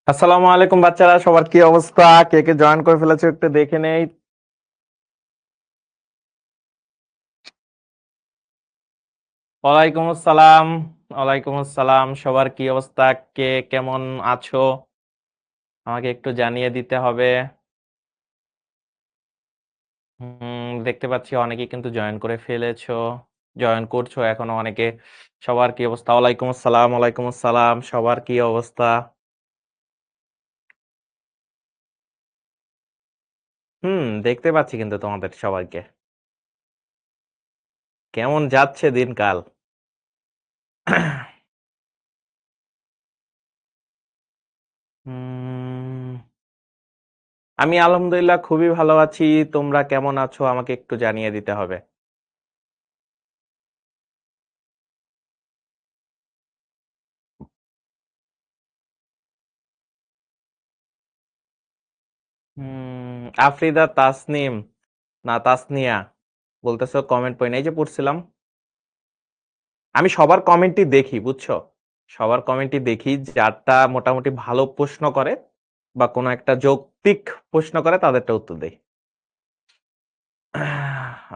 আসসালামু আলাইকুম বাচ্চারা, সবার কি অবস্থা? কে কে জয়েন করে ফেলেছো একটু দেখে নেই। ওয়ালাইকুম আসসালাম। ওয়ালাইকুম আসসালাম, সবার কি অবস্থা? কে কেমন আছো আমাকে একটু জানিয়ে দিতে হবে। দেখতে পাচ্ছি অনেকেই কিন্তু জয়েন করে ফেলেছো, জয়েন করছো এখনো অনেকে। সবার কি অবস্থা? ওয়ালাইকুম আসসালাম, ওয়ালাইকুম আসসালাম, সবার কি অবস্থা? দেখতে পাচ্ছি কিন্তু তোমাদের সবাইকে। কেমন যাচ্ছে দিনকাল? হুম আমি আলহামদুলিল্লাহ খুবই ভালো আছি। তোমরা কেমন আছো আমাকে একটু জানিয়ে দিতে হবে। আফরিদা, তাসনিম না তাসনিয়া বলতেছো কমেন্ট পড়ি নাই, এই যে পড়ছিলাম। আমি সবার কমেন্টই দেখি, বুঝছো? সবার কমেন্টই দেখি, যারটা মোটামুটি ভালো প্রশ্ন করে বা কোনো একটা যৌক্তিক প্রশ্ন করে তাদেরটা উত্তর দেই।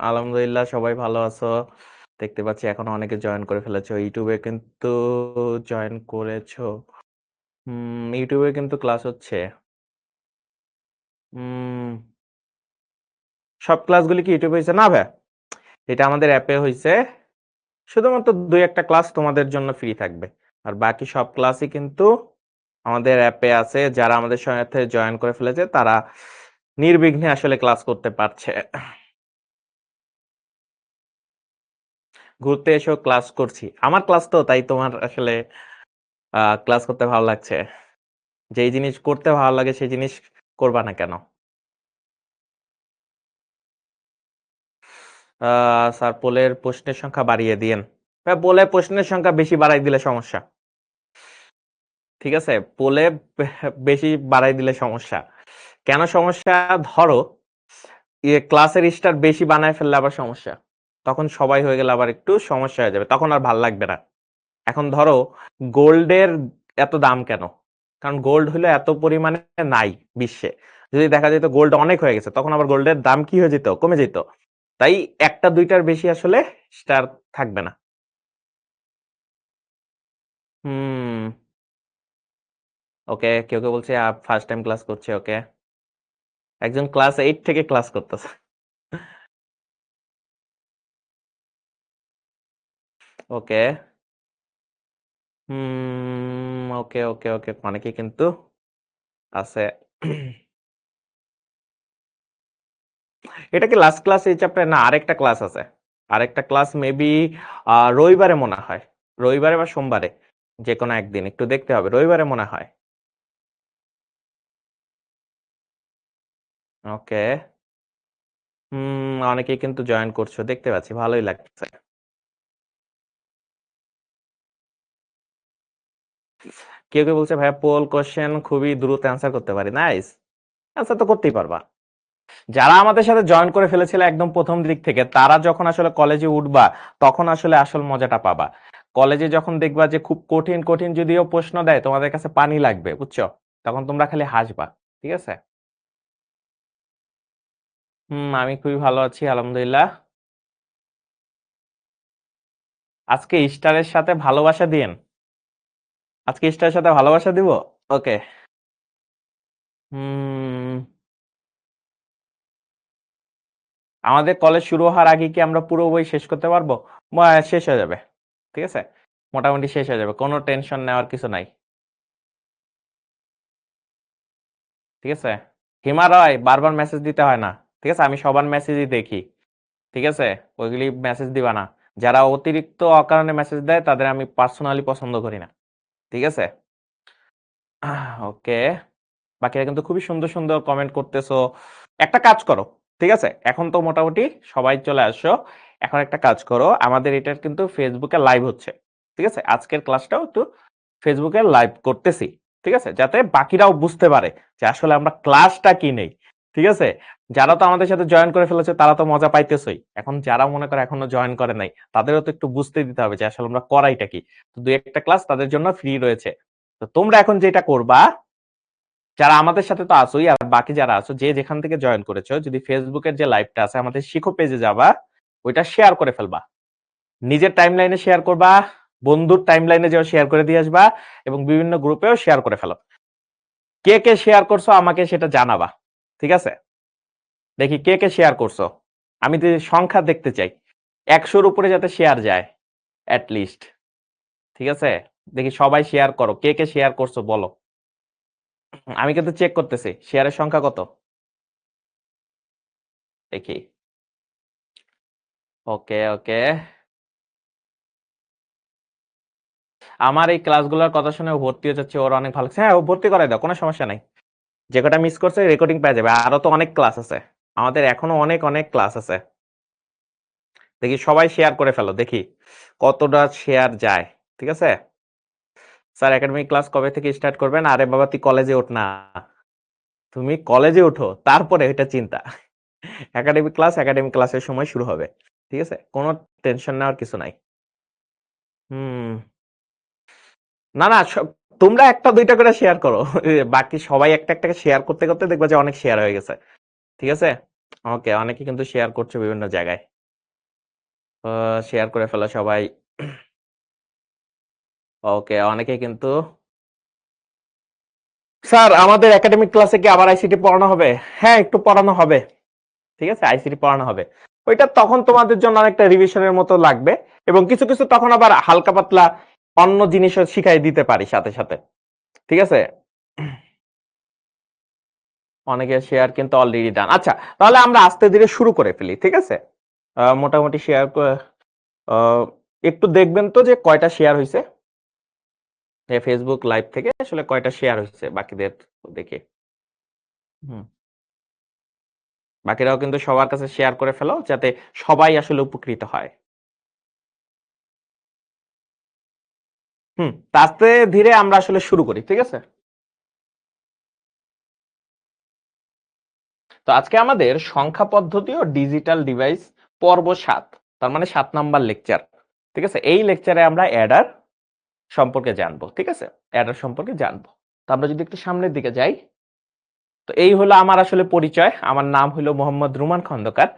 আলহামদুলিল্লাহ সবাই ভালো আছো। দেখতে পাচ্ছি এখনো অনেকে জয়েন করে ফেলেছো, ইউটিউবে কিন্তু জয়েন করেছো। ইউটিউবে কিন্তু ক্লাস হচ্ছে। উম সব ক্লাসগুলি কি ইউটিউবে হয়েছে? না ভাই, এটা আমাদের অ্যাপে হয়েছে। শুধুমাত্র দুই একটা ক্লাস তোমাদের জন্য ফ্রি থাকবে, আর বাকি সব ক্লাসই কিন্তু আমাদের অ্যাপে আছে। যারা আমাদের সাথে জয়েন করে ফেলেছে তারা নির্বিঘ্নে আসলে ক্লাস করতে পারছে। ঘুরতে এসেও ক্লাস করছি, আমার ক্লাস তো, তাই তোমার আসলে ক্লাস করতে ভালো লাগছে। যেই জিনিস করতে ভালো লাগে সেই জিনিস করবা না কেন? স্যার পোলের প্রশ্নের সংখ্যা বাড়িয়ে দিয়েন। পোলে প্রশ্নের সংখ্যা বেশি বাড়াই দিলে সমস্যা। ঠিক আছে, পোলে বেশি বাড়াই দিলে সমস্যা। কেন সমস্যা? ধরো ক্লাসের স্টার বেশি বানায় ফেললে আবার সমস্যা। তখন সবাই হয়ে গেলে আবার একটু সমস্যা হয়ে যাবে, তখন আর ভাল লাগবে না। এখন ধরো গোল্ডের এত দাম কেন? কারণ গোল্ড হলো এত পরিমাণে নাই বিশ্বে। যদি দেখা যেত গোল্ড অনেক হয়ে গেছে, তখন আবার গোল্ডের দাম কি হয়ে যেত? কমে যেত। তাই একটা দুইটার বেশি আসলে স্টার থাকবে না। হুম ওকে, কেউ কেউ বলছে ফার্স্ট টাইম ক্লাস করছে। ওকে, একজন ক্লাস 8 থেকে ক্লাস করতেছে। ওকে। ওকে ওকে ওকে, অনেকে কিন্তু আছে। এটা কি লাস্ট ক্লাস এই চ্যাপ্টার? না, আরেকটা ক্লাস আছে। আরেকটা ক্লাস মেবি রবিবারে মনে হয়। রবিবারে বা সোমবারে, যে কোনো একদিন একটু দেখতে হবে, রবিবারে মনে হয়। ওকে। অনেকেই কিন্তু জয়েন করছো দেখতে পাচ্ছি, ভালোই লাগছে। কেউ কেউ বলছে ভাইয়া পোল কোশ্চেন খুবই দ্রুত অ্যান্সার করতে পারি। নাইস, অ্যান্সার তো করতেই পারবা। যারা আমাদের সাথে জয়েন করে ফেলেছিল একদম প্রথম দিক থেকে, তারা যখন আসলে কলেজে উঠবা তখন আসলে আসল মজাটা পাবা। কলেজে যখন দেখবা যে খুব কঠিন কঠিন যদিও প্রশ্ন দেয়, তোমাদের কাছে পানি লাগবে, বুঝছো? তখন তোমরা খালি হাসবা। ঠিক আছে। আমি খুবই ভালো আছি আলহামদুলিল্লাহ। আজকে স্টারের সাথে ভালোবাসা দিয়েন। আজকে স্টারের সাথে ভালোবাসা দিব। ওকে। হুম আমাদের কলেজ শুরু হওয়ার আগে কি আমরা পুরো বই শেষ করতে পারবো? শেষ হয়ে যাবে। ঠিক আছে, মোটামুটি শেষ হয়ে যাবে, কোনো টেনশন নেওয়ার কিছু নাই। ঠিক আছে, হিমালয় বারবার মেসেজ দিতে হয় না। ঠিক আছে, আমি সবার মেসেজই দেখি। ঠিক আছে, ওইগুলি মেসেজ দিবা না। যারা অতিরিক্ত অকারণে মেসেজ দেয় তাদের আমি পার্সোনালি পছন্দ করি না। ঠিক আছে। ওকে। বাকিরা কিন্তু খুবই সুন্দর সুন্দর কমেন্ট করতেছো। একটা কাজ করো, ঠিক আছে, এখন তো মোটামুটি সবাই চলে আসো। এখন একটা কাজ করো, আমাদের এটা কিন্তু ফেসবুকে লাইভ হচ্ছে। ঠিক আছে, আজকের ক্লাসটাও একটু ফেসবুকে লাইভ করতেছি। ঠিক আছে, যাতে বাকিরাও বুঝতে পারে যে আসলে আমরা ক্লাসটা কি নেই। ঠিক আছে, যারা তো আমাদের সাথে জয়েন করে ফেলেছে তারা তো মজা পাইতেছই, এখন যারা মনে করে এখনো জয়েন করে নাই তাদেরও তো একটু বুঝতে দিতে হবে যে আসলে আমরা করাইটা কি। তো দুই একটা ক্লাস তাদের জন্য ফ্রি রয়েছে। তো তোমরা এখন যেটা করবা, যারা আমাদের সাথে তো আসোই, আর বাকি যারা আছো যে যেখান থেকে জয়েন করেছো, যদি ফেসবুকের যে লাইভটা আছে আমাদের শিখো পেজে যাবা, ওইটা শেয়ার করে ফেলবা, নিজের টাইমলাইনে শেয়ার করবা, বন্ধুর টাইমলাইনে যাও শেয়ার করে দিয়ে আসবা, এবং বিভিন্ন গ্রুপেও শেয়ার করে ফেলো। কে কে শেয়ার করছো আমাকে সেটা জানাবা, ঠিক আছে? দেখি কে কে শেয়ার করছো, আমি তো সংখ্যা দেখতে চাই, 100-র উপরে যাতে শেয়ার যায় অ্যাটলিস্ট, ঠিক আছে? দেখি সবাই শেয়ার করো, কে কে শেয়ার করছো বলো। আমি কিন্তু চেক করতেছি শেয়ারের সংখ্যা কত, দেখি। ওকে ওকে, আমার এই ক্লাসগুলোর কথা শুনে ভর্তি হয়ে যাচ্ছে, ওর অনেক ভালো লাগছে। হ্যাঁ, ও ভর্তি করাই দাও, কোনো সমস্যা নাই। যে কটা মিস করছে রেকর্ডিং পেয়ে যাবে, আরো তো অনেক ক্লাস আছে আমাদের, এখনো অনেক অনেক ক্লাস আছে। দেখি সবাই শেয়ার করে ফেলো, দেখি কতটা শেয়ার যায়, ঠিক আছে? স্যার একাডেমিক ক্লাস কবে থেকে স্টার্ট করবেন? আরে বাবা তুই কলেজে ওঠ না, তুমি কলেজে ওঠো তারপরে এটা চিন্তা। একাডেমিক ক্লাসের সময় শুরু হবে, ঠিক আছে? কোনো টেনশন নেওয়ার কিছু নাই। হুম, না না, তোমরা একটা দুইটা করে শেয়ার করো, বাকি সবাই একটা একটা শেয়ার করতে করতে দেখবা যে অনেক শেয়ার হয়ে গেছে, ঠিক আছে? ওকে, অনেকে কিন্তু শেয়ার করছে বিভিন্ন জায়গায়, শেয়ার করে ফেলো সবাই। ওকে, অনেকে কিন্তু, স্যার আমাদের একাডেমিক ক্লাসে কি আবার আইসিটি পড়ানো হবে? হ্যাঁ, একটু পড়ানো হবে, ঠিক আছে, আইসিটি পড়ানো হবে। ওইটা তখন তোমাদের জন্য অনেকটা রিভিশনের মতো লাগবে, এবং কিছু কিছু তখন আবার হালকা পাতলা অন্য জিনিসও শিখাই দিতে পারি সাথে সাথে, ঠিক আছে? অনেকে শেয়ার কিন্তু অলরেডি ডান। আচ্ছা, তাহলে আমরা আস্তে ধীরে শুরু করে ফেলি, ঠিক আছে? মোটামুটি শেয়ার একটু দেখবেন তো যে কয়টা শেয়ার হয়েছে, ফেসবুক লাইভ থেকে আসলে কয়টা শেয়ার হয়েছে বাকিদের দেখে। হুম, বাকিরাও কিন্তু সবার কাছে শেয়ার করে ফেলো যাতে সবাই আসলে উপকৃত হয়। হুম, আস্তে ধীরে আমরা আসলে শুরু করি, ঠিক আছে? তো আজকে আমাদের সংখ্যা পদ্ধতি ও ডিজিটাল ডিভাইস পর্ব 7, তার মানে 7 নাম্বার লেকচার, ঠিক আছে? এই লেকচারে আমরা অ্যাডার সম্পর্কে জানবো, ঠিক আছে? অ্যাডার সম্পর্কে জানবো। তো আমরা যদি একটু সামনের দিকে যাই, তো এই হলো আমার আসলে পরিচয়। আমার নাম হলো মোহাম্মদ রুমান খন্দকার।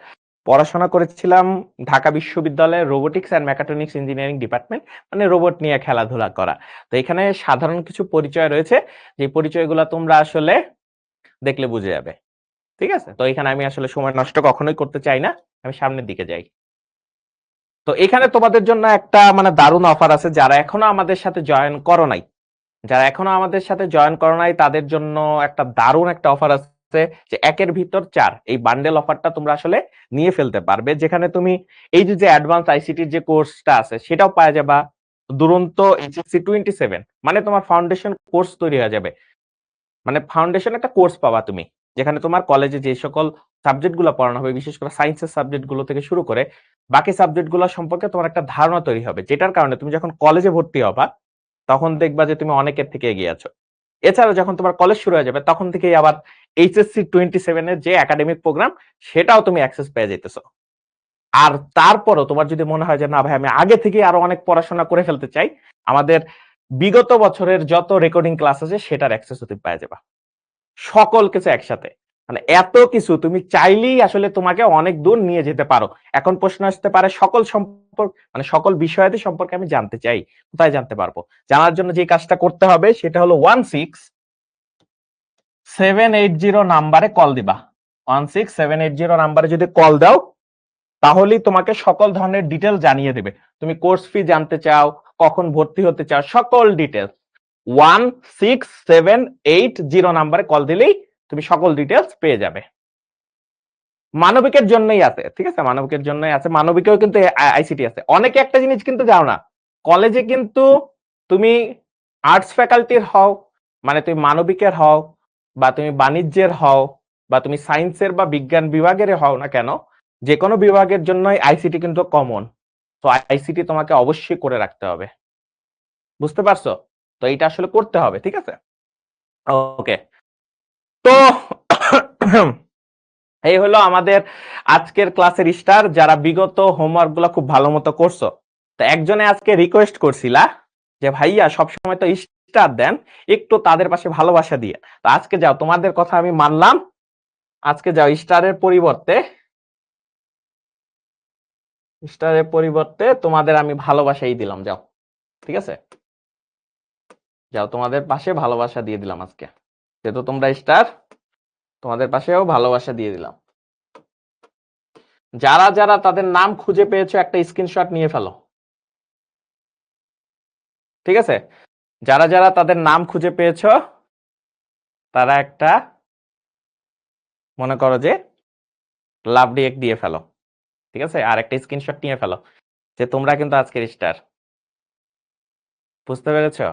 পড়াশোনা করেছিলাম ঢাকা বিশ্ববিদ্যালয়ের robotics and mechatronics engineering department, মানে রোবট নিয়ে খেলাধুলা করা। তো এখানে সাধারণ কিছু পরিচয় রয়েছে, যে পরিচয়গুলো তোমরা আসলে দেখলে বুঝে যাবে, ঠিক আছে? তো এখানে আমি আসলে সময় নষ্ট কখনোই করতে চাই না, আমি সামনের দিকে যাই। তো এখানে তোমাদের জন্য একটা মানে দারুণ অফার আছে, যারা এখনো আমাদের সাথে জয়েন করো নাই, তাদের জন্য একটা দারুণ একটা অফার আছে, যে একের ভিতর 4 এই বান্ডেল অফারটা তোমরা আসলে নিয়ে ফেলতে পারবে, যেখানে তুমি এই যে অ্যাডভান্স আইসিটির যে কোর্সটা আছে সেটাও পাওয়া যাবা, দুরন্ত এইচএসসি 27 মানে তোমার ফাউন্ডেশন কোর্স তৈরি হয়ে যাবে, মানে ফাউন্ডেশন একটা কোর্স পাবা তুমি, যেখানে তোমার কলেজে যে সকল সাবজেক্ট গুলো পড়ানো হবে, বিশেষ করে সায়েন্সের সাবজেক্ট গুলো থেকে শুরু করে বাকি সাবজেক্ট গুলো সম্পর্কে তোমার একটা ধারণা তৈরি হবে, যেটার কারণে তুমি যখন কলেজে ভর্তি হবা তখন দেখবা যে তুমি অনেকের থেকে এগিয়ে আছো। এছাড়াও যখন তোমার কলেজ শুরু হয়ে যাবে তখন থেকেই আবার এইচএসসি 27 এর যে একাডেমিক প্রোগ্রাম সেটাও তুমি অ্যাক্সেস পেয়ে যেতেছো। আর তারপরও তোমার যদি মনে হয় যে না ভাই আমি আগে থেকে আরো অনেক পড়াশোনা করে ফেলতে চাই, আমাদের বিগত বছরের যত রেকর্ডিং ক্লাস আছে সেটার অ্যাক্সেস তুমি পেয়ে যাবা, সকল কিছু একসাথে। মানে এত কিছু তুমি চাইলেই আসলে তোমাকে অনেক দূর নিয়ে যেতে পারো। এখন প্রশ্ন আসতে পারে সকল সম্পর্ক মানে সকল বিষয়াদি সম্পর্কে আমি জানতে চাই, কোথায় জানতে পারবো? জানার জন্য যে কাজটা করতে হবে সেটা হলো 16780 নাম্বারে কল দিবা। 16780 নাম্বারে যদি কল দাও তাহলেই তোমাকে সকল ধরনের ডিটেল জানিয়ে দেবে। তুমি কোর্স ফি জানতে চাও, কখন ভর্তি হতে চাও, সকল ডিটেলস 16780 নাম্বারে কল দিলেই তুমি সকল ডিটেলস পেয়ে যাবে। মানবিকের জন্যই আছে, ঠিক আছে? মানবিকের জন্যই আছে, মানবিকেও কিন্তু আইসিটি আছে। অনেকে একটা জিনিস কিন্তু জানো না, কলেজে কিন্তু তুমি আর্টস ফ্যাকাল্টির হও, মানে তুমি মানবিকের হও বা তুমি বাণিজ্যের হও বা তুমি সায়েন্সের বা বিজ্ঞান বিভাগের হও না কেন, যে কোনো বিভাগের জন্যই আইসিটি কিন্তু কমন। তো আইসিটি তোমাকে অবশ্যই করে রাখতে হবে, বুঝতে পারছো? তো এটা আসলে করতে হবে, ঠিক আছে? ওকে, তো এই হলো আমাদের আজকের ক্লাসের স্টার, যারা বিগত হোমওয়ার্ক গুলো খুব ভালো মতো করছো। তো একজনে আজকে রিকোয়েস্ট করছিলা যে ভাইয়া সবসময় তো স্টার দেন একটু তাদের পাশে ভালোবাসা দিয়ে। তো আজকে যাও, তোমাদের কথা আমি মানলাম, আজকে যাও স্টারের পরিবর্তে তোমাদের আমি ভালোবাসাই দিলাম, যাও। ঠিক আছে, যাও, তোমাদের পাশে ভালোবাসা দিয়ে দিলাম আজকে, যেহেতু তোমরা স্টার, তোমাদের পাশেও ভালোবাসা দিয়ে দিলাম। যারা যারা তাদের নাম খুঁজে পেয়েছো একটা স্ক্রিনশট নিয়ে ফেলো। ঠিক আছে, যারা যারা তাদের নাম খুঁজে পেয়েছো তারা একটা মনে করো যে লাভ রিয়েক্ট দিয়ে ফেলো। ঠিক আছে, আর একটা স্ক্রিনশট নিয়ে ফেলো যে তোমরা কিন্তু আজকের স্টার। বুঝতে পেরেছো?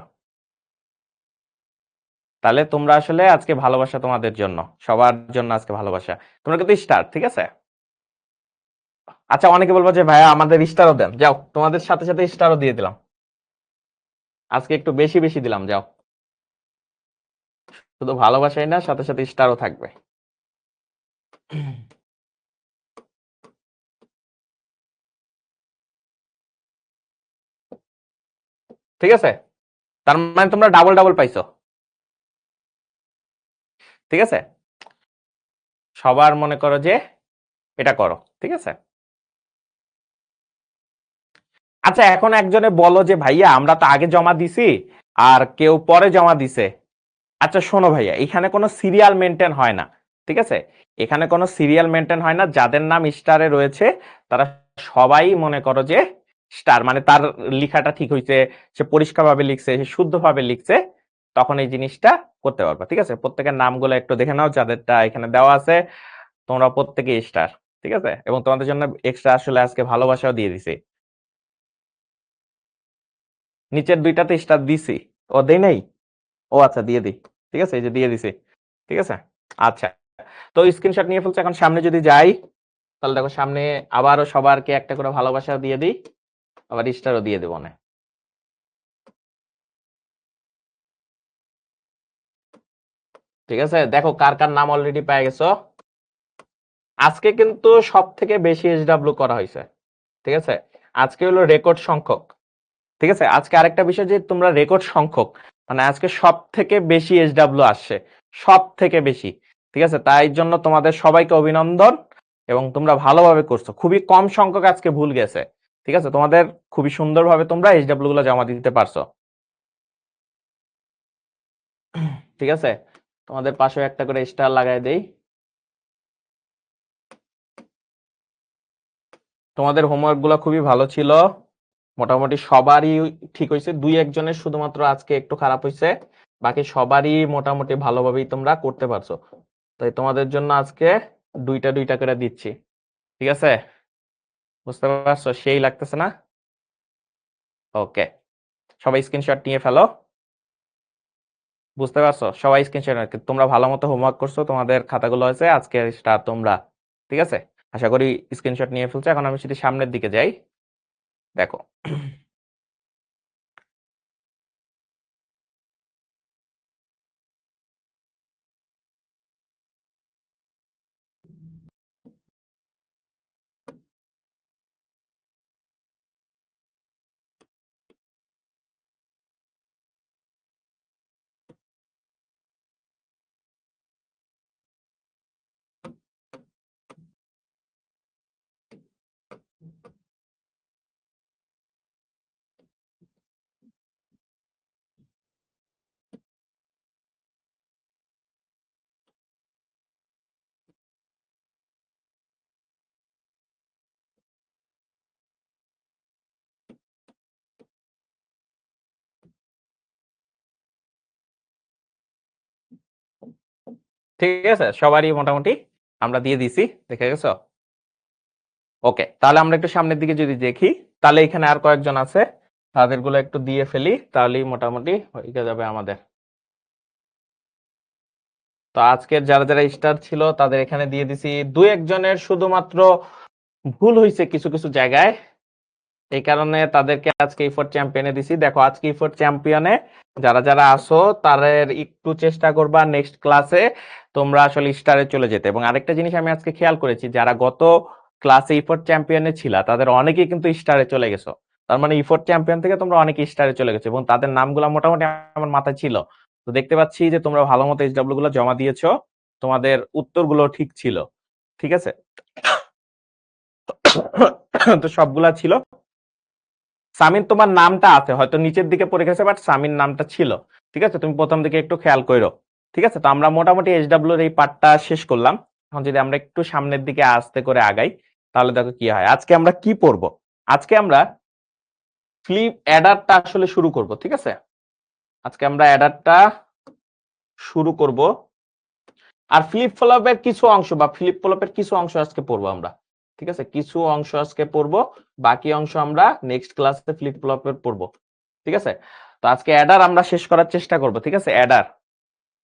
তাহলে তোমরা আসলে আজকে ভালোবাসা তোমাদের জন্য, সবার জন্য আজকে ভালোবাসা, তোমরা কিন্তু স্টার। ঠিক আছে, আচ্ছা, অনেকে বলবো যে ভাইয়া আমাদের স্টারও দেন, যাও, তোমাদের সাথে সাথে স্টারও দিয়ে দিলাম, আজকে একটু বেশি বেশি দিলাম, যাও। শুধু ভালোবাসাই না, সাথে সাথে স্টারও থাকবে। ঠিক আছে, তার মানে তোমরা ডাবল ডাবল পাইছো। ঠিক আছে, সবার মনে করো যে এটা করো। ঠিক আছে, আচ্ছা, এখন একজনে বলো যে ভাইয়া আমরা তো আগে জমা দিছি আর কেউ পরে জমা দিছে। আচ্ছা শোনো ভাইয়া, এখানে কোনো সিরিয়াল মেনটেন হয় না। ঠিক আছে, এখানে কোনো সিরিয়াল মেনটেন হয় না, যাদের নাম স্টারে রয়েছে তারা সবাই মনে করো যে স্টার, মানে তার লেখাটা ঠিক হয়েছে, সে পরিষ্কারভাবে লিখছে, সে শুদ্ধভাবে লিখছে, তখন এই জিনিসটা করতে পারবা। ঠিক আছে, প্রত্যেকের নামগুলো একটু দেখে নাও, যাদেরটা এখানে দেওয়া আছে তোমরা প্রত্যেকে স্টার। ঠিক আছে, এবং তোমাদের জন্য এক্সট্রা আসলে আজকে ভালোবাসাও দিয়ে দিছি। নিচের দুইটাতে স্টার দিছি, ও দেই নাই, ও আচ্ছা দিয়ে দিই। ঠিক আছে, এই যে দিয়ে দিছি। ঠিক আছে, আচ্ছা, তো স্ক্রিনশট নিয়ে ফেলছে, এখন সামনে যদি যাই তাহলে দেখো সামনে আবারও সবারকে একটা করে ভালোবাসা দিয়ে দিই, আবার স্টারও দিয়ে দেবো না। ঠিক আছে, দেখো কার কার নাম অলরেডি পেয়ে গেছো। আজকে কিন্তু সব থেকে বেশি এইচডব্লিউ করা হয়েছে। ঠিক আছে, আজকে হলো রেকর্ড সংখ্যক। ঠিক আছে, আজকে আরেকটা বিষয় যে তোমরা রেকর্ড সংখ্যক, মানে আজকে সব থেকে বেশি এইচডব্লিউ আসছে, সব থেকে বেশি। ঠিক আছে, তাই জন্য তোমাদের সবাইকে অভিনন্দন, এবং তোমরা ভালোভাবে করছো, খুবই কম সংখ্যক আজকে ভুল গেছে। ঠিক আছে, তোমাদের খুবই সুন্দরভাবে তোমরা এইচডব্লিউ গুলো জমা দিতে পারছো। ঠিক আছে, তোমাদের পাশে একটা করে স্টার লাগাই দেই। তোমাদের হোমওয়ার্ক গুলো খুবই ভালো ছিল, মোটামুটি সবারই ঠিক হয়েছে, দুই একজনের শুধুমাত্র আজকে একটু খারাপ হয়েছে, বাকি সবারই মোটামুটি ভালোভাবেই তোমরা করতে পারছো। তাই তোমাদের জন্য আজকে দুইটা দুইটা করে দিচ্ছি। ঠিক আছে, বুঝতে পারছো? সেই লাগতেছে না? ওকে, সবাই স্ক্রিনশট নিয়ে ফেলো। বুঝতে পারছো? সবাই স্ক্রিনশট, তোমরা ভালো মতো হোমওয়ার্ক করছো, তোমাদের খাতাগুলো আছে আজকে স্টার তোমরা। ঠিক আছে, আশা করি স্ক্রিনশট নিয়ে ফেলছো। এখন আমি যদি সামনের দিকে যাই, দেখো ঠিক আছে, সবারই মোটামুটি আমরা দিয়ে দিছি, দেখে গেছো? ওকে, তাহলে আমরা একটু সামনের দিকে যদি দেখি, তাহলে এখানে আর কয়েকজন আছে, তাদের গুলো একটু দিয়ে ফেলি, তাহলেই মোটামুটি হয়ে যাবে আমাদের। তো আজকের যারা যারা স্টার ছিল তাদের এখানে দিয়ে দিছি, দুই একজনের শুধুমাত্র ভুল হয়েছে কিছু কিছু জায়গায়, এই কারণে তাদেরকে আজকে ইফোর্ট চ্যাম্পিয়নে দিছি। দেখো আজকে ইফোর্ট চ্যাম্পিয়নে যারা যারা আসো তাদের একটু চেষ্টা করবা নেক্সট ক্লাসে তোমরা আসলে স্টারে চলে যেতে। এবং আরেকটা জিনিস আমি আজকে খেয়াল করেছি, যারা গত ক্লাসে ইফোর্ট চ্যাম্পিয়নে ছিল তাদের অনেকেই কিন্তু স্টারে চলে গেছো। তার মানে E4 চ্যাম্পিয়ন থেকে তোমরা অনেক স্টারে চলে গেছো এবং তাদের নামগুলো মোটামুটি আমার মাথায় ছিল। তো দেখতে পাচ্ছি যে তোমরা ভালো মতো SW গুলো জমা দিয়েছো, তোমাদের উত্তরগুলো ঠিক ছিল। ঠিক আছে, তো সবগুলা ছিল। সামিন তোমার নামটা আছে হয়তো নিচের দিকে পড়ে গেছে, বাট সামিন নামটা ছিল। ঠিক আছে, তুমি প্রথম দিকে একটু খেয়াল করো। ঠিক আছে, তো আমরা মোটামুটি SW এর এই পার্টটা শেষ করলাম। এখন যদি আমরা একটু সামনের দিকে আস্তে করে আগাই, তাহলে দেখো কি হয়। আজকে আমরা কি পড়বো? আজকে আমরা ফ্লিপ অ্যাডারটা আসলে শুরু করব। ঠিক আছে, আজকে আমরা অ্যাডারটা শুরু করব, আর ফ্লিপ ফ্লপের কিছু অংশ বা ফ্লিপ ফ্লপের কিছু অংশ আজকে পড়বো আমরা। ঠিক আছে, কিছু অংশ আজকে পড়বো, বাকি অংশ আমরা নেক্সট ক্লাসে ফ্লিপ ফ্লপের পড়বো। ঠিক আছে, তো আজকে অ্যাডার আমরা শেষ করার চেষ্টা করব। ঠিক আছে,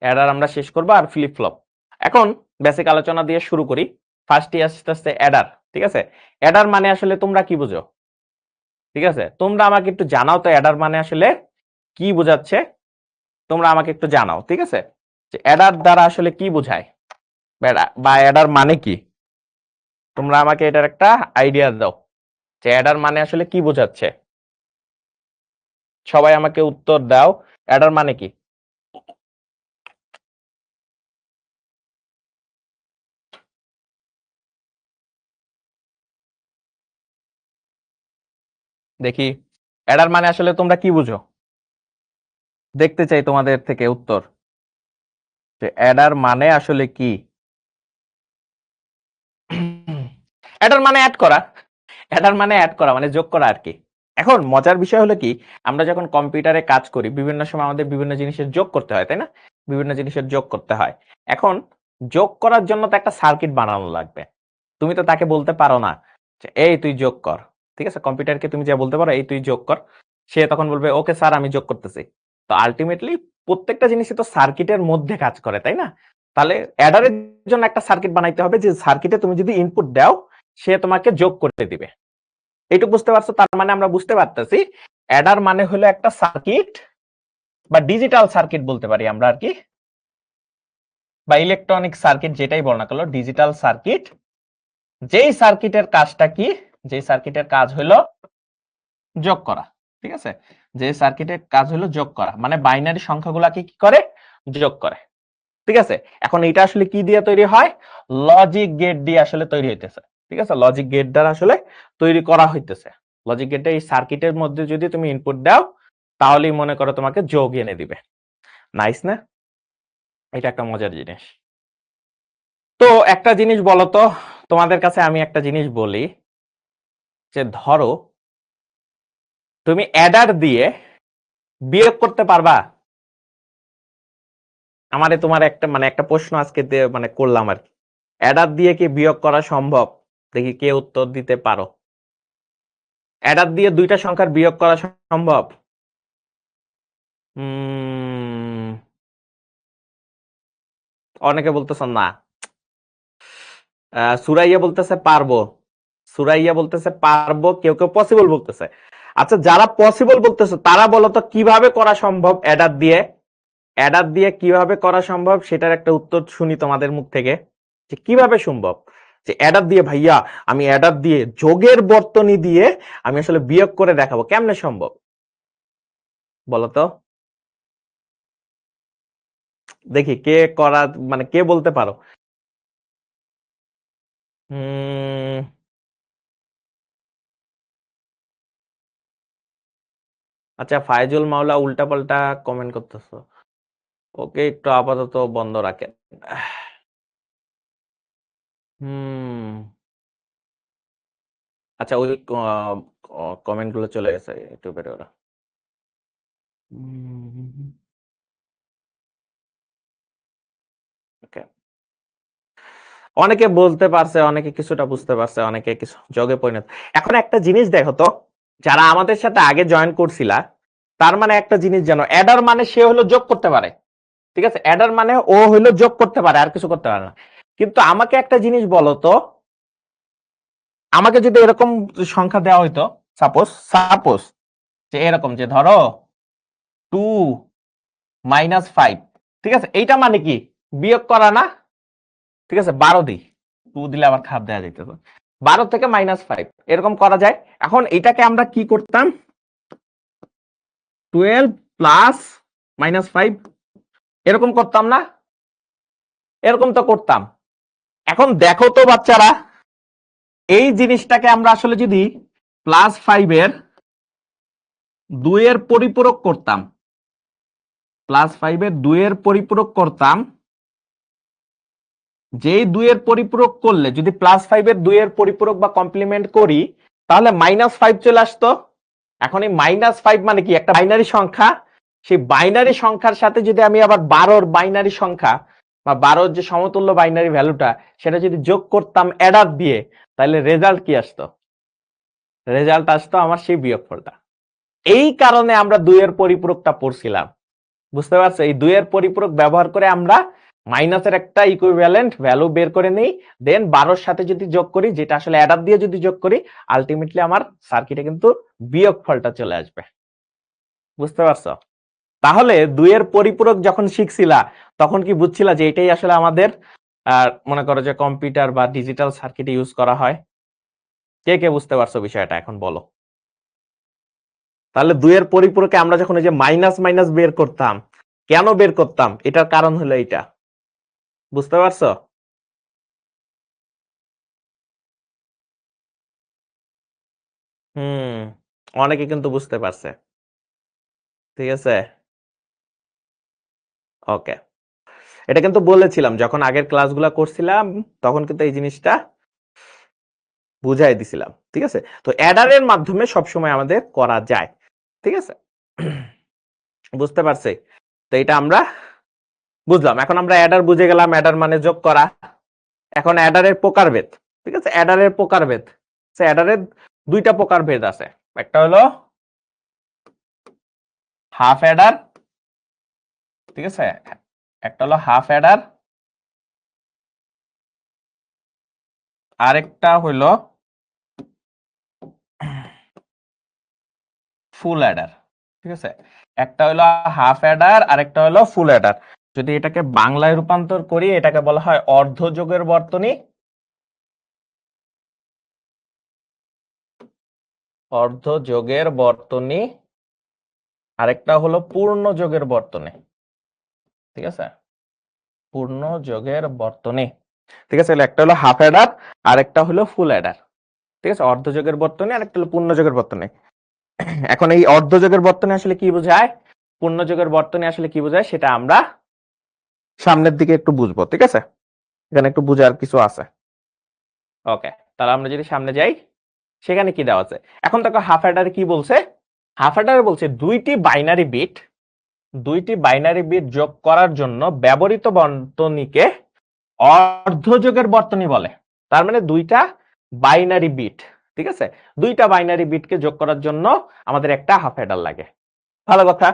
অ্যাডার আমরা শেষ করব, আর ফ্লিপ ফ্লপ এখন বেসিক আলোচনা দিয়ে শুরু করি। ফার্স্টই আস্তে আস্তে অ্যাডার। ঠিক আছে, অ্যাডার মানে আসলে তোমরা কি বুঝো? ঠিক আছে, তোমরা আমাকে একটু জানাও তো অ্যাডার মানে আসলে কি বোঝাচ্ছে, তোমরা আমাকে একটু জানাও। ঠিক আছে, যে অ্যাডার দ্বারা আসলে কি বোঝায় বা অ্যাডার মানে কি, তোমরা আমাকে এটার একটা আইডিয়া দাও যে অ্যাডার মানে আসলে কি বোঝাচ্ছে। সবাই আমাকে উত্তর দাও, অ্যাডার মানে কি? দেখি অ্যাডার মানে আসলে তোমরা কি বুঝো, দেখতে চাই তোমাদের থেকে উত্তর, যে অ্যাডার মানে আসলে কি। অ্যাডার মানে অ্যাড করা, অ্যাডার মানে অ্যাড করা মানে যোগ করা আর কি। এখন মজার বিষয় হলো কি, আমরা যখন কম্পিউটারে কাজ করি বিভিন্ন সময় আমাদের বিভিন্ন জিনিসের যোগ করতে হয়, তাই না? বিভিন্ন জিনিসের যোগ করতে হয়। এখন যোগ করার জন্য তো একটা সার্কিট বানানো লাগবে। তুমি তো তাকে বলতে পারো না যে এই তুই যোগ কর। ঠিক আছে, কম্পিউটারকে তুমি যা বলতে পারো এই তুই যোগ কর, সে তখন বলবে ওকে স্যার আমি যোগ করতেছি। তো আলটিমেটলি প্রত্যেকটা জিনিসই তো সার্কিটের মধ্যে কাজ করে, তাই না? তাহলে অ্যাডারের জন্য একটা সার্কিট বানাইতে হবে, যে সার্কিটে তুমি যদি ইনপুট দাও সে তোমাকে যোগ করতে দিবে। এইটুকু বুঝতে পারছো? তার মানে আমরা বুঝতে পারতেছি অ্যাডার মানে হলো একটা সার্কিট বা ডিজিটাল সার্কিট বলতে পারি আমরা আর কি, বা ইলেকট্রনিক সার্কিট যেটাই বল না কেন, ডিজিটাল সার্কিট। যেই সার্কিটের কাজটা কি, যেই সার্কিটের কাজ হলো যোগ করা। ঠিক আছে, যে সার্কিটের কাজ হলো যোগ করা, মানে বাইনারি সংখ্যাগুলোকে কি করে, যোগ করে। ঠিক আছে, এখন এটা আসলে কি দিয়ে তৈরি হয়? লজিক গেট দিয়ে আসলে তৈরি হইতেছে। ঠিক আছে, লজিক গেট দ্বারা আসলে তৈরি করা হইতেছে। লজিক গেটে এই সার্কিটের মধ্যে যদি তুমি ইনপুট দাও তাহলেই মনে করো তোমাকে যোগ এনে দিবে। নাইস না? এটা একটা মজার জিনিস। তো একটা জিনিস বলো তো, তোমাদের কাছে আমি একটা জিনিস বলি, যে ধরো তুমি অ্যাডার দিয়ে বিয়োগ করতে পারবা? আমারে তোমার একটা মানে একটা প্রশ্ন আজকে মানে করলাম আর কি, অ্যাডার দিয়ে কি বিয়োগ করা সম্ভব? দেখি কে উত্তর দিতে পারো। অ্যাডার দিয়ে দুইটা সংখ্যার বিয়োগ করা সম্ভব? অনেকে বলতেছে না। সুরাইয়া বলতেছে পারবো, সুরাইয়া বলতেছে পারবো, কেউ কেউ পসিবল বলতেছে। আচ্ছা, যারা পসিবল বলতেছে তারা বলো তো কিভাবে করা সম্ভব অ্যাডার দিয়ে, অ্যাডার দিয়ে কিভাবে করা সম্ভব সেটার একটা উত্তর শুনি তোমাদের মুখ থেকে, যে কিভাবে সম্ভব, যে অ্যাডার দিয়ে ভাইয়া আমি অ্যাডার দিয়ে যোগের বর্তনী দিয়ে আমি আসলে বিয়োগ করে দেখাবো, কেমনে সম্ভব বলো তো? দেখি কে করা, মানে কে বলতে পারো। হুম, আচ্ছা ফায়জুল মাওলা উল্টাপাল্টা কমেন্ট করতেছো, ওকে একটু আপাতত বন্ধ রাখেন। হুম, আচ্ছা ওই কমেন্ট গুলো চলে গেছে ইউটিউবের ওরা। ওকে, অনেকে বলতে পারছে, অনেকে কিছুটা বুঝতে পারছে, অনেকে কিছু যোগে পরিণত। এখন একটা জিনিস দেখো তো, যারা আমাদের সাথে আগে জয়েন করছিলা, তার মানে একটা জিনিস জানো, অ্যাডার মানে সে হলো যোগ করতে পারে। ঠিক আছে, অ্যাডার মানে ও হলো যোগ করতে পারে, আর কিছু করতে পারে না। কিন্তু আমাকে একটা জিনিস বলো তো, আমাকে যদি এরকম সংখ্যা দেওয়া হইতো, সাপোজ সাপোজ যে এরকম, যে ধরো 2 - 5, ঠিক আছে, এইটা মানে কি বিয়োগ করা না? ঠিক আছে, 12 দিই, 2 দিলে আবার খাপ দেওয়া যেত। 12 থেকে -5 এরকম করা যায়। এখন এটাকে আমরা কি করতাম, 12 প্লাস -5 এরকম করতাম না, এরকম তো করতাম। এখন দেখো তো বাচ্চারা, এই জিনিসটাকে আমরা আসলে যদি +5 এর 2 এর পরিপূরক করতাম, +5 এর 2 এর পরিপূরক করতাম, যেই 2 এর পরিপূরক করলে যদি +5 এর 2 এর পরিপূরক বা কমপ্লিমেন্ট করি তাহলে -5 চলে আসতো। এখন এই -5 মানে কি, একটা বাইনারি সংখ্যা, সেই বাইনারি সংখ্যার সাথে যদি আমি আবার 12 বাইনারি সংখ্যা বা 12 যে সমতুল্য বাইনারি ভ্যালুটা সেটা যদি যোগ করতাম অ্যাডার দিয়ে, তাহলে রেজাল্ট কি আসতো, রেজাল্ট আসতো আমার সেই বিয়োগফলটা। এই কারণে আমরা 2 এর পরিপূরকটা পড়ছিলাম, বুঝতে পারছো? এই 2 এর পরিপূরক ব্যবহার করে আমরা মাইনাসের একটা ইকুইভ্যালেন্ট ভ্যালু বের করে নিই, দেন 12 এর সাথে যদি যোগ করি, যেটা আসলে অ্যাডার দিয়ে যদি যোগ করি, আলটিমেটলি আমার সার্কিটে কিন্তু বিয়োগফলটা চলে আসবে, বুঝতে পারছো? তাহলে 2 এর পরিপূরক যখন শিখছিলা তখন কি বুঝছিলা যে এটাই আসলে আমাদের মনে করো যে কম্পিউটার বা ডিজিটাল সার্কিটে ইউজ করা হয়? কে কে বুঝতে পারছো বিষয়টা এখন বলো। তাহলে 2 এর পরিপূরকে আমরা যখন এই যে মাইনাস মাইনাস বের করতাম, কেন বের করতাম, এটার কারণ হলো এইটা, বুঝতে পারছো? হুম, অনেকে কিন্তু বুঝতে পারছে। ঠিক আছে, ওকে। এটা কিন্তু বলেছিলাম যখন আগের ক্লাসগুলো করছিলাম, তখন কিন্তু এই জিনিসটা বুঝাই দিছিলাম। ঠিক আছে, তো অ্যাডারের মাধ্যমে সবসময় আমাদের করা যায়। ঠিক আছে, বুঝতে পারছি। তো এটা আমরা বুঝলাম। এখন আমরা অ্যাডার বুঝে গেলাম, অ্যাডার মানে যোগ করা। এখন অ্যাডারের প্রকারভেদ, ঠিক আছে, অ্যাডারের প্রকারভেদ, অ্যাডারের দুইটা প্রকারভেদ আছে। একটা হলো হাফ অ্যাডার, ঠিক আছে, একটা হলো হাফ অ্যাডার, আরেকটা হলো ফুল অ্যাডার। ঠিক আছে, একটা হলো হাফ অ্যাডার, আরেকটা হলো ফুল অ্যাডার। যদি এটাকে বাংলায় রূপান্তর করি, এটাকে বলা হয় অর্ধযোগের বর্তনী, অর্ধযোগের বর্তনী, আরেকটা হলো পূর্ণ যোগের বর্তনী। ঠিক আছে, পূর্ণ যোগের বর্তনী। ঠিক আছে, একটা হলো হাফ অ্যাডার, আরেকটা হলো ফুল অ্যাডার। ঠিক আছে, অর্ধযোগের বর্তনী, আরেকটা হলো পূর্ণ যোগের বর্তনী। এখন এই অর্ধযোগের বর্তনী আসলে কি বোঝায়, পূর্ণ যোগের বর্তনী আসলে কি বোঝায়, সেটা আমরা সামনের দিকে একটু বুঝবো। ঠিক আছে, এখানে একটু বুঝার কিছু আছে। ওকে, তাহলে আমরা যদি সামনে যাই, সেখানে কি দেওয়া আছে। এখন দেখো হাফ অ্যাডারে কি বলছে, হাফ অ্যাডারে বলছে দুইটি বাইনারি বিট যোগ করার জন্য ব্যবহৃত বর্তনীকে অর্ধযোগের বর্তনী বলে। তার মানে দুইটা বাইনারি বিট, ঠিক আছে, দুইটা বাইনারি বিটকে যোগ করার জন্য আমাদের একটা হাফ অ্যাডার লাগে। ভালো কথা,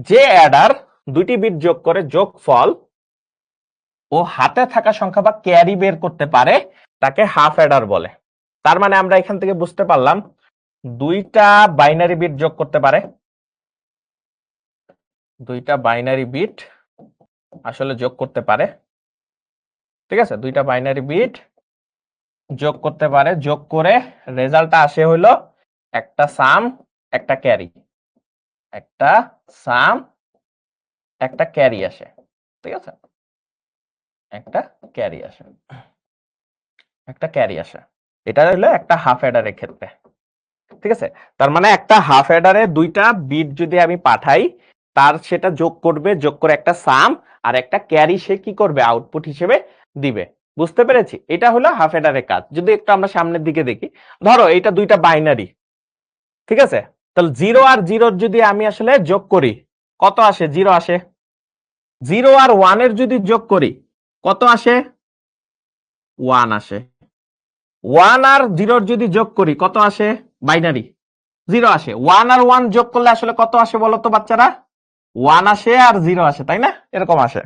যে অ্যাডার দুইটি বিট যোগ করে যোগফল ও হাতে থাকা সংখ্যা বা ক্যারি বের করতে পারে তাকে হাফ অ্যাডার বলে। তার মানে আমরা এখান থেকে বুঝতে পারলাম দুইটা বাইনারি বিট যোগ করতে পারে, দুইটা বাইনারি বিট আসলে যোগ করতে পারে। ঠিক আছে, দুইটা বাইনারি বিট যোগ করতে পারে, যোগ করে রেজাল্টটা আসে হইলো একটা সাম একটা ক্যারি, একটা সাম একটা ক্যারি আসে। ঠিক আছে, একটা ক্যারি আসে, একটা ক্যারি আসে। এটা হলো একটা হাফ অ্যাডারের ক্ষেত্রে। ঠিক আছে, তার মানে একটা হাফ অ্যাডারে দুইটা বিট যদি আমি পাঠাই, তার সেটা যোগ করবে, যোগ করে একটা সাম আর একটা ক্যারি সে কি করবে, আউটপুট হিসেবে দিবে। বুঝতে পেরেছি, এটা হলো হাফ অ্যাডারের কাজ। যদি একটু আমরা সামনের দিকে দেখি, ধরো এটা দুইটা বাইনারি, ঠিক আছে, তাহলে 0 আর 0 যদি আমি আসলে যোগ করি কত আসে, 0 আসে। 0 আর 1 এর যদি যোগ করি কত আসে, 1 আসে। 1 আর 0 যদি যোগ করি কত আসে, বাইনারি 0 আসে। 1 আর 1 যোগ করলে আসলে কত আসে বলো তো বাচ্চারা, 1 আসে আর 0 আসে, তাই না, এরকম আসে।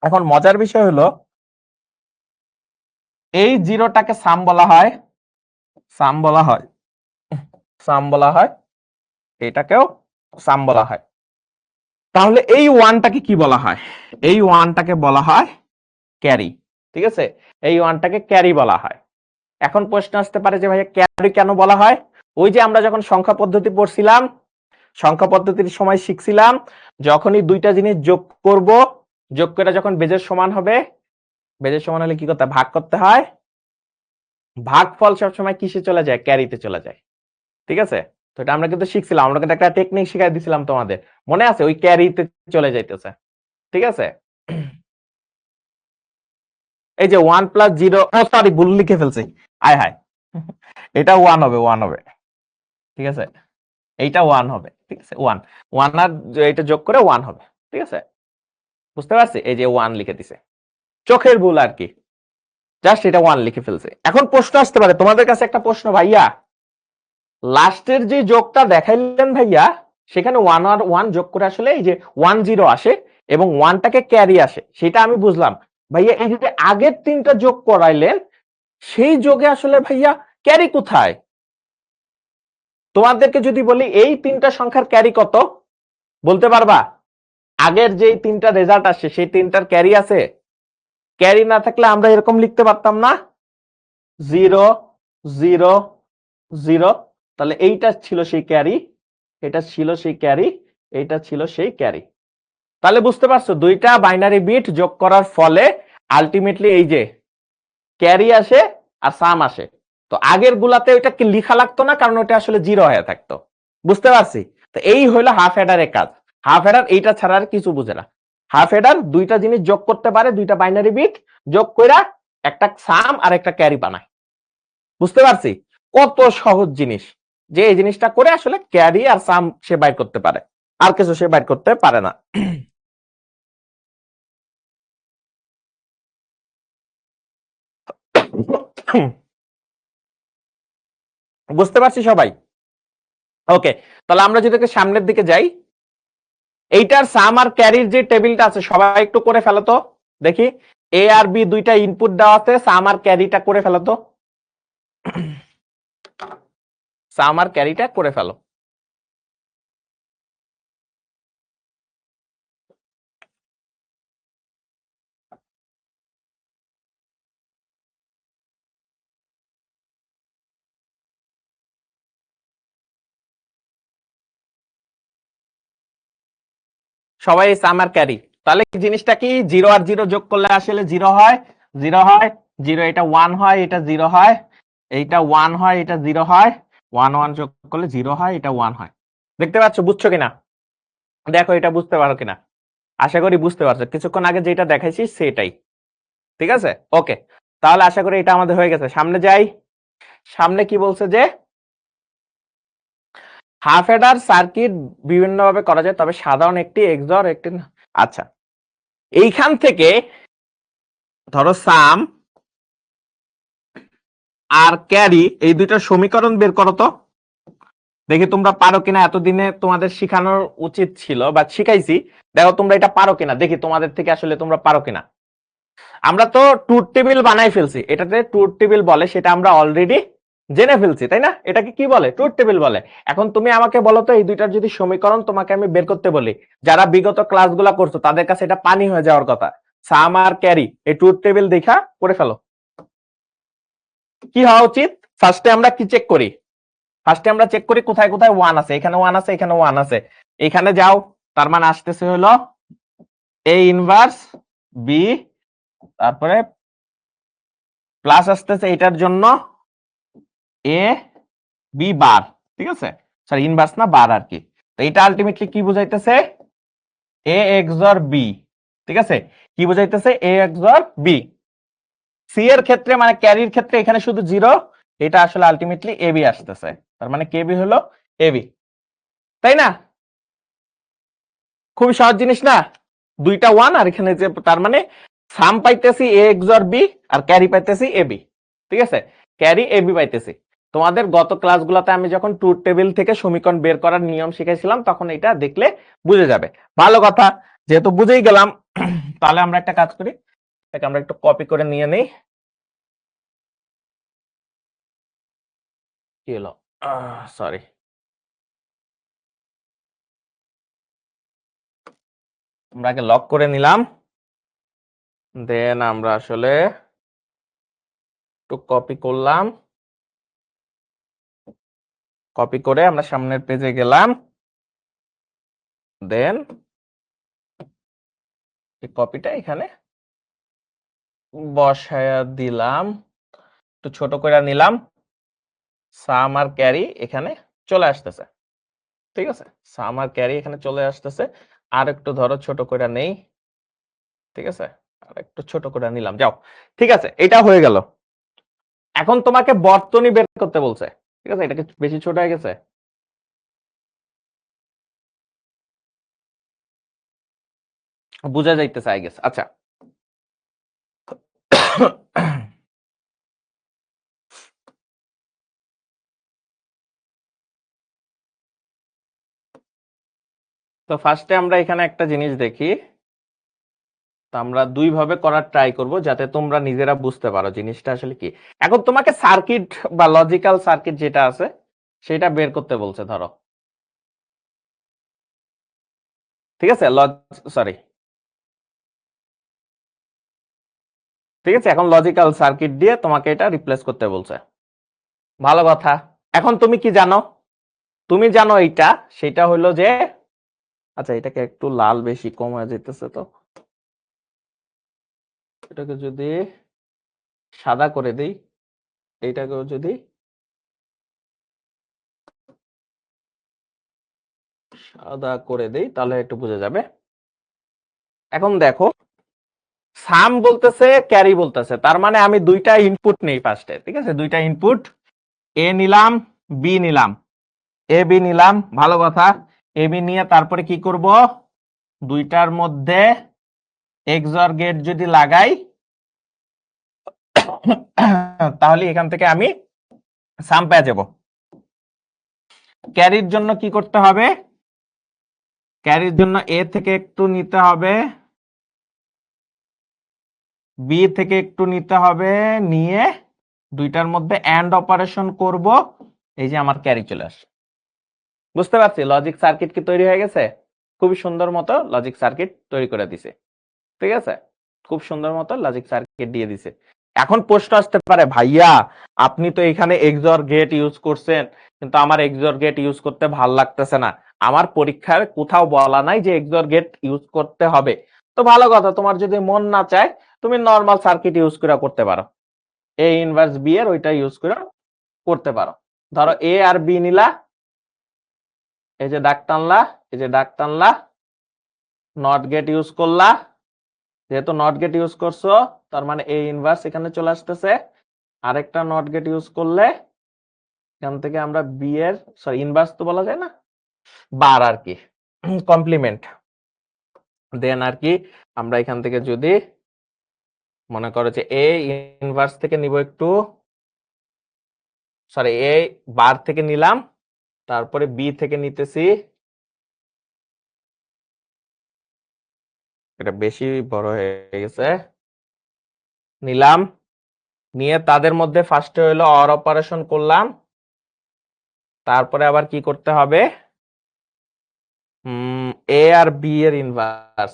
এখন মজার বিষয় হলো এই 0টাকে সাম বলা হয়, সাম বলা হয়, সাম বলা হয়, এটাকেও সাম বলা হয়। তাহলে এই 1টাকে কি বলা হয়, এই 1টাকে বলা হয় ক্যারি। ঠিক আছে, এই 1টাকে ক্যারি বলা হয়। এখন প্রশ্ন আসতে পারে যে ভাইয়া ক্যারি কেন বলা হয়? ওই যে আমরা যখন সংখ্যা পদ্ধতি পড়ছিলাম, সংখ্যা পদ্ধতির সময় শিখছিলাম যখনই দুইটা জিনিস যোগ করব, যোগ করে যখন বেজের সমান হবে, বেজের সমান হলে কি করতে হয়? ভাগ করতে হয়। ভাগফল সবসময় কিসে চলে যায়? ক্যারিতে চলে যায়। ঠিক আছে, তো এটা আমরা কিন্তু শিখছিলাম, আমরা কিন্তু একটা টেকনিক শিখাই দিছিলাম তোমাদের, মনে আছে? ওই ক্যারিতে চলে যাইতেছে। ঠিক আছে, এই যে 1 প্লাস 0, সরি ভুল লিখে ফেলছি, আয় হায়, এটা 1 হবে, 1 হবে। ঠিক আছে, এইটা 1 হবে। ঠিক আছে, 1 1 আর এটা যোগ করে 1 হবে। ঠিক আছে, বুঝতে পারছি? এই যে 1 লিখে দিছে, চোখের ভুল আর কি, জাস্ট এটা 1 লিখে ফেলছে। এখন প্রশ্ন আসতে পারে তোমাদের কাছে একটা প্রশ্ন, ভাইয়া লাস্টের যে যোগটা দেখাইলেন ভাইয়া, সেখানে 1 আর 1 যোগ করে আসলে এই যে 1 0 আসে এবং 1টাকে ক্যারি আসে, সেটা আমি বুঝলাম। ভাইয়া এই যে আগের তিনটা যোগ করাইলেন, সেই যোগে আসলে ভাইয়া ক্যারি কোথায়? তোমাদেরকে যদি বলি এই তিনটা সংখ্যার ক্যারি কত, বলতে পারবা? আগের যে তিনটা রেজাল্ট আসছে সেই তিনটার ক্যারি আছে? ক্যারি না থাকলে আমরা এরকম লিখতে পারতাম না, 0 0 0। তাহলে এইটা ছিল সেই ক্যারি, এটা ছিল সেই ক্যারি, এইটা ছিল সেই ক্যারি। তাহলে বুঝতে পারছো দুইটা বাইনারি বিট যোগ করার ফলে আলটিমেটলি এই যে ক্যারি আসে আর সাম আসে। তো আগের গুলাতে ওইটা কি লেখা লাগতো না, কারণ ওটা আসলে 0 হয়ে থাকতো। বুঝতে পারছি? তো এই হইলো হাফ হেডারের কাজ। হাফ হেডার এইটা ছাড়া আর কিছু বুঝে না। হাফ হেডার দুইটা জিনিস যোগ করতে পারে, দুইটা বাইনারি বিট যোগ কইরা একটা সাম আর একটা ক্যারি বানায়। বুঝতে পারছি? কত সহজ জিনিস, যে এই জিনিসটা করে আসলে ক্যারি আর সাম সে বাইর করতে পারে, আর কিছু সে বাইর করতে পারে না। বুঝতে পারছি সবাই? ওকে, তাহলে আমরা যদি সামনের দিকে যাই, এইটার সাম আর ক্যারির যে টেবিলটা আছে সবাই একটু করে ফেলো তো দেখি। এ আর বি দুইটা ইনপুট দেওয়া আছে, সাম আর ক্যারিটা করে ফেলো তো, সাম আর ক্যারিটা করে ফেলো। সবাই সাম আর ক্যারি, তাহলে জিনিসটা কি? 0 আর 0 যোগ করলে আসলে 0 হয়, 0 হয়, 0 এটা 1 হয়, এটা 0 হয়, এইটা 1 হয়, এটা 0 হয়, 1 1 যোগ করলে 0 হয়, এটা 1 হয়। দেখতে পাচ্ছ? বুঝছো কিনা? দেখো এটা বুঝতে পারো কিনা, আশা করি বুঝতে পারছো। কিছুক্ষণ আগে যেটা দেখাইছি সেটাই। ঠিক আছে, ওকে, তাহলে আশা করি এটা আমাদের হয়ে গেছে। সামনে যাই, সামনে কি বলছে যে হাফ এডার সার্কিট বিভিন্নভাবে করা যায়, তবে সাধারণ একটি এক্সর একটি। আচ্ছা, এইখান থেকে ধরো সাম আর ক্যারি এই দুইটা সমীকরণ বের করো তো দেখি তোমরা পারো কিনা। এতদিনে তোমাদের শিখানোর উচিত ছিল বা শিখাইছি, দেখো তোমরা এটা পারো কিনা, দেখি তোমাদের থেকে আসলে তোমরা পারো কিনা। আমরা তো ট্রুথ টেবিল বানাই ফেলছি, এটাতে ট্রুথ টেবিল বলে, সেটা আমরা অলরেডি জেনে ফেলছি, তাই না? এটাকে কি বলে? ট্রুথ টেবিল বলে। এখন তুমি আমাকে বলো তো, এই দুইটার যদি সমীকরণ তোমাকে আমি বের করতে বলি, যারা বিগত ক্লাসগুলো করছো তাদের কাছে এটা পানি হয়ে যাওয়ার কথা। সাম আর ক্যারি এই ট্রুথ টেবিল দেখা করে ফেলো। কি হওয়া উচিত? ফার্স্টে আমরা কি চেক করি? ফার্স্টে আমরা চেক করি কোথায় কোথায় 1 আছে। এখানে 1 আছে, এখানে 1 আছে, এখানে যাও, তার মানে আসতেছে হলো এ ইনভার্স বি, তারপরে প্লাস আসতেছে এটার জন্য এ বি বার। ঠিক আছে, সরি ইনভার্স না, বার আর কি। তো এটা আলটিমেটলি কি বুঝাইতেছে? এ এক্সর বি। ঠিক আছে, কি বুঝাইতেছে? এ এক্সর বি। সি এর ক্ষেত্রে মানে ক্যারির ক্ষেত্রে এখানে শুধু 0, এটা আসলে আলটিমেটলি এ বি আসতেছে, তার মানে কে বি হলো এ বি, তাই না? খুবই সহজ জিনিস না? দুইটা 1 আর এখানে যে, তার মানে সাম পাইতেছি এ এক্সর বি আর ক্যারি পাইতেছি এ বি। ঠিক আছে, ক্যারি এ বি পাইতেছি। তোমাদের গত ক্লাসগুলোতে আমি যখন ট্রুথ টেবিল থেকে সমীকরণ বের করার নিয়ম শিখাইছিলাম, তখন এটা দেখলে বুঝে যাবে। ভালো কথা, যেহেতু বুঝেই গেলাম, তাহলে আমরা একটা কাজ করি, এটাকে আমরা একটু কপি করে নিয়ে নেই। কি হলো? সরি, আমরা আগে লক করে নিলাম, দেন আমরা আসলে একটু কপি করলাম, কপি করে আমরা সামনের পেজে গেলাম, দেন এই কপিটা এখানে বসায়া দিলাম, একটু ছোট করে নিলাম, সাম আর ক্যারি এখানে চলে আসতেছে। ঠিক আছে, সাম আর ক্যারি এখানে চলে আসতেছে। আর একটু ধরো ছোট করে নেই। ঠিক আছে, আর একটু ছোট করে নিলাম, যাও। ঠিক আছে, এটা হয়ে গেল। এখন তোমাকে বর্তনী বের করতে বলছে। ঠিক আছে, এটা কি বেশি ছোট হয়ে গেছে? বুঝা যাইতেছে আই গেস। আচ্ছা, তো ফার্স্টে আমরা এখানে একটা জিনিস দেখি। তো আমরা দুই ভাবে করার ট্রাই করব যাতে তোমরা নিজেরা বুঝতে পারো জিনিসটা আসলে কি। এখন তোমাকে সার্কিট বা লজিক্যাল সার্কিট যেটা আছে সেটা বের করতে বলছে ধরো। ঠিক আছে, সরি, ঠিক আছে, এখন লজিক্যাল সার্কিট দিয়ে তোমাকে এটা রিপ্লেস করতে বলছে। ভালো কথা। এখন তুমি কি জানো? তুমি জানো এইটা, সেটা হলো যে, আচ্ছা এটাকে একটু লাল বেশি কমে যেতেছে, তো এটাকে যদি সাদা করে দিই, এইটাকেও যদি সাদা করে দেই তাহলে একটু বোঝা যাবে। এখন দেখো, সাম বলতেছে, ক্যারি বলতেছে, তার মানে আমি দুইটা ইনপুট নেই ফার্স্টে। ঠিক আছে, দুইটা ইনপুট, এ নিলাম, বি নিলাম, এ বি নিলাম, ভালো কথা। এ বি নিয়ে তারপরে কি করব, দুইটার মধ্যে এক্সঅর গেট যদি লাগাই তাহলে এখান থেকে আমি সাম পেয়ে যাব। ক্যারির জন্য কি করতে হবে? ক্যারির জন্য এ থেকে একটু নিতে হবে, বি থেকে একটু নিতে হবে, নিয়ে দুইটার মধ্যে এন্ড অপারেশন করব, এই যে আমার ক্যারি চলে আসে। বুঝতে পারছি লজিক সার্কিট কি তৈরি হয়ে গেছে? খুবই সুন্দর মতো লজিক সার্কিট তৈরি করে দিছে। ঠিক আছে, খুব সুন্দর মতো লজিক সার্কিট দিয়ে দিছে। এখন প্রশ্ন আসতে পারে, ভাইয়া আপনি তো এখানে এক্সঅর গেট ইউজ করছেন, কিন্তু আমার এক্সঅর গেট ইউজ করতে ভাল লাগতেছে না। আমার পরীক্ষার কোথাও বলা নাই যে এক্সঅর গেট ইউজ করতে হবে। তো ভালো কথা, তোমার যদি মন না চায় তুমি নরমাল সার্কিট ইউজ করে করতে পারো, এ ইনভার্স বি এর ওইটা ইউজ করে করতে পারো। ধরো এ আর বি নিলা, এই যে দাগ টানলা, এই যে দাগ টানলা, নট গেট ইউজ করলা, যেহেতু নট গেট ইউজ করছো তার মানে এ ইনভার্স এখানে চলে আসতেছে। আরেকটা নট গেট ইউজ করলে এখান থেকে আমরা বি এর, সরি ইনভার্স তো বলা যায় না, বার আর কি, কমপ্লিমেন্ট, দেন আর কি আমরা এখান থেকে যদি মনে করো যে এ ইনভার্স থেকে নিব একটু, সরি এ বার থেকে নিলাম, তারপরে বি থেকে নিতেছি, এটা বেশি বড় হয়ে গেছে, নিলাম, নিয়ে তাদের মধ্যে ফার্স্টে হলো অর অপারেশন করলাম, তারপরে আবার কি করতে হবে, এ আর বি এর ইনভার্স।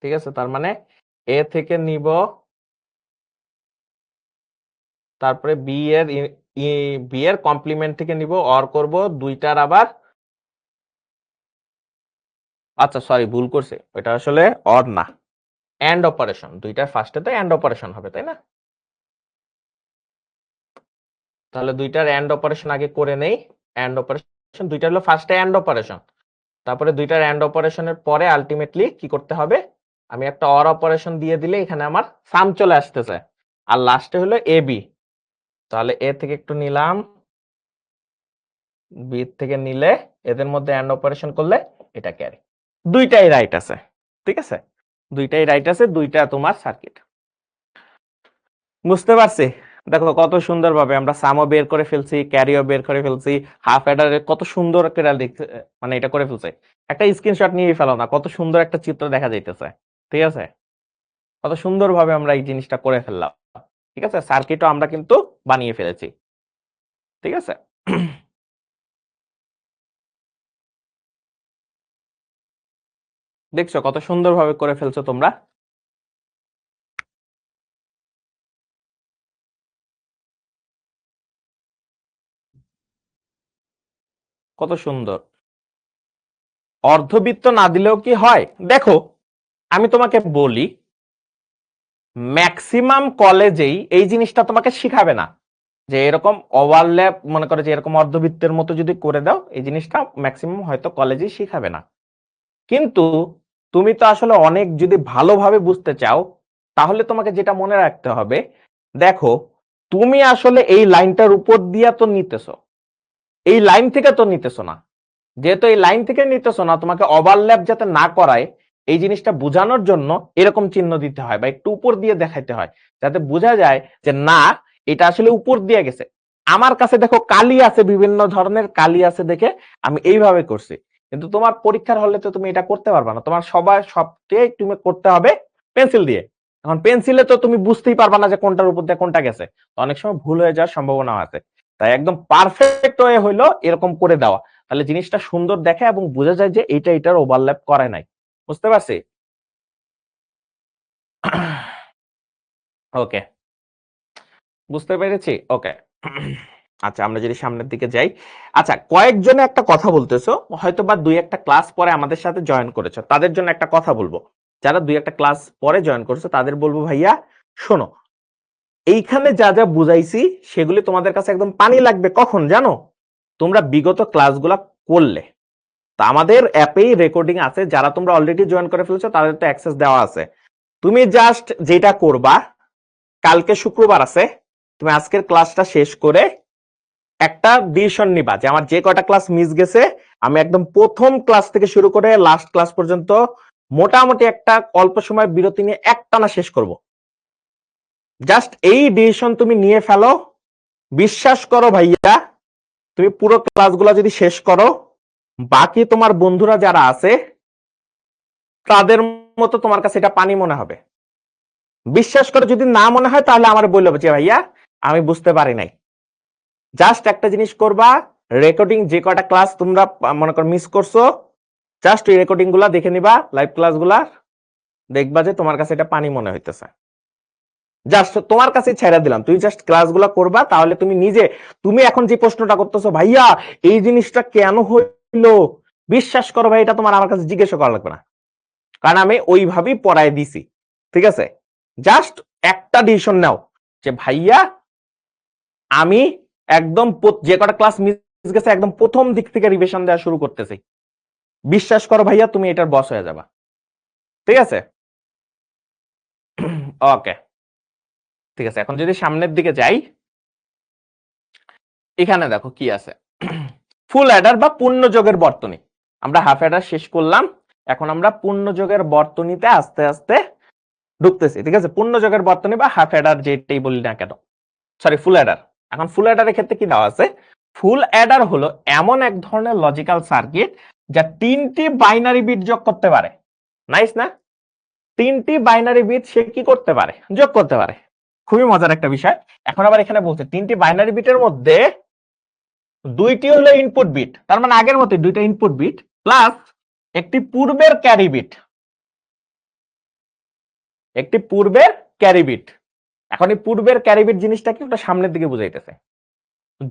ঠিক আছে, তার মানে এ থেকে নিব, তারপরে বি এর কমপ্লিমেন্ট থেকে নিব, অর করব দুইটার আবার, আচ্ছা সরি ভুল করছে, ওইটা আসলে অর না, এন্ড অপারেশন, দুইটার ফার্স্টে তো এন্ড অপারেশন হবে তাই না? তাহলে দুইটার এন্ড অপারেশন আগে করে নেই। এন্ড অপারেশন দুইটা হলো ফার্স্টে এন্ড অপারেশন, তারপরে দুইটার এন্ড অপারেশনের পরে আলটিমেটলি কি করতে হবে, আমি একটা অর অপারেশন দিয়ে দিলে এখানে আমার সাম চলে আসতেছে, আর লাস্টে হলো এ বি, তাহলে এ থেকে একটু নিলাম, বি থেকে নিলে এদের মধ্যে এন্ড অপারেশন করলে এটা ক্যারি। দুইটাই রাইট আছে। ঠিক আছে, দুইটাই রাইট আছে, দুইটা তোমার সার্কিট। বুঝতে পারছি? দেখো কত সুন্দর ভাবে আমরা সামও বের করে ফেলছি, ক্যারিও বের করে ফেলছি, হাফ অ্যাডারে কত সুন্দর একটা মানে এটা করে ফেলছে। একটা স্ক্রিনশট নিয়ে ফেলো না, কত সুন্দর একটা চিত্র দেখা যাইতেছে। ঠিক আছে, কত সুন্দর ভাবে আমরা এই জিনিসটা করে ফেললাম। ঠিক আছে, সার্কিটও আমরা কিন্তু বানিয়ে ফেলেছি। ঠিক আছে, দেখছো কত সুন্দর ভাবে করে ফেলছো তোমরা। কত সুন্দর। অর্ধবৃত্ত না দিলেও কি হয় দেখো, আমি তোমাকে বলি, ম্যাক্সিমাম কলেজেই এই জিনিসটা তোমাকে শিখাবে না যে এরকম ওভারল্যাপ, মনে করো যে এরকম অর্ধবৃত্তের মতো যদি করে দাও, এই জিনিসটা ম্যাক্সিমাম হয়তো কলেজেই শিখাবে না। কিন্তু তুমি তো আসলে অনেক যদি ভালোভাবে বুঝতে চাও, তাহলে তোমাকে যেটা মনে রাখতে হবে, দেখো তুমি আসলে এই লাইনটার উপর দিয়া তো নিতেছো, এই লাইন থেকে তো নিতেছো না। যেহেতু এই লাইন থেকে নিতেছো না, তোমাকে ওভারল্যাপ যাতে না করায় এই জিনিসটা বোঝানোর জন্য এরকম চিহ্ন দিতে হয় বা একটু উপর দিয়ে দেখাইতে হয়, যাতে বোঝা যায় যে না, এটা আসলে উপর দিয়ে গেছে। আমার কাছে দেখো কালি আছে, বিভিন্ন ধরনের কালি আছে দেখে আমি এইভাবে করছি, কিন্তু তোমার পরীক্ষার হলে তো তুমি এটা করতে পারবে না, তোমার সবটাই তুমি করতে হবে পেন্সিল দিয়ে। এখন পেন্সিলে তো তুমি বুঝতেই পারবা না যে কোনটার উপর দিয়ে কোনটা গেছে, অনেক সময় ভুল হয়ে যাওয়ার সম্ভাবনা আছে। তাই একদম পারফেক্ট ওয়ে হইলো এরকম করে দেওয়া, তাহলে জিনিসটা সুন্দর দেখে এবং বোঝা যায় যে এটা এটার ওভারল্যাপ করে নাই। বুঝতে পারছি? ওকে, বুঝতে পেরেছি। ওকে, আচ্ছা আমরা যদি সামনের দিকে যাই, আচ্ছা কয়েকজনে একটা কথা বলতেছো, হয়তো বা দুই একটা ক্লাস পরে আমাদের সাথে জয়েন করেছো, তাদের জন্য একটা কথা বলবো। যারা দুই একটা ক্লাস পরে জয়েন করছো তাদের বলবো, ভাইয়া শোনো, এইখানে যা যা বুঝাইছি সেগুলি তোমাদের কাছে একদম পানি লাগবে কখন জানো? তোমরা বিগত ক্লাসগুলা করলে। তা আমাদের অ্যাপেই রেকর্ডিং আছে, যারা তোমরা অলরেডি জয়েন করে ফেলেছো তাদের তো অ্যাক্সেস দেওয়া আছে। তুমি জাস্ট যেটা করবা, কালকে শুক্রবার আছে, তুমি আজকের ক্লাসটা শেষ করে একটা ডিসিশন নিবা যে আমার যে কয়টা ক্লাস মিস গেছে, আমি একদম প্রথম ক্লাস থেকে শুরু করে লাস্ট ক্লাস পর্যন্ত মোটামুটি একটা অল্প সময় বিরতি নিয়ে একটানা শেষ করব। জাস্ট এই ডিসিশন তুমি নিয়ে ফেলো, বিশ্বাস করো ভাইয়া, তুমি পুরো ক্লাসগুলো যদি শেষ করো, বাকি তোমার বন্ধুরা যারা আছে তাদের মতো তোমার কাছে এটা পানি মনে হবে। বিশ্বাস করে, যদি না মনে হয় তাহলে আমার বললো যে ভাইয়া আমি বুঝতে পারি নাই। জাস্ট একটা জিনিস করবা, রেকর্ডিং যে কয়টা ক্লাস তোমরা মনে করো মিস করছো, জাস্ট এই রেকর্ডিং গুলা দেখে নিবা, লাইভ ক্লাস গুলা দেখবা যে তোমার কাছে এটা পানি মনে হইতেছে। জাস্ট তোমার কাছে ছেড়ে দিলাম, তুমি জাস্ট ক্লাসগুলো করবা, তাহলে তুমি নিজে, তুমি এখন যে প্রশ্নটা করতেছো ভাইয়া এই জিনিসটা কেন হইলো, বিশ্বাস করো ভাই এটা তোমার আমার কাছে জিজ্ঞাসা করা লাগবে না, কারণ আমি ওইভাবেই পড়ায় দিছি। ঠিক আছে, জাস্ট একটা ডিসিশন নাও যে ভাইয়া আমি একদম যে কটা ক্লাস মিস গেছে একদম প্রথম দিক থেকে রিভিশন দেওয়া শুরু করতেছি। বিশ্বাস করো ভাইয়া তুমি এটার বস হয়ে যাবা। ঠিক আছে, ওকে, ঠিক আছে। এখন যদি সামনের দিকে যাই, এখানে দেখো কি আছে, ফুল অ্যাডার বা পূর্ণযোগের বর্তনী। আমরা হাফ অ্যাডার শেষ করলাম, এখন আমরা পূর্ণযোগের বর্তনীতে আস্তে আস্তে ঢুকতেছি। ঠিক আছে, পূর্ণযোগের বর্তনী বা হাফ অ্যাডার যেটাই বলি না কেন, সরি ফুল অ্যাডার। এখন ফুল অ্যাডারের ক্ষেত্রে কি দেওয়া আছে, ফুল অ্যাডার হলো এমন এক ধরনের লজিক্যাল সার্কিট যা তিনটি বাইনারি বিট যোগ করতে পারে। নাইস না? তিনটি বাইনারি বিট সে কি করতে পারে, যোগ করতে পারে। খুবই মজার একটা বিষয়। এখন আবার এখানে বলছে তিনটি বাইনারি বিটের মধ্যে দুইটি হলো ইনপুট বিট, তার মানে আগের মতো দুইটা ইনপুট বিট প্লাস একটি পূর্বের ক্যারি বিট, একটি পূর্বের ক্যারি বিট। এখন এই পূর্বের ক্যারি বিট জিনিসটা কি, ওটা সামনের দিকে বুঝাইতেছে।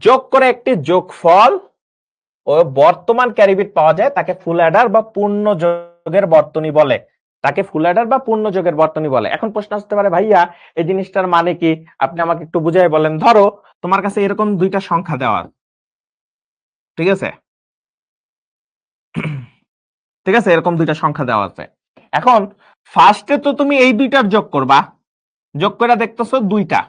যোগ করে একটি যোগফল ও বর্তমান ক্যারি বিট পাওয়া যায়, তাকে ফুল অ্যাডার বা পূর্ণ যোগের বর্তনী বলে, তাকে ফুল অ্যাডার বা পূর্ণ যোগের বর্তনী বলে। এখন প্রশ্ন আসতে পারে ভাইয়া এই জিনিসটার মানে কি, আপনি আমাকে একটু বুঝাই বলেন। ধরো তোমার কাছে এরকম দুইটা সংখ্যা দেওয়া, ঠিক আছে, ঠিক আছে, এরকম দুইটা সংখ্যা দেওয়া আছে। এখন ফার্স্টে তো তুমি এই দুইটার যোগ করবা, যোগ করে দেখতেছো দুইটা,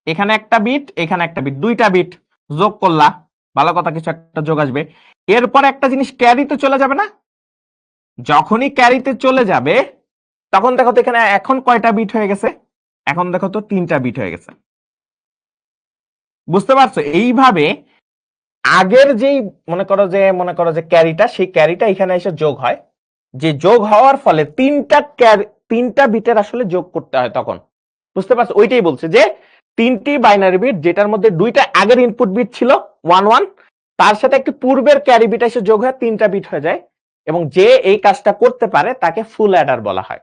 এখানে একটা বিট এখানে একটা বিট, দুইটা বিট যোগ করলা, ভালো কথা, কিছু একটা যোগ আসবে। এরপর একটা জিনিস ক্যারিতে চলে যাবে না, যখনই ক্যারিতে চলে যাবে তখন দেখো তো এখানে এখন কয়টা বিট হয়ে গেছে, এখন দেখো তো তিনটা বিট হয়ে গেছে। বুঝতে পারছো? এইভাবে আগের যেই মনে করো যে ক্যারিটা, সেই ক্যারিটা এখানে এসে যোগ হয়, যে যোগ হওয়ার ফলে তিনটা বিটের আসলে যোগ করতে হয় তখন। বুঝতে পারছো? ওইটাই বলছে যে তিনটি বাইনারি বিট যেটার মধ্যে দুইটা আগের ইনপুট বিট ছিল 1 1, তার সাথে একটি পূর্বের ক্যারি বিট এসে যোগ হয়ে তিনটা বিট হয়ে যায়, এবং যে এই কাজটা করতে পারে তাকে ফুল অ্যাডার বলা হয়।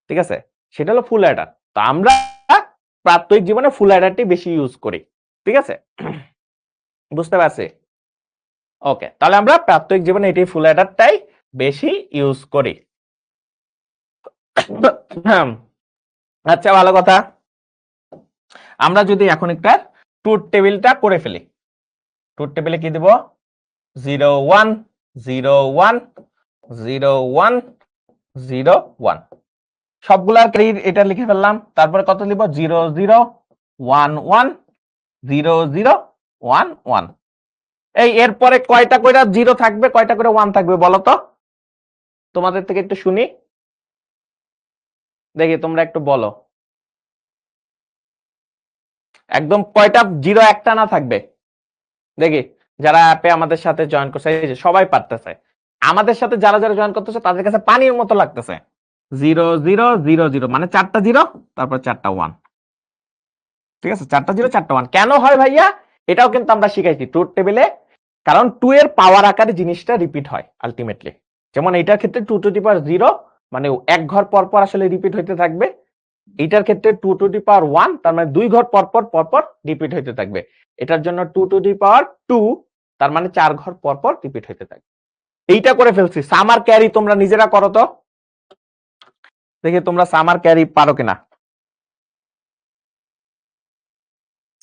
ঠিক আছে, সেটা হলো ফুল অ্যাডার। তো আমরা প্রাত্যহিক জীবনে ফুল অ্যাডারটি বেশি ইউজ করি। ঠিক আছে, বুঝতে পারছি? ওকে, তাহলে আমরা প্রাত্যহিক জীবনে এটি ফুল অ্যাডারটাই বেশি ইউজ করি। আচ্ছা, ভালো কথা। আমরা যদি এখন একটা ট্রুথ টেবিলটা করে ফেলি, ট্রুথ টেবিলে কি দিব? 0 1 0 1 0 1 0 1 সবগুলার এটা লিখে ফেললাম। তারপরে কত লিখব? 0 0 1 1 0 0 1 1। এই এরপরে কয়টা করে 0 থাকবে, কয়টা করে 1 থাকবে বলো তো? তোমাদের থেকে একটু শুনি, দেখি তোমরা একটু বলো। একদম কয়টা 0 একটা না থাকবে দেখি। যারা অ্যাপে আমাদের সাথে জয়েন করছে, এই যে সবাই পারতেছে। আমাদের সাথে যারা যারা জয়েন করতেছে তাদের কাছে পানির মতো লাগতেছে। 0 0 0 0 মানে 4টা 0, তারপর 4টা 1। ঠিক আছে, 4টা 0 4টা 1 কেন হয় ভাইয়া? এটাও কিন্তু আমরা শিখাইছি ট্রুথ টেবিলে। কারণ 2 এর পাওয়ার আকারে জিনিসটা রিপিট হয় আলটিমেটলি। যেমন এইটার ক্ষেত্রে 2 টু দি পাওয়ার 0 মানে এক ঘর পর পর আসলে রিপিট হইতে থাকবে। এটার ক্ষেত্রে 2 টু দি পাওয়ার 1 তার মানে 2 ঘর পর পর রিপিট হইতে থাকবে। এটার জন্য 2 টু দি পাওয়ার 2 তার মানে 4 ঘর পর রিপিট হইতে থাকবে। এইটা করে ফেলছি। সামার ক্যারি তোমরা নিজেরা করো তো দেখি, তোমরা সামার ক্যারি পারো কিনা।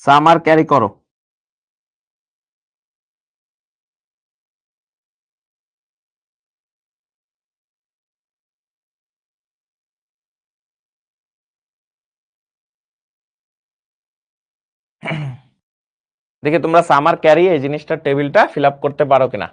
সামার ক্যারি করো। দেখি তোমরা সামার ক্যারি এই জিনিসটা টেবিলটা ফিল আপ করতে পারো কিনা।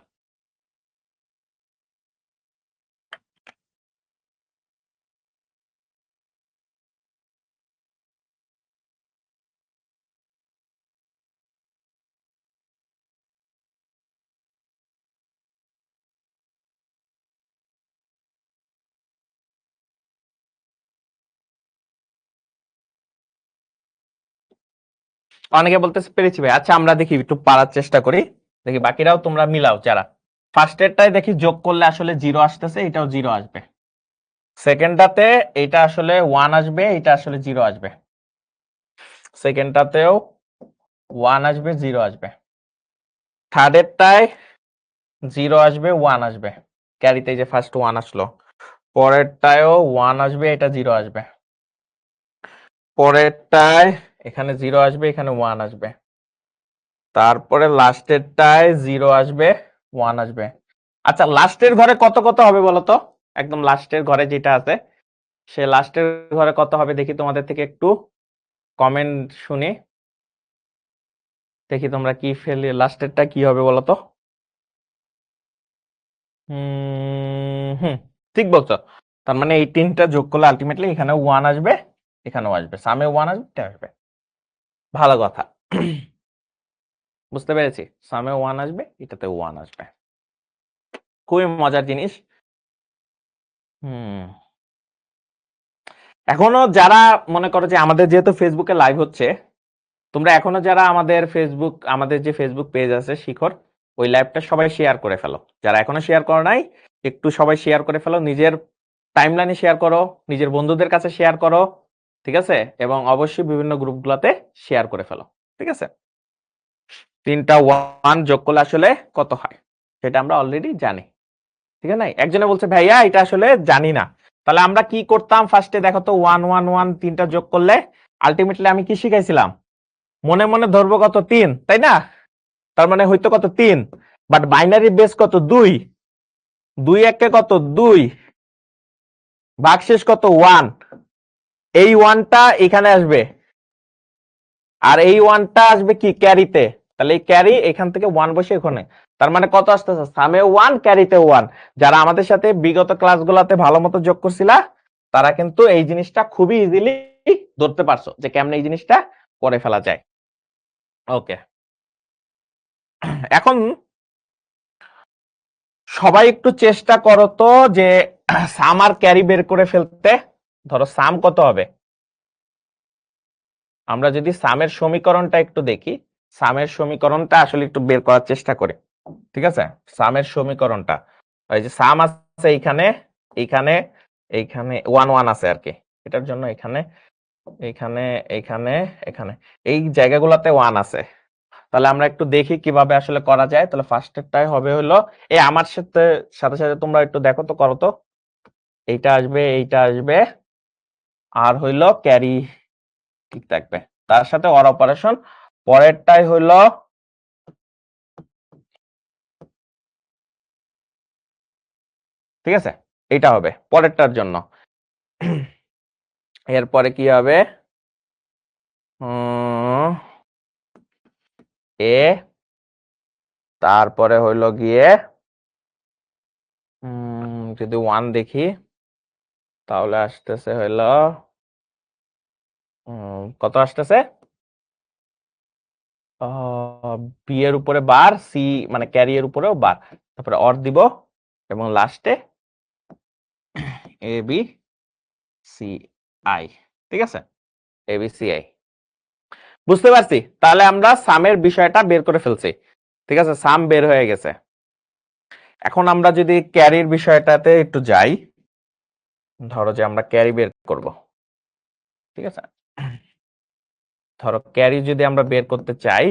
অনেকে বলতেছে পেরেছি ভাই। আচ্ছা, আমরা দেখি একটু পারার চেষ্টা করি। দেখি বাকিরাও তোমরা মিলাও যারা। ফার্স্টেরটাই দেখি যোগ করলে আসলে 0 আসতেছে, এটাও 0 আসবে। সেকেন্ডটাতে এটা আসলে 1 আসবে, এটা আসলে 0 আসবে। সেকেন্ডটাতেও 1 আসবে, 0 আসবে। থার্ডেরটায় 0 আসবে, 1 আসবে। ক্যারিতে যে ফার্স্ট 1 আসলো। পরেরটায়ও 1 আসবে, এটা 0 আসবে। পরেরটায় এখানে 0 আসবে, এখানে 1 আসবে। তারপরে লাস্টেরটায় 0 আসবে, 1 আসবে। আচ্ছা, লাস্টের ঘরে কত কত হবে বলো তো? একদম লাস্টের ঘরে যেটা আছে, সে লাস্টের ঘরে কত হবে দেখি তোমাদের থেকে একটু কমেন্ট শুনি। দেখি তোমরা কি ফেলে, লাস্টেরটা কি হবে বলো তো? হুম, ঠিক বলছো। তার মানে এই তিনটা যোগ করলে আলটিমেটলি এখানে 1 আসবে, এখানেও আসবে। সামে 1 আসবে, এটা আসবে। ভালো কথা। বুঝতে পেরেছি। সামে 1 আসবে, এটাতে 1 আসবে। খুবই মজার জিনিস। হুম, এখনো যারা মনে করো যে আমাদের যেহেতু ফেসবুকে লাইভ হচ্ছে, তোমরা এখনো যারা আমাদের আমাদের যে ফেসবুক পেজ আছে শিখর, ওই লাইভটা সবাই শেয়ার করে ফেলো। যারা এখনো শেয়ার করো নাই, একটু সবাই শেয়ার করে ফেলো। নিজের টাইমলাইনে শেয়ার করো, নিজের বন্ধুদের কাছে শেয়ার করো। ঠিক আছে, এবং অবশ্যই বিভিন্ন গ্রুপগুলোতে শেয়ার করে ফেলো। ঠিক আছে, 3টা 1 যোগ করলে আসলে কত হয় সেটা আমরা অলরেডি জানি। ঠিক আছে, একজনে বলছে ভাইয়া এটা আসলে জানি না। তাহলে আমরা কি করতাম? ফার্স্টে দেখো তো, 1 1 1 3টা যোগ করলে আলটিমেটলি আমি কি শিখাইছিলাম? মনে মনে ধরবো কত? 3, তাই না? তার মানে হয়তো কত? 3। বাট বাইনারি বেস কত? 2। 2 একে কত? 2। ভাগশেষ কত? 1। এই 1টা এখানে আসবে, আর এই 1টা আসবে কি? ক্যারিতে। তাহলে এই ক্যারি এখান থেকে 1 বসে এখানে। তার মানে কত আসতেছে? সামে 1, ক্যারিতে 1। যারা আমাদের সাথে বিগত ক্লাসগুলোতে ভালো মতো যোগ করছিলা, তারা কিন্তু এই জিনিসটা খুবই ইজিলি ধরতে পারছো যে কেমনে এই জিনিসটা করে ফেলা যায়। ওকে, এখন সবাই একটু চেষ্টা করো তো যে সাম আর ক্যারি বের করে ফেলতে। ধরো সাম কত হবে? আমরা যদি সামের সমীকরণটা একটু দেখি, সামের সমীকরণটা আসলে একটু বের করার চেষ্টা করি। ঠিক আছে, সামের সমীকরণটা, এই যে সাম আছে এইখানে, এইখানে, এইখানে 1 1 আছে আর কি। এটার জন্য এখানে, এইখানে, এখানে, এখানে এই জায়গাগুলোতে 1 আছে। তাহলে আমরা একটু দেখি কিভাবে আসলে করা যায়। তাহলে ফার্স্টেরটাই হবে হলো আমার সাথে সাথে সাথে তোমরা একটু দেখো তো, করো তো। এইটা আসবে, এইটা আসবে, আর হইলো ক্যারি ঠিক থাকবে, তার সাথে অর অপারেশন। পরেরটাই হইলো ঠিক আছে, এটা হবে পরেরটার জন্য। এরপরে কি হবে, এ, তারপরে হইলো গিয়ে যদি 1 দেখি তাহলে আসতেছে হইলো কত আসতেছে, বি এর উপরে বার, সি মানে ক্যারি এর উপরেও বার, তারপরে অর দিব, এবং লাস্টে এ বি সি আই। ঠিক আছে, এ বি সি আই। বুঝতে পারছি, তাহলে আমরা সামের বিষয়টা বের করে ফেলছি। ঠিক আছে, সাম বের হয়ে গেছে। এখন আমরা যদি ক্যারির বিষয়টাতে একটু যাই, ধরো যে আমরা ক্যারি বের করব। ঠিক আছে, ধরো ক্যারি যদি আমরা বের করতে চাই,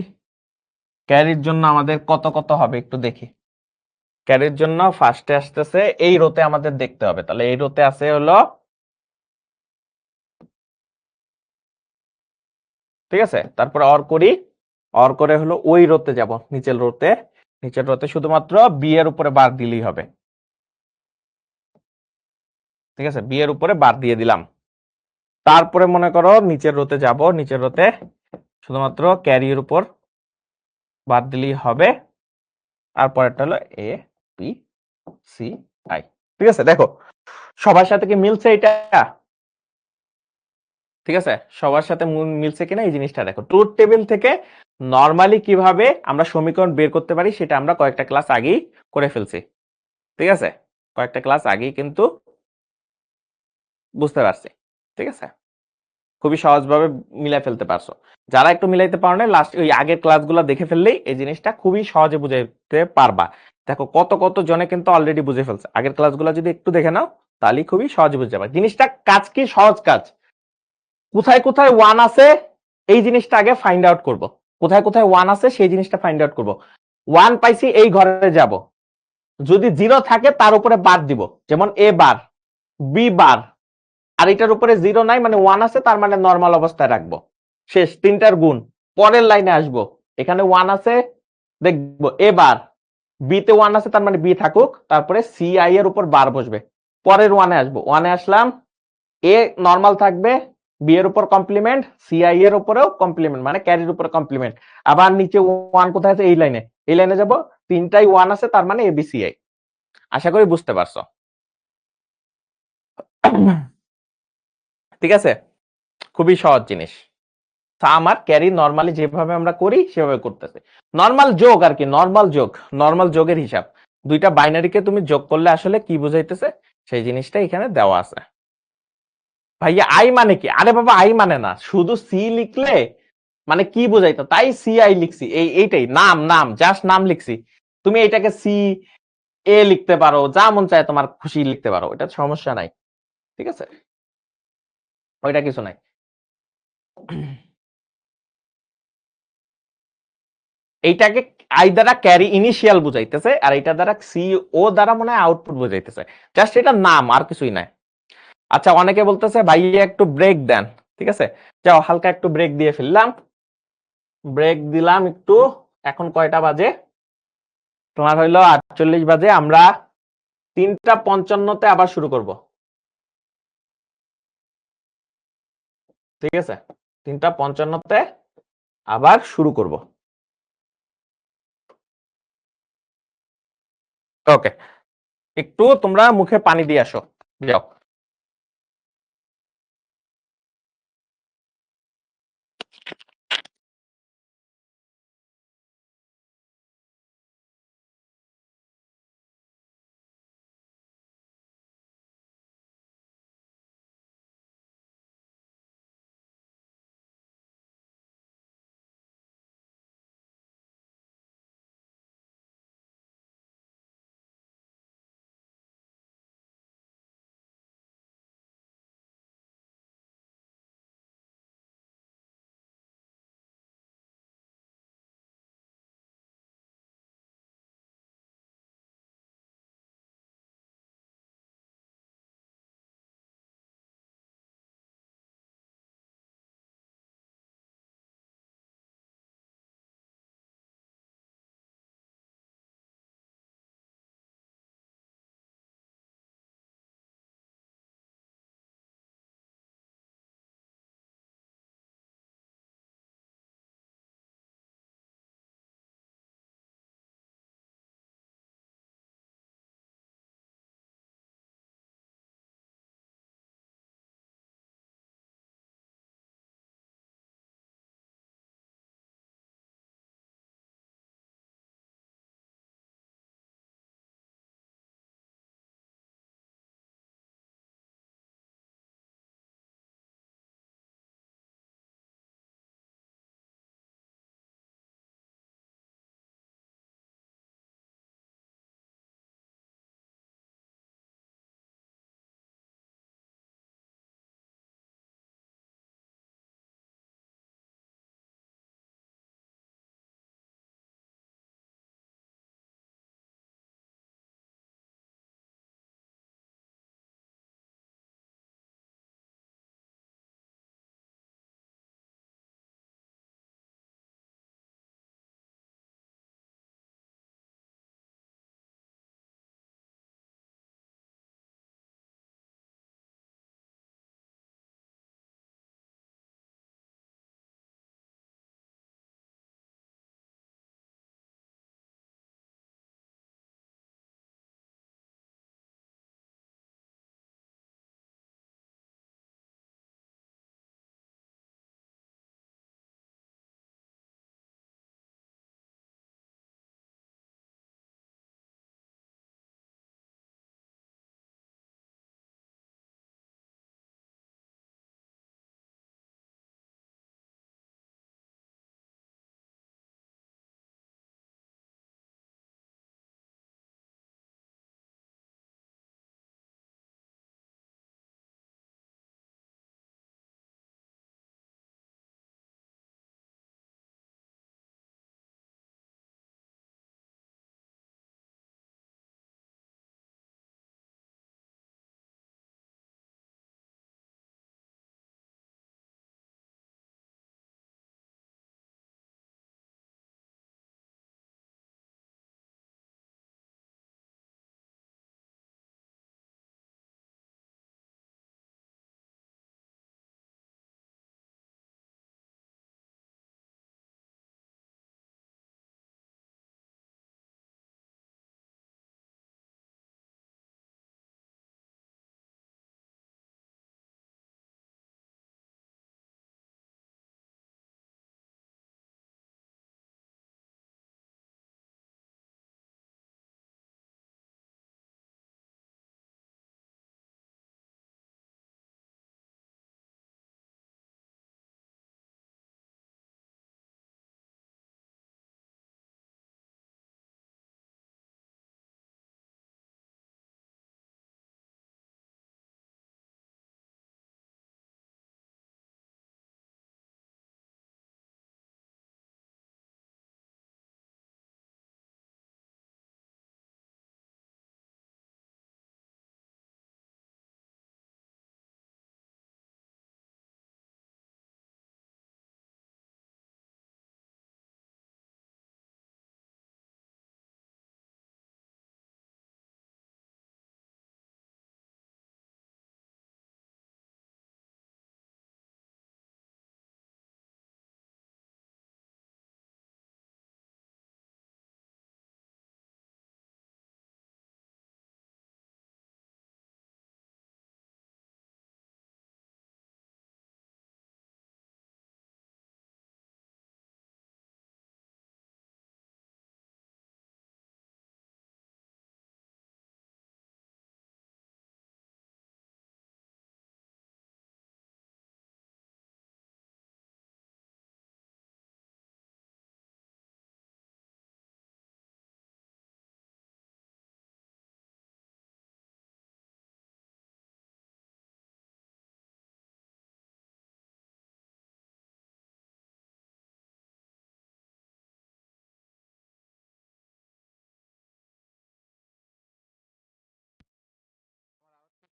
ক্যারির জন্য আমাদের কত কত হবে একটু দেখি। ক্যারির জন্য ফার্স্টে আসতেছে এই রোতে আমাদের দেখতে হবে, তাহলে এই রোতে আছে হলো, ঠিক আছে, তারপরে অর করি, অর করে হলো ওই রোতে যাব, নিচের রোতে, নিচের রোতে শুধুমাত্র বি এর উপরে বার দিলেই হবে। ঠিক আছে, বি এর উপরে বার দিয়ে দিলাম। তারপরে মনে করো নিচের রোতে যাব, নিচের রোতে শুধুমাত্র ক্যারির উপর বার দিলেই হবে। আর পরেরটা হলো এ বি সি আই। ঠিক আছে, দেখো সবার সাথে কি মিলছে এটা? ঠিক আছে, সবার সাথে মিলছে কিনা এই জিনিসটা দেখো। ট্রুথ টেবিল থেকে নরমালি কিভাবে আমরা সমীকরণ বের করতে পারি সেটা আমরা কয়েকটা ক্লাস আগেই করে ফেলছি। ঠিক আছে, কয়েকটা ক্লাস আগেই কিন্তু বুঝতে পারছি। ঠিক আছে, খুবই সহজভাবে মিলাই ফেলতে পারছো। যারা একটু মিলাইতে পারো না, লাস্ট ওই আগের ক্লাসগুলো দেখে ফেললেই এই জিনিসটা খুবই সহজে বুঝাইতে পারবা। দেখো কত কত জনে কিন্তু অলরেডি বুঝে ফেলছে। আগের ক্লাসগুলো যদি একটু দেখে নাও তাহলে খুবই সহজে বুঝতে পারবে। জিনিসটা কাজ কি, সহজ কাজ। কোথায় কোথায় ওয়ান আছে এই জিনিসটা আগে ফাইন্ড আউট করব। কোথায় কোথায় ওয়ান আছে সেই জিনিসটা ফাইন্ড আউট করব। ওয়ান পাইছি, এই ঘরে যাব, যদি জিরো থাকে তার উপরে বার দিব, যেমন এ বার, বি বার, আর এটার উপরে জিরো নাই মানে ওয়ান আছে, তার মানে নর্মাল অবস্থায় রাখবো। শেষ, তিনটার গুণ। পরের লাইনে আসবো, এখানে ওয়ান আছে, দেখবো এ বার, বি তে ওয়ান আছে তার মানে বি থাকুক, তারপরে সি আই এর উপর বার বসবে। পরের ওয়ানে আসবো, ওয়ানে আসলাম, এ নর্মাল থাকবে, বি এর উপর কমপ্লিমেন্ট, সি আই এর উপরেও কমপ্লিমেন্ট মানে ক্যারির উপর কমপ্লিমেন্ট। আবার নিচে ওয়ান কোথায় আছে, এই লাইনে, এই লাইনে যাব, তিনটাই ওয়ান আছে তার মানে এবিসিআই। আশা করি বুঝতে পারছো। ঠিক আছে, খুবই সহজ জিনিস। সাম আর ক্যারি নরমালি যেভাবে আমরা করি সেভাবে করতেছে। নরমাল যোগ আর কি, নরমাল যোগ, নরমাল যোগের হিসাব। দুইটা বাইনারিকে তুমি যোগ করলে আসলে কি বুঝাইতেছে সেই জিনিসটা এখানে দেওয়া আছে। ভাইয়া আই মানে কি? আরে বাবা আই মানে না, শুধু সি লিখলে মানে কি বোঝাইতো, তাই সি আই লিখছি। এইটাই নাম, নাম জাস্ট নাম লিখছি। তুমি এটাকে সি এ লিখতে পারো, যা মন চায় তোমার খুশি লিখতে পারো, এটা সমস্যা নাই। ঠিক আছে, ওইটা কিছু নাই। এইটাকে আই দ্বারা ক্যারি ইনিশিয়াল বুঝাইতেছে, আর এটা দ্বারা সি ও দ্বারা মনে হয় আউটপুট বুঝাইতেছে। জাস্ট এটা নাম, আর কিছুই নাই। আচ্ছা, অনেকে বলতেছে ভাইয়া একটু ব্রেক দেন। ঠিক আছে, যাও হালকা একটু ব্রেক দিয়ে ফেললাম, ব্রেক দিলাম একটু। এখন কয়টা বাজে? তোমার হইলো 48 বাজে। আমরা 3:55 আবার শুরু করব। ঠিক আছে, 3:55 আবার শুরু করব। ওকে, একটু তোমরা মুখে পানি দিয়ে আসো, যাও।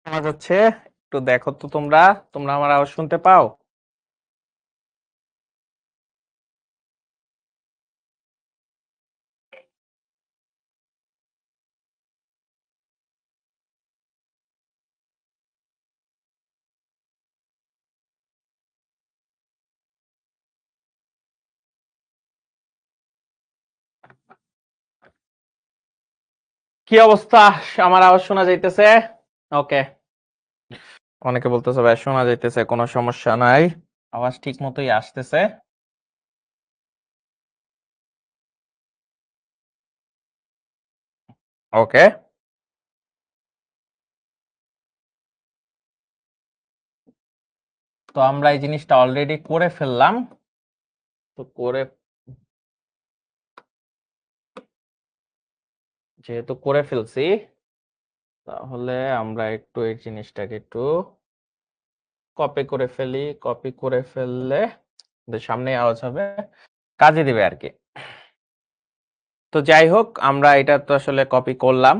শোনা যাচ্ছে? একটু দেখো তো তোমরা তোমরা আমার আওয়াজ শুনতে পাও? কি অবস্থা? আমার আওয়াজ শোনা যাইতেছে? ওকে। অনেকে বলতেছে ভাই শোনা যাইতেছে, কোনো সমস্যা নাই, আওয়াজ ঠিক মতোই আসতেছে। ওকে। তো আমরা এই জিনিসটা অলরেডি করে ফেললাম। তো যেহেতু করে ফেলছি, তাহলে আমরা একটু এই জিনিসটাকে একটু কপি করে ফেলি। কপি করে ফেললে সামনে আওয়াজ হবে, কাজে দিবে আর কি। তো যাই হোক, আমরা এটা তো আসলে কপি করলাম।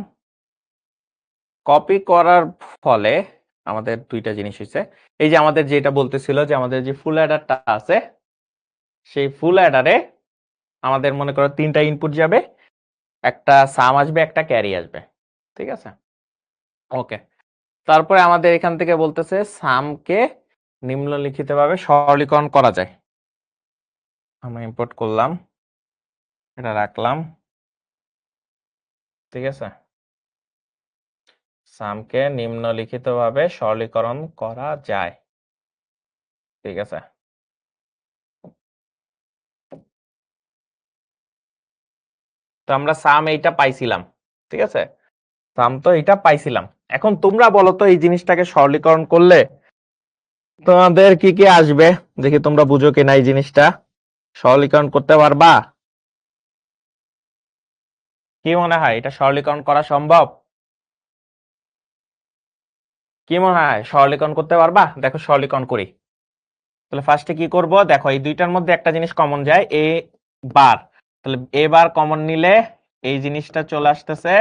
কপি করার ফলে আমাদের দুইটা জিনিস হয়েছে। এই যে আমাদের যেটা বলতেছিল যে আমাদের যে ফুল অ্যাডারটা আছে, সেই ফুল অ্যাডারে আমাদের মনে করো তিনটা ইনপুট যাবে, একটা সাম আসবে, একটা ক্যারি আসবে। ঠিক আছে? ওকে। তারপরে আমাদের এখান থেকে বলতেছে সামকে নিম্নলিখিতভাবে সরলীকরণ করা যায়। আমরা ইম্পোর্ট করলাম, এটা রাখলাম। ঠিক আছে? সামকে নিম্নলিখিতভাবে সরলীকরণ করা যায়। ঠিক আছে? তো আমরা সাম এইটা পাইছিলাম। ঠিক আছে? সাম তো এইটা পাইছিলাম। এখন তোমরা বলো তো এই জিনিসটাকে সরলীকরণ করলে তোমাদের কি কি আসবে? দেখি তোমরা বুঝো কিনা এই জিনিসটা। সরলীকরণ করতে পারবা? কি মনে হয় এটা সরলীকরণ করা সম্ভব? কি মনে হয় সরলীকরণ করতে পারবা? দেখো সরলীকরণ করি। তাহলে ফার্স্টে কি করব? দেখো এই দুইটার মধ্যে একটা জিনিস কমন যায়, এ বার। তাহলে এ বার কমন নিলে এই জিনিসটা চলে আসতেছে,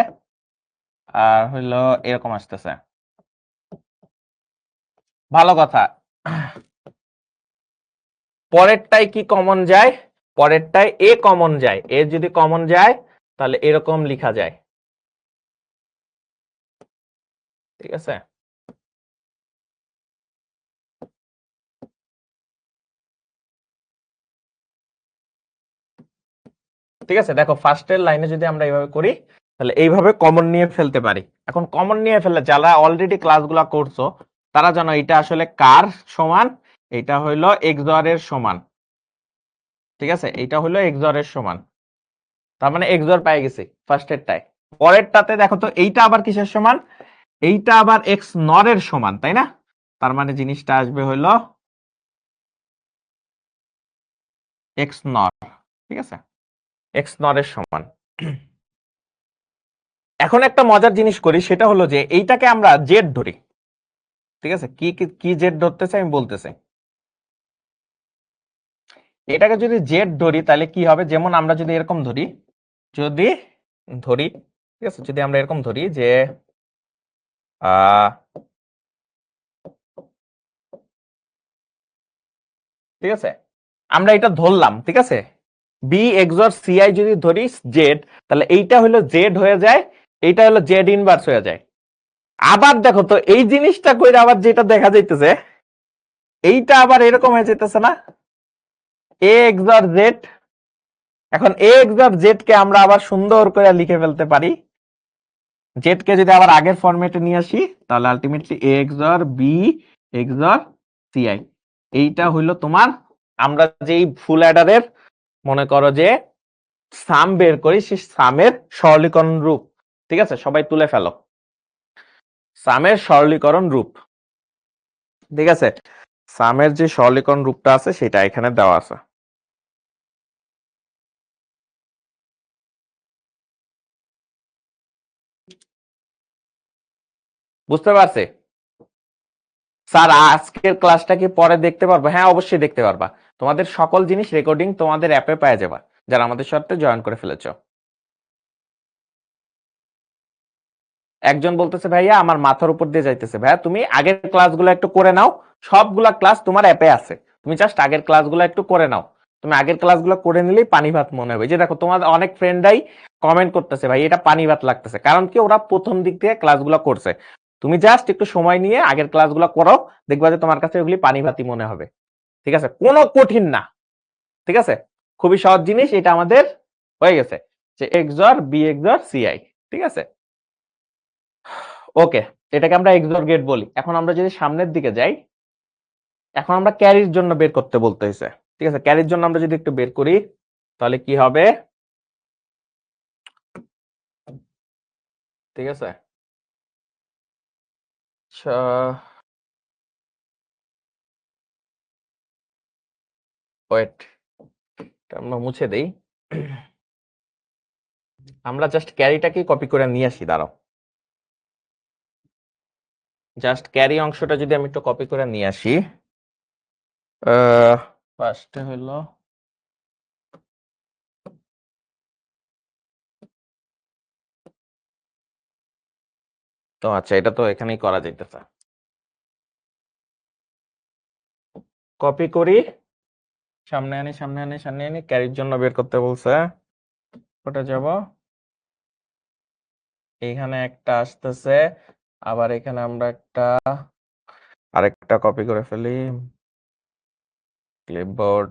আর হইলো এরকম আসতেছে। ভালো কথা। পরেরটাই কি কমন যায়? পরেরটাই এ কমন যায়। এ যদি কমন যায় তাহলে এরকম লেখা যায়। ঠিক আছে? ঠিক আছে, দেখো ফার্স্টের লাইনে যদি আমরা এইভাবে করি তাহলে এইভাবে কমন নিয়ে ফেলতে পারি। এখন কমন নিয়ে ফেললে যারা অলরেডি ক্লাসগুলো করছো তারা জানো এটা আসলে কার সমান? এটা হইলো XOR এর সমান। ঠিক আছে? এটা হইলো XOR এর সমান। তার মানে XOR পেয়ে গেছি ফার্স্টেরটায়। পরেরটাতে দেখো তো এইটা আবার কিসের সমান? এইটা আবার XNOR এর সমান, তাই না? তার মানে জিনিসটা আসবে হইলো XNOR। ঠিক আছে? XNOR এর সমান। এখন একটা মজার জিনিস করি, সেটা হলো যে এইটাকে আমরা জেড ধরি। ঠিক আছে? কি কি কি জেড ধরতেছে আমি বলতেছি। এটাকে যদি জেড ধরি তাহলে কি হবে? যেমন আমরা যদি এরকম ধরি, যদি ধরি, ঠিক আছে, যদি আমরা এরকম ধরি যে ঠিক আছে, আমরা এটা ধরলাম। ঠিক আছে? বি এক্সর সিআই যদি ধরি জেড, তাহলে এইটা হলো জেড হয়ে যায়, এইটা হলো জেড ইনভার্স হয়ে যায়। আবার দেখো তো এই জিনিসটা কইরা আবার যেটা দেখা যাইতেছে, এইটা আবার এরকম হয়ে যাইতেছে না? এ এক্সর জেড। এখন এ এক্সর জেড কে আমরা আবার সুন্দর করে লিখে ফেলতে পারি। জেড কে যদি আবার আগের ফরম্যাটে নিয়ে আসি তাহলে আলটিমেটলি এ এক্সর বি এক্সর সিআই। এইটা হইলো তোমার আমরা যেই ফুল অ্যাডারের মনে করো যে সাম বের করি, সেই সামের সরলীকরণ রূপ। ঠিক আছে? সবাই তুলে ফেলো সামের সরলীকরণ রূপ। ঠিক আছে? সামের যে সরলীকরণ রূপটা আছে সেটা এখানে দেওয়া আছে। বুঝতে পারছে? স্যার আজকের ক্লাসটা কি পরে দেখতে পারবো? হ্যাঁ, অবশ্যই দেখতে পারবা। তোমাদের সকল জিনিস রেকর্ডিং তোমাদের অ্যাপে পেয়ে যাবা, যারা আমাদের সাথে জয়েন করে ফেলেছো। একজন বলতেছে ভাইয়া আমার মাথার উপর দিয়ে যাইতেছে। ভাইয়া তুমি আগের ক্লাসগুলো একটু করে নাও, সবগুলা ক্লাস তোমার অ্যাপে আছে, তুমি জাস্ট আগের ক্লাসগুলো একটু করে নাও। তুমি আগের ক্লাসগুলো করে নিলেই পানি ভাত মনে হবে। যে দেখো তোমার অনেক ফ্রেন্ডরাই কমেন্ট করতেছে ভাই এটা পানি ভাত লাগতেছে, কারণ কি ওরা প্রথম দিক থেকে ক্লাসগুলো করছে। তুমি জাস্ট একটু সময় নিয়ে আগের ক্লাসগুলো করো, দেখবা যে তোমার কাছে ওগুলি পানি ভাতই মনে হবে। ঠিক আছে, কোনো কঠিন না। ঠিক আছে, খুবই সহজ জিনিস। এটা আমাদের হয়ে গেছে যে এক্সর বি এক্সর সিআই। ঠিক আছে, ওকে, এটাকে আমরা এক্সর গেট বলি। এখন আমরা যদি সামনের দিকে যাই, এখন আমরা ক্যারির জন্য বের করতে বলতে হয়েছে। ঠিক আছে, ক্যারির জন্য আমরা যদি একটু বের করি তাহলে কি হবে? ঠিক আছে, ওয়েট, আমরা মুছে দেই। আমরা জাস্ট ক্যারিটাকে কপি করে নিয়ে আসি, দাঁড়াও। জাস্ট ক্যারি অংশটা যদি আমি একটু কপি করে নিয়ে আসি, ফার্স্টে হলো তো, আচ্ছা এটা তো এখানেই করা যাইতেছে। কপি করি, সামনে আনি সামনে আনি সামনে আনি, ক্যারির জন্য বের করতে বলছে। ওটা যাব, এইখানে একটা আসতেছে, আবার এখানে আমরা একটা আরেকটা কপি করে ফেলি, ক্লিপবোর্ড,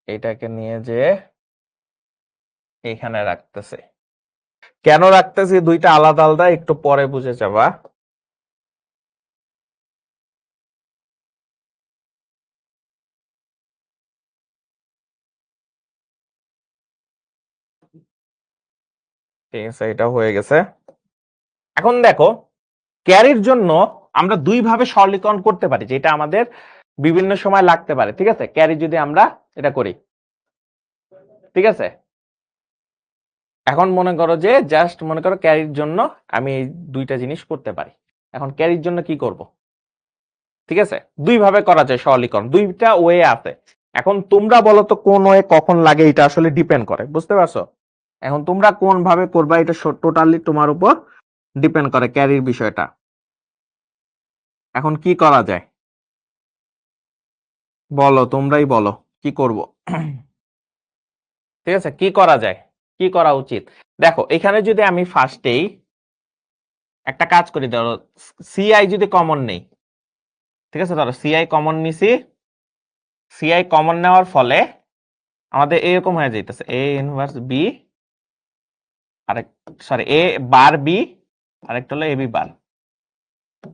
এটাকে নিয়ে যে এখানে রাখতেছে। কেন রাখতেছি দুইটা আলাদা আলাদা একটু পরে বুঝে যাবা। ঠিক আছে, এটা হয়ে গেছে। এখন দেখো ক্যারির জন্য আমরা দুই ভাবে সরলীকরণ করতে পারি, যেটা আমাদের বিভিন্ন সময় লাগতে পারে। ঠিক আছে, ক্যারি যদি আমরা এটা করি, ঠিক আছে, এখন মনে করো যে জাস্ট মনে করো ক্যারির জন্য আমি এই দুইটা জিনিস করতে পারি। এখন ক্যারির জন্য কি করব? ঠিক আছে, দুই ভাবে করা যায় সরলীকরণ, দুইটা ওয়ে আছে। এখন তোমরা বলো তো কোন ওয়ে কখন লাগে, এটা আসলে ডিপেন্ড করে, বুঝতে পারছো? এখন তোমরা কোন ভাবে করবা এটা টোটালি তোমার উপর ডিপেন্ড করে ক্যারির বিষয়টা। এখন কি করা যায় বলো, তোমরাই বলো কি করব। ঠিক আছে, কি করা যায়, কি করা উচিত? দেখো এখানে যদি আমি ফার্স্টেই একটা কাজ করি, ধরো সিআই যদি কমন নেই, ঠিক আছে, ধরো সিআই কমন নিছি, সিআই কমন নেওয়ার ফলে আমাদের এরকম হয়ে যাইতেছে এ ইনভার্স বি, আরেক সরি এ বার বি, আরেকটা হলো এ বি বার।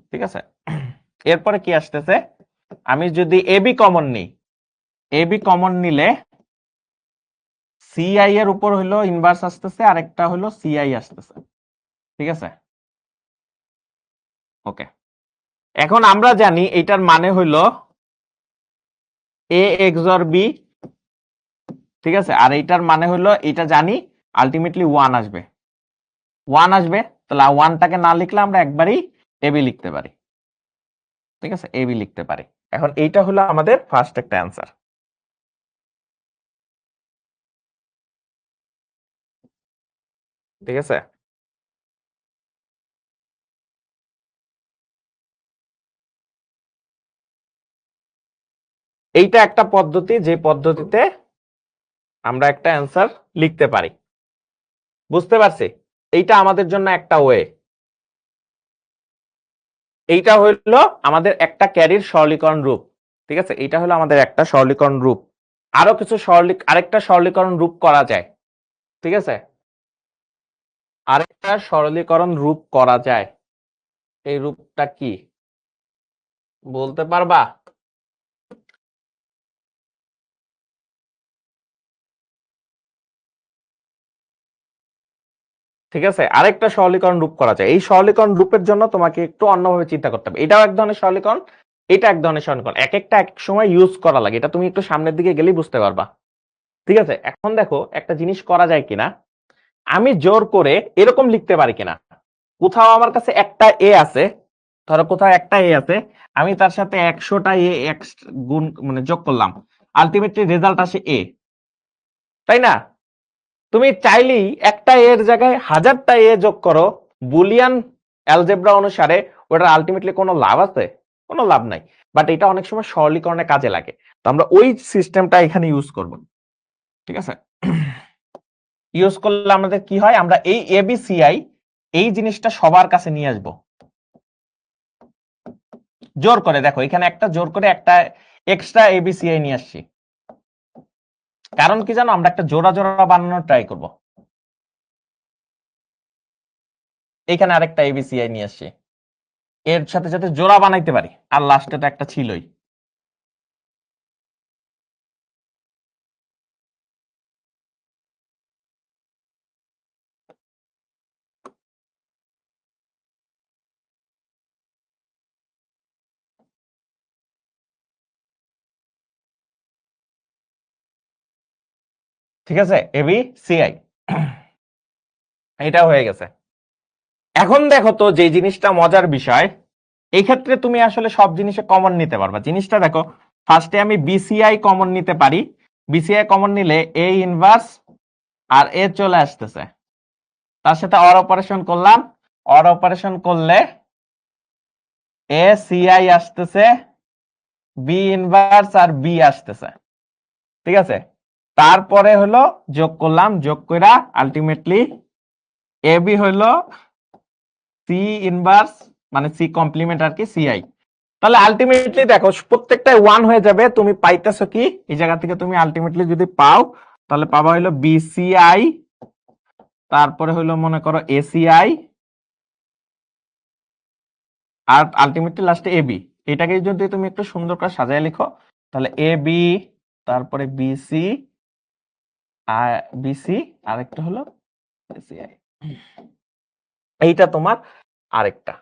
ঠিক আছে, এরপরে কি আসতেছে, আমি যদি এ বি কমন নিই, এ বি কমন নিলে সিআই এর উপর হলো ইনভার্স আসতেছে, আরেকটা হলো সিআই আসতেছে। ঠিক আছে, ওকে, এখন আমরা জানি এটার মানে হইলো এ এক্সর বি। ঠিক আছে, আর এইটার মানে হলো এটা জানি আলটিমেটলি ওয়ান আসবে, ওয়ান আসবে। তাহলে ওয়ানটাকে না লিখলে আমরা একবারই এবি লিখতে পারি। ঠিক আছে, এবি লিখতে পারি। এখন এইটা হলো আমাদের ফার্স্ট একটা অ্যান্সার। ঠিক আছে, এইটা একটা পদ্ধতি, যে পদ্ধতিতে আমরা একটা অ্যান্সার লিখতে পারি। বুঝতে পারছি, এইটা আমাদের জন্য একটা ওয়ে। এইটা হলো আমাদের একটা ক্যারির সরলীকরণ রূপ। ঠিক আছে, এইটা হলো আমাদের একটা সরলীকরণ রূপ। আরো কিছু আরেকটা সরলীকরণ রূপ করা যায়। ঠিক আছে, আরেকটা সরলীকরণ রূপ করা যায়, এই রূপটা কি বলতে পারবা? ঠিক আছে, আরেকটা সরলীকরণ রূপ করা যায়। এই সরলীকরণ রূপের জন্য তোমাকে একটু অন্যভাবে চিন্তা করতে হবে। এটাও এক ধরনের সরলীকরণ, এটা এক ধরনের সরলীকরণ, এক একটা এক সময় ইউজ করা লাগে, এটা তুমি একটু সামনের দিকে গেলেই বুঝতে পারবা। ঠিক আছে, এখন দেখো একটা জিনিস করা যায় কিনা, আমি জোর করে এরকম লিখতে পারি কিনা, কোথাও আমার কাছে একটা এ আছে, ধরো কোথাও একটা এ আছে, আমি তার সাথে 100টা এ এক্স গুণ মানে যোগ করলাম, আলটিমেটলি রেজাল্ট আসে এ, তাই না? তুমি চাইলেই একটা এর জায়গায় 1000টা এ যোগ করো, বুলিয়ান অ্যালজেব্রা অনুসারে ওটার আলটিমেটলি কোনো লাভ আছে? কোনো লাভ নাই, বাট এটা অনেক সময় সরলীকরণে কাজে লাগে। তো আমরা ওই সিস্টেমটা এখানে ইউজ করব, ঠিক আছে? ইউজ করলে আমাদের কি হয়, আমরা এই এবিসিআই এই জিনিসটা সবার কাছে নিয়ে আসবো জোর করে। দেখো এখানে একটা জোর করে একটা এক্সট্রা এবিসিআই নিয়ে আসছি, কারণ কি জানো, আমরা একটা জোড়া জোড়া বানানোর ট্রাই করব। এখানে আরেকটা এবিসিআই নিয়ে আসছি, এর সাথে সাথে জোড়া বানাইতে পারি, আর লাস্টে তো একটা ছিলই। ঠিক আছে, এবিসিআই এটা হয়ে গেছে। এখন দেখো তো যে জিনিসটা মজার বিষয়, এই ক্ষেত্রে তুমি আসলে সব জিনিসে কমন নিতে পারবা। জিনিসটা দেখো, ফার্স্টে আমি বিসিআই কমন নিতে পারি। বিসিআই কমন নিলে এ ইনভার্স আর এ চলে আসতেছে, তার সাথে অর অপারেশন করলাম, অর অপারেশন করলে এ সিআই আসতেছে, বি ইনভার্স আর বি আসতেছে, ঠিক আছে? তারপরে হলো যোগ করলাম, যোগ কইরা আলটিমেটলি এ বি হইলো সি ইনভার্স মানে সি কমপ্লিমেন্ট আর কি, সিআই। তাহলে আলটিমেটলি দেখো প্রত্যেকটাই ওয়ান হয়ে যাবে। তুমি পাইতেছো কি এই জায়গা থেকে, তুমি আলটিমেটলি যদি পাও তাহলে পাবা হইলো বিসিআই, তারপরে হইলো মনে করো এসিআই, আর আলটিমেটলি লাস্টে এবি। এটাকে যদি তুমি একটু সুন্দর করে সাজায় লিখো, তাহলে এ বি, তারপরে বিসি, আর বিসি, আরেকটা হলো এসিআই। এইটা তোমার আরেকটা।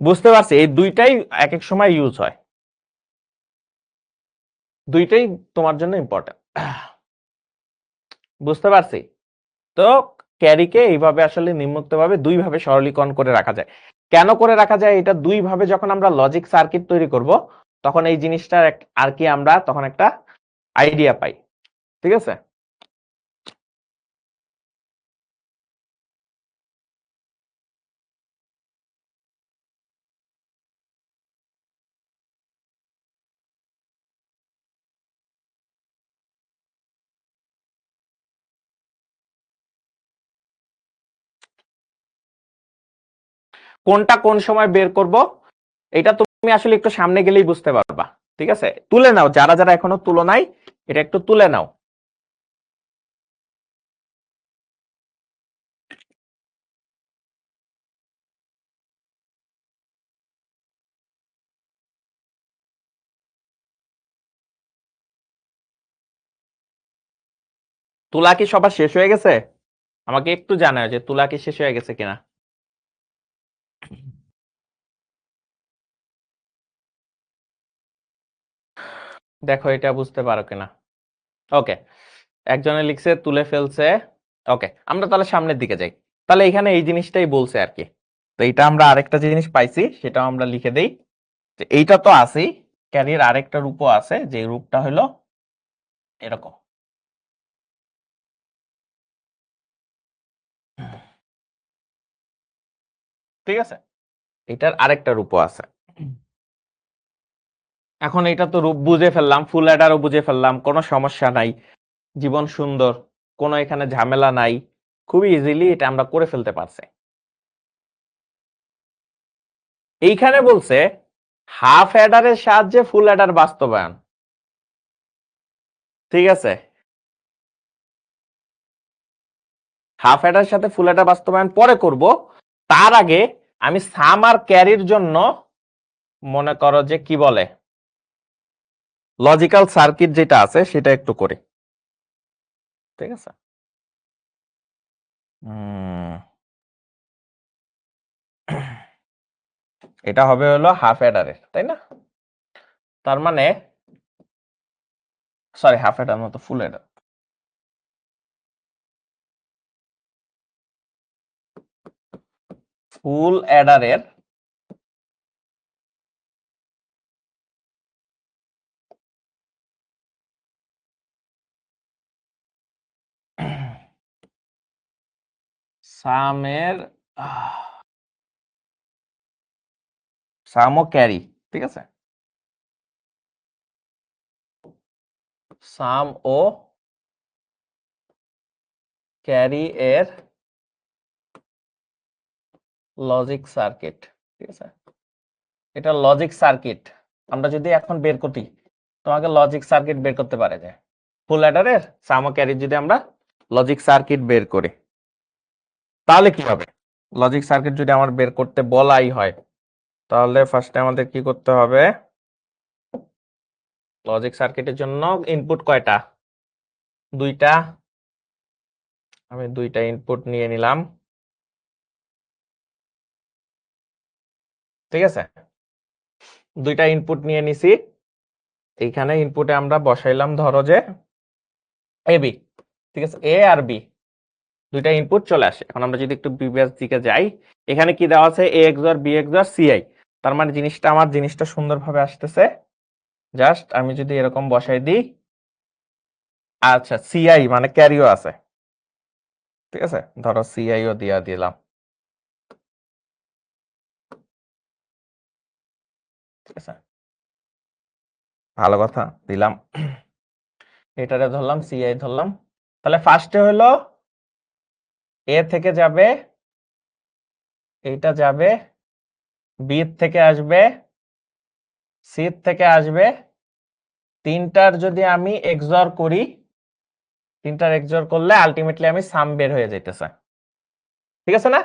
বুঝতে পারছি, এই দুইটাই এক এক সময় ইউজ হয়, দুইটাই তোমার জন্য ইম্পর্টেন্ট। বুঝতে পারছি। তো ক্যারিকে এইভাবে আসলে নিম্নোক্ত ভাবে দুই ভাবে সরলীকরণ করে রাখা যায়। কেন করে রাখা যায়? এটা দুই ভাবে যখন আমরা লজিক সার্কিট তৈরি করব, তখন এই জিনিসটার আর কি আমরা তখন একটা আইডিয়া পাই, ঠিক আছে? কোনটা কোন সময় বের করব, এটা তুমি আসলে একটু সামনে গেলেই বুঝতে পারবা, ঠিক আছে? তুলে নাও, যারা যারা এখনো তুলো নাই, এটা একটু তুলে নাও। তুলা কি সবার শেষ হয়ে গেছে? আমাকে একটু জানাও যে তুলা কি শেষ হয়ে গেছে কিনা। দেখো এটা বুঝতে পারো কিনা। ওকে, একজনে লিখছে তুলে ফেলছে। ওকে, আমরা তাহলে সামনের দিকে যাই। তাহলে এখানে এই জিনিসটাই বলছে আর কি। তো এটা আমরা আরেকটা জিনিস পাইছি, সেটাও আমরা লিখে দেই। যে এইটা তো আছেই, ক্যারির আরেকটা রূপও আছে, যে রূপটা হলো এরকম। ঠিক আছে, এটার আরেকটা রূপও আছে। এখন এটা তো রূপ বুঝে ফেললাম, ফুল অ্যাডারও বুঝে ফেললাম, কোনো সমস্যা নাই, জীবন সুন্দর, কোনো এখানে ঝামেলা নাই, খুবই ইজিলি এটা আমরা করে ফেলতে পারছি। এইখানে বলছে হাফ অ্যাডারের সাহায্যে ফুল অ্যাডার বাস্তবায়ন, ঠিক আছে? হাফ অ্যাডারের সাথে ফুল অ্যাডার বাস্তবায়ন পরে করব, তার আগে আমি সাম আর ক্যারির জন্য মনে করো যে কি বলে লজিক্যাল সার্কিট যেটা আছে সেটা একটু করি, ঠিক আছে? এটা হবে হলো হাফ অ্যাডারের, তাই না? তার মানে সরি, হাফ অ্যাডার মতো ফুল অ্যাডার। ফুল অ্যাডারের সামের সাম ও ক্যারি, ঠিক আছে, সাম ও ক্যারি এর লজিক সার্কিট, ঠিক আছে, এটা লজিক সার্কিট। আমরা যদি এখন বের করি, তোমাকে লজিক সার্কিট বের করতে পারে যে ফুল অ্যাডারের সাম ও ক্যারি যদি আমরা লজিক সার্কিট বের করি, তাহলে কি হবে? লজিক সার্কিট যদি আমার বের করতে বলাই হয়, তাহলে ফার্স্টে আমাদের কি করতে হবে? লজিক সার্কিটের জন্য ইনপুট কয়টা? দুইটা। আমি দুইটা ইনপুট নিয়ে নিলাম, ঠিক আছে, দুইটা ইনপুট নিয়ে নিছি। এইখানে ইনপুটে আমরা বসাইলাম ধরো যে এ বি, ঠিক আছে, এ আর বি দুইটা ইনপুট চলে আসে। এখন আমরা যদি একটু প্রিভিয়াস দিকে যাই, এখানে কি দেওয়া আছে? এ এক্সর বি এক্সর সিআই। তার মানে জিনিসটা সুন্দরভাবে আসতেছে। জাস্ট আমি যদি এরকম বসাই দিই, আচ্ছা সিআই মানে ক্যারিও আছে, ঠিক আছে, ধরো সিআইও দিয়া দিলাম, ঠিক আছে, ভালো কথা দিলাম। এটারে ধরলাম, সিআই ধরলাম। তাহলে ফার্স্টে হলো এ থেকে যাবে, এইটা যাবে, বি থেকে আসবে, সি থেকে আসবে। তিনটার যদি আমি এক্সর করি, তিনটার এক্সর করলে আলটিমেটলি আমি সাম বের হয়ে যাইতেছে, ঠিক আছে না?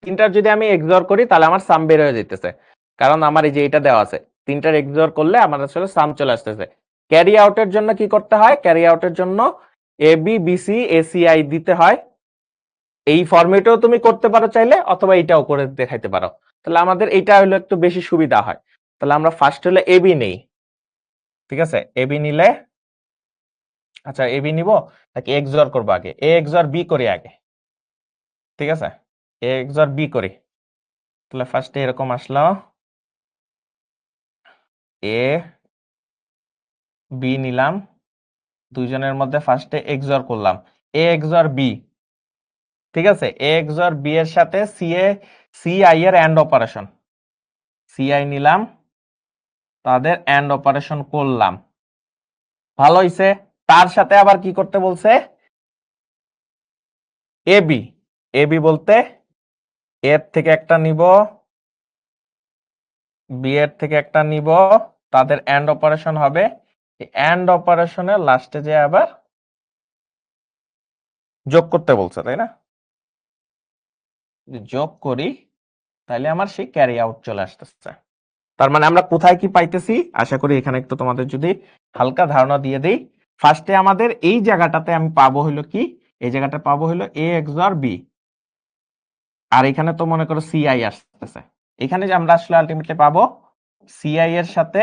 তিনটার যদি আমি এক্সর করি তাহলে আমার সাম বের হয়ে যাইতেছে, কারণ আমার এই যে এটা দেওয়া আছে, তিনটার এক্সর করলে আমার আসলে সাম চলে আসতেছে। ক্যারি আউটের জন্য কি করতে হয়? ক্যারি আউটের জন্য এ বি বিসি এসিআই দিতে হয়। এই ফরম্যাটেও তুমি করতে পারো চাইলে, অথবা এইটাও করে দেখাইতে পারো। তাহলে আমাদের এইটা হলো একটু বেশি সুবিধা হয়। তাহলে আমরা ফার্স্ট হলে এবি নেই, ঠিক আছে, এবি নিলে, আচ্ছা এবি নিব নাকি এক্সর করবো আগে? এ এক্সর বি করি আগে, ঠিক আছে, এ এক্সর বি করি। তাহলে ফার্স্টে এরকম আসলো, এ বি নিলাম, দুইজনের মধ্যে ফার্স্টে এক্সর করলাম, এ এক্সর বি, ঠিক আছে, এ এক্সর বি এর সাথে সিআই এর এন্ড অপারেশন, সিআই নিলাম, তাদের এন্ড অপারেশন করলাম, ভালো হইছে। তার সাথে আবার কি করতে বলছে? এবি, এবি বলতে এর থেকে একটা নিব, বি এর থেকে একটা নিব, তাদের এন্ড অপারেশন হবে। এন্ড অপারেশনের লাস্টে যে আবার যোগ করতে বলছে, তাই না? যোগ করি তাহলে আমার সেই ক্যারি আউট চলে আসতেছে। তার মানে আমরা কোথায় কি পাইতেছি? আশা করি এখানে একটু তোমাদের যদি হালকা ধারণা দিয়ে দেই। ফার্স্টে আমাদের এই জায়গাটাতে আমি পাবো হলো কি? এই জায়গাটা পাবো হলো এ এক্সর বি, আর এখানে তো মনে করো সিআই আসতেছে। এখানে যে আমরা আসলে আলটিমেটলি পাবো সিআই এর সাথে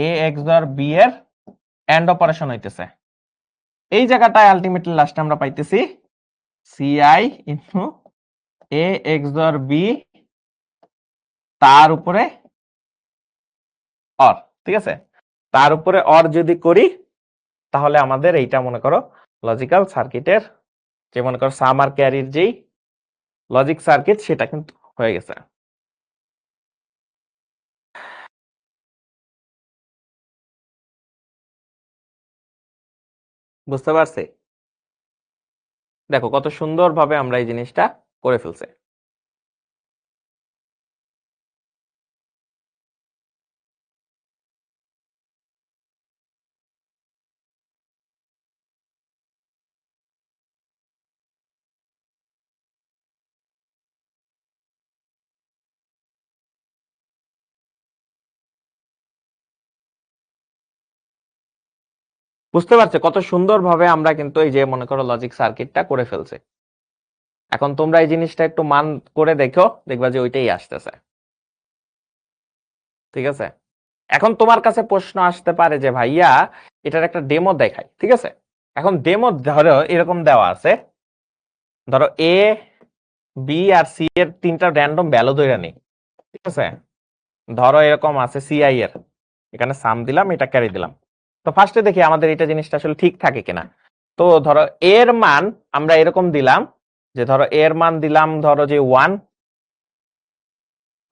এ এক্সর বি এর এন্ড অপারেশন হইতেছে। এই জায়গাটায় আলটিমেটলি লাস্টে আমরা পাইতেছি CI into a XOR B তার উপরে অর, ঠিক আছে, তার উপরে অর যদি করি তাহলে আমাদের এইটা মনে করো লজিক্যাল সার্কিটের যে মনে করো সাম আর ক্যারির যেই লজিক সার্কিট সেটা কিন্তু হয়ে গেছে। বুঝতে পারছি? দেখো কত সুন্দরভাবে আমরা এই জিনিসটা করে ফেলছি। বুঝতে পারছো কত সুন্দরভাবে আমরা কিন্তু এই যে মনে করো লজিক সার্কিটটা করে ফেলছি। এখন তোমরা এই জিনিসটা একটু মান করে দেখো, দেখবা যে ওইটাই আসতেছে, ঠিক আছে। এখন তোমার কাছে প্রশ্ন আসতে পারে যে ভাইয়া এটার একটা ডেমো দেখাই, ঠিক আছে। এখন ডেমো ধরো এরকম দেওয়া আছে, ধরো এ বি আর সি এর তিনটা র্যান্ডম ভ্যালু ধরে নেই, ঠিক আছে। ধরো এরকম আছে সিআই এর, এখানে সাম দিলাম, এটা ক্যারি দিলাম। তো ফার্স্টে দেখি আমাদের এটা জিনিসটা আসলে ঠিক থাকে কিনা। তো ধরো এর মান আমরা এরকম দিলাম যে ধরো এর মান দিলাম ধরো যে 1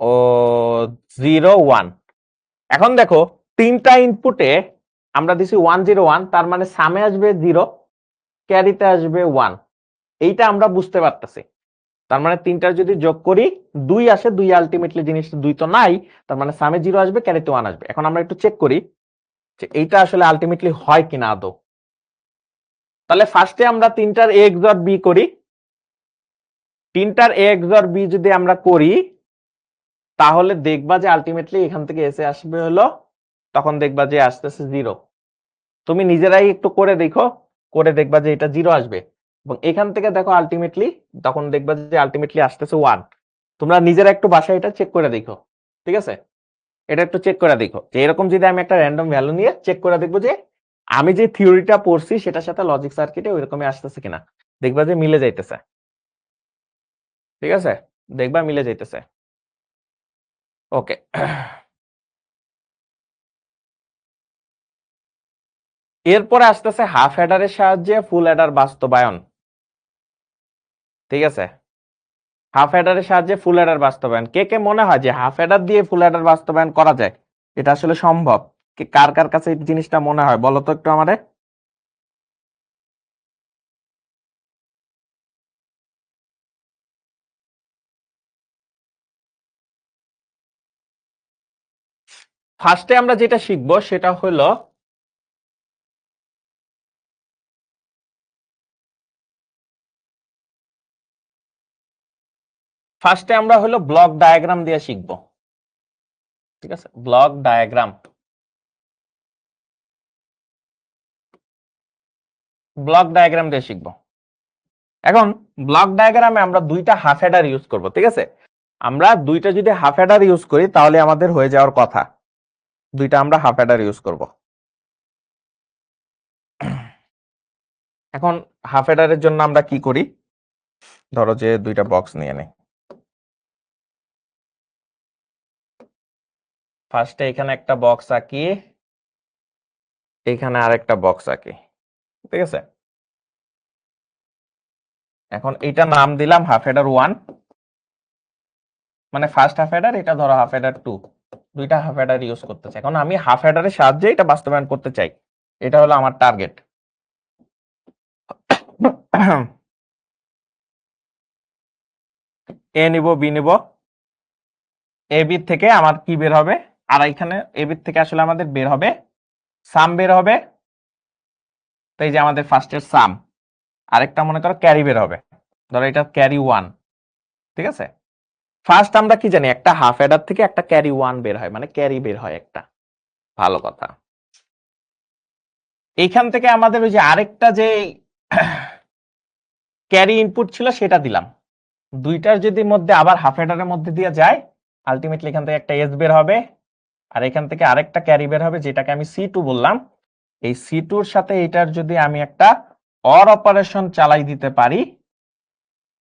ও 0 1। এখন দেখো তিনটা ইনপুটে আমরা দিছি 1 0 1, তার মানে সামে আসবে 0, ক্যারিতে আসবে 1। এইটা আমরা বুঝতে পারতেছি। তার মানে তিনটার যদি যোগ করি 2 আসে, 2 আলটিমেটলি জিনিসটা 2 তো নাই, তার মানে সামে 0 আসবে, ক্যারিতে 1 আসবে। এখন আমরা একটু চেক করি যে এইটা আসলে আলটিমেটলি হয় কিনা আদৌ। তাহলে ফার্স্টে আমরা তিনটার a XOR b করি। তিনটার a XOR b যদি আমরা করি তাহলে দেখবা যে আলটিমেটলি এখান থেকে এসে আসবে হলো, তখন দেখবা যে আসতেছে 0। তুমি নিজেরাই একটু করে দেখো, করে দেখবা যে এটা 0 আসবে, এবং এখান থেকে দেখো আলটিমেটলি তখন দেখবা যে আলটিমেটলি আসতেছে 1। তোমরা নিজেরা একটু বাসায় এটা চেক করে দেখো, ঠিক আছে? এটা একটু চেক করে দেখো যে এরকম যদি আমি একটা র্যান্ডম ভ্যালু নিয়ে চেক করে দেখবো যে আমি যে থিওরিটা পড়ছি সেটার সাথে লজিক সার্কিটে ওইরকমই আসতেছে কিনা, দেখবা যে মিলে যাইতেছে। ঠিক আছে, দেখবা মিলে যাইতেছে। ওকে, এরপরে আসতেছে হাফ অ্যাডারের সাহায্যে ফুল অ্যাডার বাস্তবায়ন। ঠিক আছে, হাফ অ্যাডারের সাহায্যে ফুল অ্যাডার বাস্তবায়ন। কে কে মনে হয় যে হাফ অ্যাডার দিয়ে ফুল অ্যাডার বাস্তবায়ন করা যায়? এটা আসলে সম্ভব? কার কার কাছে এই জিনিসটা মনে হয় বলো তো একটু আমারে। ফার্স্টে আমরা যেটা শিখবো সেটা হলো ফার্স্টে আমরা হলো ব্লক ডায়াগ্রাম দিয়ে শিখবো। ঠিক আছে, ব্লক ডায়াগ্রাম, ব্লক ডায়াগ্রাম দিয়ে শিখবো। এখন ব্লক ডায়াগ্রামে আমরা দুইটা হাফ অ্যাডার ইউজ করব। ঠিক আছে, আমরা দুইটা যদি হাফ অ্যাডার ইউজ করি তাহলে আমাদের হয়ে যাওয়ার কথা। দুইটা আমরা হাফ অ্যাডার ইউজ করব। এখন হাফ অ্যাডারের জন্য আমরা কি করি, ধরো যে দুইটা বক্স নিয়ে নেই। ফার্স্টে এখানে একটা বক্স আঁকি, এখানে আরেকটা বক্স আঁকি। ঠিক আছে, এখন এটা নাম দিলাম হাফ অ্যাডার 1, মানে ফার্স্ট হাফ অ্যাডার, এটা ধরো হাফ অ্যাডার 2। দুইটা হাফ অ্যাডার ইউজ করতে চাই, এখন আমি হাফ অ্যাডারের সাহায্যে এটা বাস্তবায়ন করতে চাই। এটা হলো আমার টার্গেট। এ নিব, বি নিব, এ বি থেকে আমার কি বের হবে, আর এখানে এ বি থেকে আসলে আমাদের বের হবে সাম বের হবে। তো এই যে আমাদের ফার্স্টের সাম, আরেকটা মনে করো ক্যারি বের হবে, ধরো এটা ক্যারি 1। ঠিক আছে, ফার্স্ট আমরা কি জানি একটা হাফ অ্যাডার থেকে একটা ক্যারি 1 বের হয়, মানে ক্যারি বের হয় একটা। ভালো কথা। এইখান থেকে আমাদের ওই যে আরেকটা যে ক্যারি ইনপুট ছিল সেটা দিলাম। দুইটার যদি মধ্যে আবার হাফ অ্যাডারের মধ্যে দিয়ে যায়, আলটিমেটলি এখান থেকে একটা এস বের হবে, আর এখান থেকে আরেকটা ক্যারি বের হবে যেটাকে আমি C2 বললাম। এই C2 এর সাথে এটার যদি আমি একটা অর অপারেশন চালাই দিতে পারি,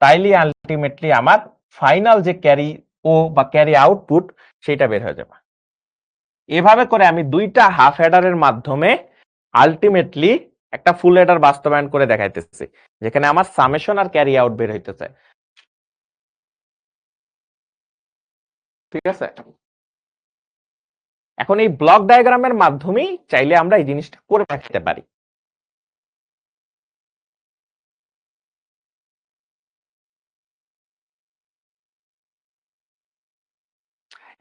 তাইলে আলটিমেটলি আমার ফাইনাল যে ক্যারি ও বা ক্যারি আউটপুট সেটা বের হয়ে যাবে। এভাবে করে আমি দুইটা হাফ অ্যাডারের মাধ্যমে আলটিমেটলি একটা ফুল অ্যাডার বাস্তবায়ন করে দেখাইতেছি, যেখানে আমার সামেশন আর ক্যারি আউট বের হইতেছে। ঠিক আছে, এখন এই ব্লক ডায়াগ্রামের মাধ্যমেই চাইলে আমরা এই জিনিসটা করে দেখাতে পারি।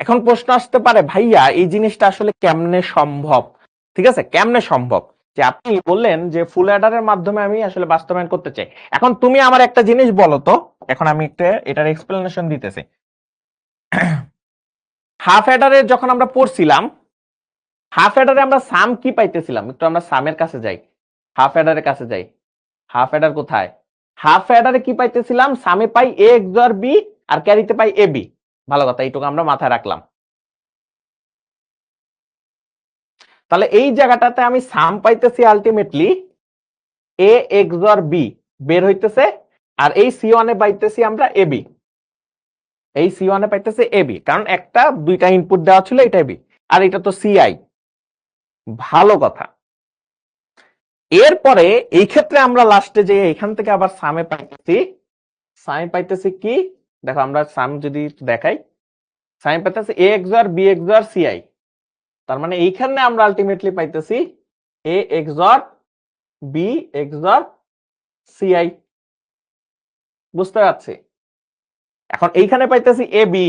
এখন প্রশ্ন আসতে পারে, ভাইয়া এই জিনিসটা আসলে কেমনে সম্ভব? ঠিক আছে, কেমনে সম্ভব যে আপনি বললেন যে ফুল অ্যাডারের মাধ্যমে আমি আসলে বাস্তবায়ন করতে চাই। এখন তুমি আমার একটা জিনিস বলো তো, এখন আমি একটা এটার এক্সপ্লেনেশন দিতেছি। হাফ অ্যাডারে যখন আমরা পড়ছিলাম, হাফ অ্যাডারে আমরা সাম কি পাইতেছিলাম, একটু আমরা সামের কাছে যাই, হাফ অ্যাডারের কাছে যাই। হাফ অ্যাডার কোথায়? হাফ অ্যাডারে কি পাইতেছিলাম, সামে পাই এ XOR B R ক্যারিতে pi A B. ভালো কথা, এইটুকু আমরা মাথায় রাখলাম। তাহলে এই জায়গাটাতে আমি সাম পাইতেছি আলটিমেটলি এ XOR বি বের হইতেছে, আর এই C1 এ পাইতেছি আমরা এবি। এই C1 এ পাইতেছে এবি, কারণ একটা দুইটা ইনপুট দেওয়া ছিল, এটা এবি, আর এটা তো সিআই। ভালো কথা। এরপরে এই ক্ষেত্রে আমরা লাস্টে যে এখান থেকে আবার সামে পাইতেছি সাইন পাইতেছি কি, দেখো আমরা সাম যদি দেখাই, সাইন পাইতেছি এ এক্সর বি এক্সর সিআই, তার মানে এইখানে আমরা আলটিমেটলি পাইতেছি এ এক্সর বি এক্সর সিআই। বুঝতে পারছি? এখন এইখানে পাইতেছি এ বি,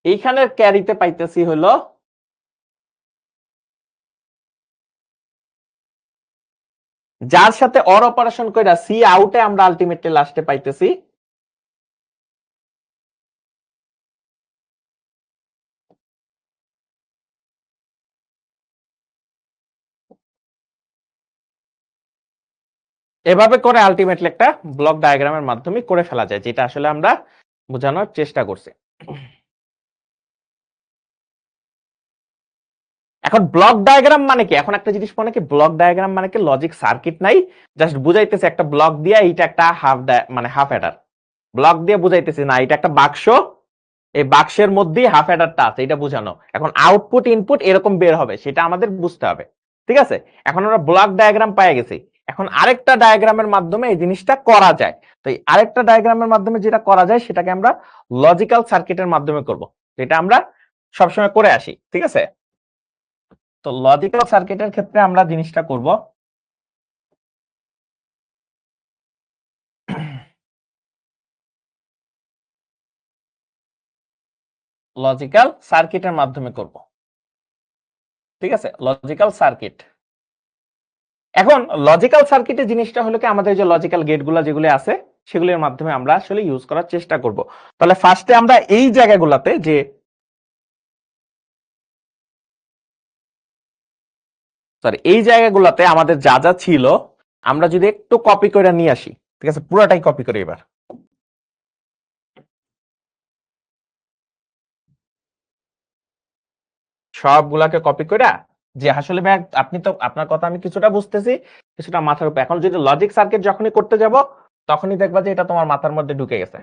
এইখানের ক্যারিতে পাইতেছি হলো যার সাথে অর অপারেশন কইরা সি আউটে আমরা আলটিমেটলি লাস্টে পাইতেছি এভাবে করে আলটিমেটলি একটা ব্লক ডায়াগ্রামের মাধ্যমে করে ফেলা যায়, যেটা আসলে আমরা বোঝানোর চেষ্টা করছি। এখন ব্লক ডায়াগ্রাম মানে কি, এখন একটা জিনিস মনে কি, ব্লক ডায়াগ্রাম মানে কি লজিক সার্কিট নাই, জাস্ট বুঝাইতেছে একটা ব্লক দিয়ে এইটা একটা মানে হাফ অ্যাডার, ব্লক দিয়ে বুঝাইতেছি না এটা একটা বাক্স, এই বাক্সের মধ্যেই হাফ অ্যাডারটা আছে, এটা বোঝানো। এখন আউটপুট ইনপুট এরকম বের হবে, সেটা আমাদের বুঝতে হবে। ঠিক আছে, এখন আমরা ব্লক ডায়াগ্রাম পেয়ে গেছি, এখন আরেকটা ডায়াগ্রামের মাধ্যমে এই জিনিসটা করা যায়। তো এই আরেকটা ডায়াগ্রামের মাধ্যমে যেটা করা যায় সেটাকে আমরা লজিক্যাল সার্কিটের মাধ্যমে করব, যেটা আমরা সবসময় করে আসি। ঠিক আছে, তো লজিক্যাল সার্কিটের ক্ষেত্রে আমরা জিনিসটা করব লজিক্যাল সার্কিটের মাধ্যমে করব। ঠিক আছে, লজিক্যাল সার্কিট। এখন লজিক্যাল সার্কিটের জিনিসটা হলো কি, আমাদের যে লজিক্যাল গেটগুলো যেগুলো আছে সেগুলোর মাধ্যমে আমরা আসলে ইউজ করার চেষ্টা করব। তাহলে ফার্স্টে আমরা এই জায়গাগুলোতে যে এই জায়গাগুলোতে আমাদের যা যা ছিল আমরা যদি একটু কপি করে নিয়ে আসি, ঠিক আছে, পুরোটাই কপি করে এবার সবগুলাকে কপি করে, যে আসলে ভাই আপনি তো, আপনার কথা আমি কিছুটা বুঝতেছি, কিছুটা মাথার উপর, এখন যদি লজিক সার্কিট যখনই করতে যাব তখনই দেখবা যে এটা তোমার মাথার মধ্যে ঢুকে গেছে।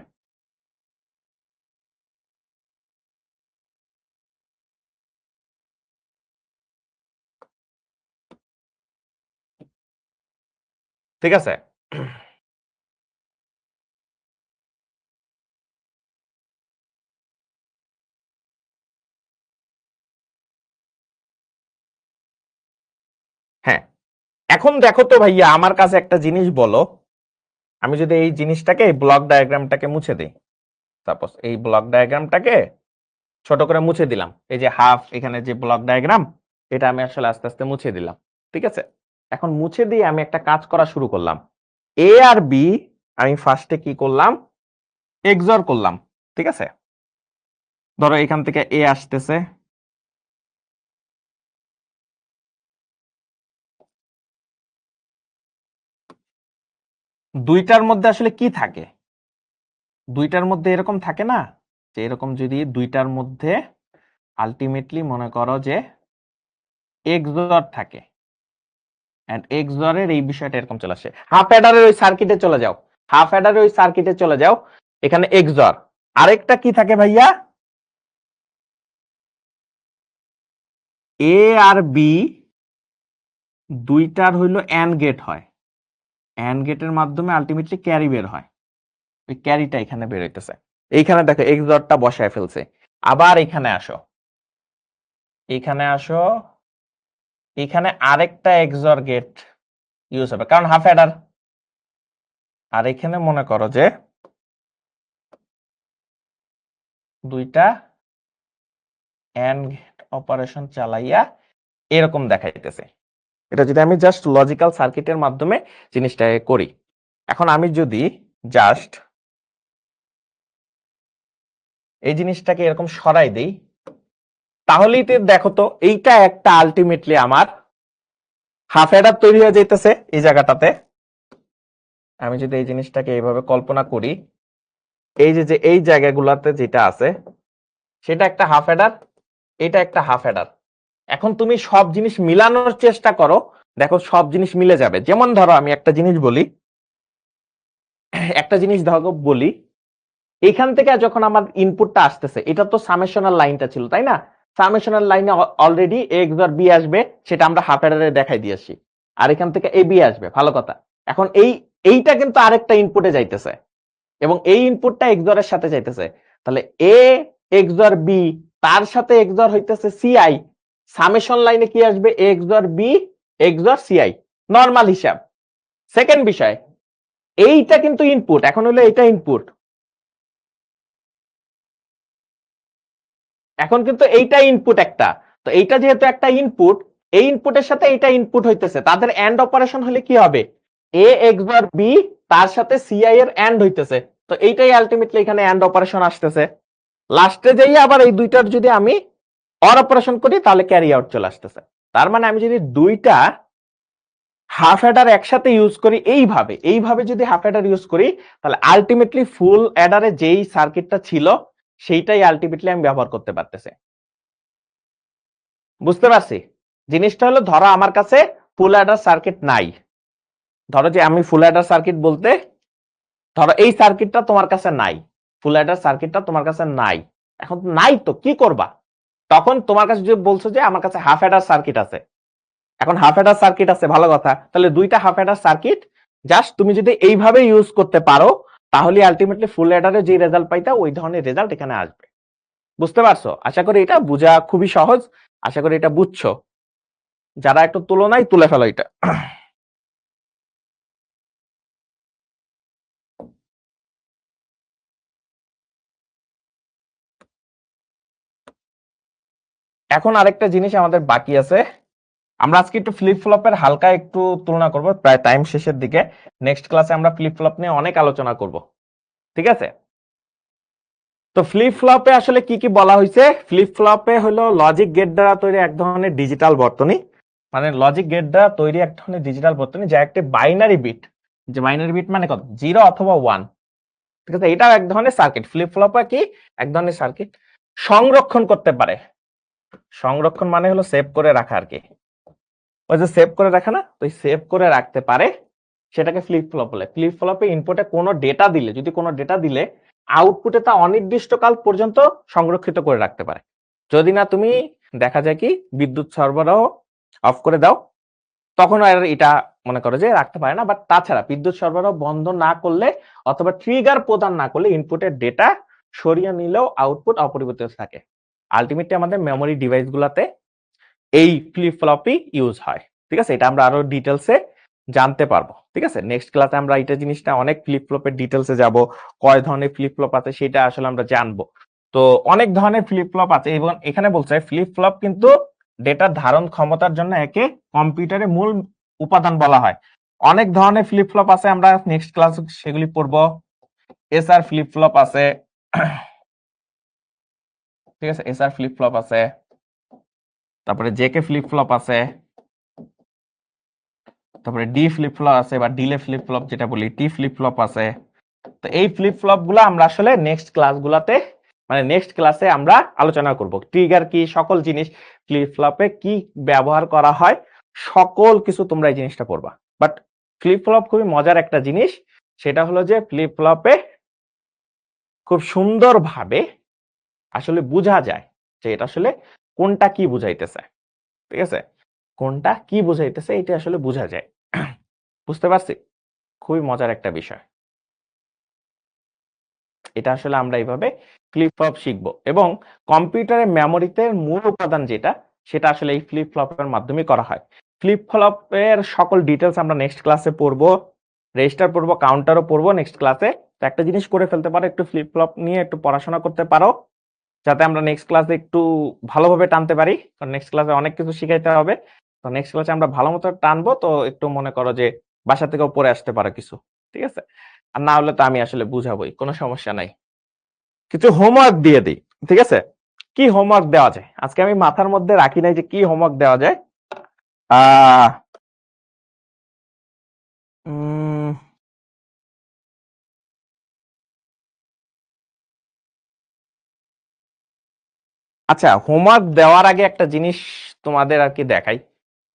ঠিক আছে, হ্যাঁ। এখন দেখো তো ভাইয়া, আমার কাছে একটা জিনিস বলো, আমি যদি এই জিনিসটাকে, এই ব্লক ডায়াগ্রামটাকে মুছে দিই, সাপোজ এই ব্লক ডায়াগ্রামটাকে ছোট করে মুছে দিলাম, এই যে হাফ এখানে যে ব্লক ডায়াগ্রাম, এটা আমি আসলে আস্তে আস্তে মুছে দিলাম। ঠিক আছে, এখন মুছে দিয়ে আমি একটা কাজ করা শুরু করলাম, এ আর বি আমি ফার্স্টে কি করলাম, এক্সর করলাম। ঠিক আছে, ধরো এখান থেকে এ আসতেছে, দুইটার মধ্যে আসলে কি থাকে, দুইটার মধ্যে এরকম থাকে না যে, এরকম যদি দুইটার মধ্যে আলটিমেটলি মনে করো যে এক্সর থাকে, এন্ড এক্সরের এই বিষয়টা এরকম চলে আসে, হাফ অ্যাডারের ওই সার্কিটে চলে যাও, হাফ অ্যাডারের ওই সার্কিটে চলে যাও, এখানে এক্সর, আরেকটা কি থাকে ভাইয়া, এ আর বি দুইটার হইলো এন্ড গেট হয়, এন্ড গেটের মাধ্যমে আলটিমেটলি ক্যারি বের হয়, ওই ক্যারিটা এখানে বের হইতেছে, এইখানে দেখো এক্সরটা বসায় ফেলছে। আবার এখানে আসো, এখানে আসো, এখানে আরেকটা এক্সর গেট ইউজ হবে, কারণ হাফ অ্যাডার। আর এখানে মনে করো যে দুইটা এন্ড অপারেশন চালাইয়া এরকম দেখাইতেছে। এটা যদি আমি জাস্ট লজিক্যাল সার্কিটের মাধ্যমে জিনিসটাকে করি, এখন আমি যদি জাস্ট এই জিনিসটাকে এরকম সরাই দেই, তাহলেই তো দেখো তো এইটা একটা আলটিমেটলি আমার হাফ অ্যাডার তৈরি হয়ে যাইতেছে এই জায়গাটাতে। আমি যদি এই জিনিসটাকে এইভাবে কল্পনা করি, এই যে এই জায়গাগুলোতে যেটা আছে সেটা একটা হাফ অ্যাডার, এটা একটা হাফ অ্যাডার। এখন তুমি সব জিনিস মিলানোর চেষ্টা করো, দেখো সব জিনিস মিলে যাবে। যেমন ধরো আমি একটা জিনিস বলি, একটা জিনিস ধরো বলি, এখান থেকে যখন আমার ইনপুটটা আসতেছে, এটা তো সামেশনাল লাইনটা ছিল তাই না, সামেশনাল লাইনে অলরেডি এ এক্সর বি আসবে, সেটা আমরা হাফ অ্যাডারে দেখাই দিয়েছি, আর এখান থেকে এ বি আসবে, ভালো কথা। এখন এইটা কিন্তু আরেকটা ইনপুটে যাইতেছে, এবং এই ইনপুটটা XOR এর সাথে যাইতেছে, তাহলে A XOR B তার সাথে XOR হইতেছে CI, সামেশন লাইনে কি আসবে? A XOR B XOR CI, normal হিসাব। সেকেন্ড বিষয়, এইটা কিন্তু ইনপুট, এখন হলো এটা ইনপুট, এখন কিন্তু এইটা ইনপুট একটা, তো এইটা যেহেতু একটা ইনপুট, এই ইনপুটের সাথে এইটা ইনপুট হইতেছে, তাদের এন্ড অপারেশন হলে কি হবে? A XOR B তার সাথে CI এর এন্ড হইতেছে, তো এইটাই আলটিমেটলি এখানে এন্ড অপারেশন আসতেছে। লাস্টে যাই আবার এই দুইটার যদি আমি অর অপারেশন করি তাহলে ক্যারি আউট চলে আসতেছে। তার মানে আমি যদি দুইটা হাফ অ্যাডার একসাথে ইউজ করি এইভাবে যদি হাফ অ্যাডার ইউজ করি, তাহলে আলটিমেটলি ফুল অ্যাডারে যেই সার্কিটটা ছিল সেইটাই আলটিমেটলি আমি ব্যবহার করতে পারতেছি। বুঝতে পারছি? জিনিসটা হলো, ধরো আমার কাছে ফুল অ্যাডার সার্কিট নাই, ধরো যে আমি ফুল অ্যাডার সার্কিট বলতে, ধরো এই সার্কিটটা তোমার কাছে নাই, ফুল অ্যাডার সার্কিটটা তোমার কাছে নাই, এখন নাই তো কি করবা? তখন তোমার কাছে যদি বলছো যে আমার কাছে হাফ অ্যাডার সার্কিট আছে, এখন হাফ অ্যাডার সার্কিট আছে, ভালো কথা, তাহলে দুইটা হাফ অ্যাডার সার্কিট জাস্ট তুমি যদি এইভাবে ইউজ করতে পারো, তাহলে আলটিমেটলি ফুল অ্যাডারে যে রেজাল্ট পাইতা ওই ধরনের রেজাল্ট এখানে আসবে। বুঝতে পারছো? আশা করি এটা বোঝা খুবই সহজ, আশা করি এটা বুঝছো। যারা একটু তুলনায় তুলে ফেলো এটা। এখন আরেকটা জিনিস আমাদের বাকি আছে, আমরা আজকে একটু ফ্লিপ ফ্লপের হালকা একটু তুলনা করব, প্রায় টাইম শেষের দিকে। নেক্সট ক্লাসে আমরা ফ্লিপ ফ্লপ নিয়ে অনেক আলোচনা করব, ঠিক আছে? তো ফ্লিপ ফ্লপে আসলে কি কি বলা হয়েছে? ফ্লিপ ফ্লপে হলো লজিক গেট দ্বারা তৈরি এক ধরনের ডিজিটাল বর্তনী, মানে লজিক গেট দ্বারা তৈরি এক ধরনের ডিজিটাল বর্তনী যা একটি বাইনারি বিট, যে বাইনারি বিট মানে কত? 0 অথবা 1, ঠিক আছে? এটাও এক ধরনের সার্কিট। ফ্লিপ ফ্লপে কি এক ধরনের সার্কিট সংরক্ষণ করতে পারে, সংরক্ষণ মানে হলো সেভ করে রাখা আর কি, ওই যে সেভ করে রাখা না, তো সেভ করে রাখতে পারে, সেটাকে ফ্লিপ ফ্লপ বলে। ফ্লিপ ফ্লপে ইনপুটে কোনো ডেটা দিলে, যদি কোনো ডেটা দিলে আউটপুটে তা অনির্দিষ্টকাল পর্যন্ত সংরক্ষিত করে রাখতে পারে। যদি না তুমি দেখা যায় কি বিদ্যুৎ সরবরাহ অফ করে দাও, তখন আর এটা মনে করো যে রাখতে পারে না। বাট তাছাড়া বিদ্যুৎ সরবরাহ বন্ধ না করলে অথবা ট্রিগার প্রদান না করলে ইনপুটের ডেটা সরিয়ে নিলেও আউটপুট অপরিবর্তিত থাকে। আলটিমেটলি আমাদের মেমোরি ডিভাইস গুলাতে এই ফ্লিপ ফ্লপই ইউজ হয়, ঠিক আছে? এটা আমরা আরো ডিটেলসে জানতে পারবো, ঠিক আছে? নেক্সট ক্লাসে আমরা এটা জিনিসটা অনেক ফ্লিপ ফ্লপের ডিটেলসে যাব, কয় ধরনের ফ্লিপ ফ্লপ আছে সেটা আসলে আমরা জানবো। তো অনেক ধরনের ফ্লিপ ফ্লপ আছে, এবং এখানে বলছে ফ্লিপ ফ্লপ কিন্তু ডেটা ধারণ ক্ষমতার জন্য একে কম্পিউটারের মূল উপাদান বলা হয়। অনেক ধরনের ফ্লিপ ফ্লপ আছে, আমরা নেক্সট ক্লাস সেগুলি পড়বো। এসআর ফ্লিপ ফ্লপ আছে, ঠিক আছে? এসআর ফ্লিপ ফ্লপ আছে, তারপরে জেকে ফ্লিপ ফ্লপ আছে, তারপরে ডি ফ্লিপ ফ্লপ আছে, বা ডিলে ফ্লিপ ফ্লপ যেটা বলি, টি ফ্লিপ ফ্লপ আছে। তো এই ফ্লিপ ফ্লপ গুলো আমরা আসলে নেক্সট ক্লাসগুলোতে, মানে নেক্সট ক্লাসে আমরা আলোচনা করব। ট্রিগার কি, সকল জিনিস ফ্লিপ ফ্লপে কি ব্যবহার করা হয়, সকল কিছু তোমরা এই জিনিসটা পড়বা। বাট ফ্লিপ ফ্লপ খুবই মজার একটা জিনিস, সেটা হলো যে ফ্লিপ ফ্লপে খুব সুন্দরভাবে আসলে বোঝা যায় যে এটা আসলে কোনটা কি বুঝাইতেছে, ঠিক আছে? কোনটা কি বুঝাইতেছে এটা আসলে বোঝা যায়। বুঝতে পারছি? খুবই মজার একটা বিষয়। এটা আসলে আমরা এইভাবে ফ্লিপ ফ্লপ শিখবো, এবং কম্পিউটারের মেমোরিতে মূল উপাদান যেটা, সেটা আসলে এই ফ্লিপ ফ্লপের মাধ্যমে করা হয়। ফ্লিপ ফ্লপের সকল ডিটেলস আমরা নেক্সট ক্লাসে পড়বো, রেজিস্টার পড়বো, কাউন্টারও পড়বো নেক্সট ক্লাসে। তো একটা জিনিস করে ফেলতে পারো, একটু ফ্লিপ ফ্লপ নিয়ে একটু পড়াশোনা করতে পারো, যাতে আমরা নেক্সট ক্লাসে একটু ভালোভাবে টানতে পারি, কারণ নেক্সট ক্লাসে অনেক কিছু শিখাইতে হবে। তো নেক্সট ক্লাসে আমরা ভালো মতো টানবো, তো একটু মনে করো যে বাসা থেকেও পড়ে আসতে পারো কিছু, ঠিক আছে? আর না হলে তো আমি আসলে বুঝাবোই, কোনো সমস্যা নাই। কিছু হোমওয়ার্ক দিয়ে দিই, ঠিক আছে? কি হোমওয়ার্ক দেওয়া যায় আজকে? আমি মাথার মধ্যে রাখি নাই যে কি হোমওয়ার্ক দেওয়া যায়। আহ উম, আচ্ছা, হোমওয়ার্ক দেওয়ার আগে একটা জিনিস তোমাদের আর কি দেখাই,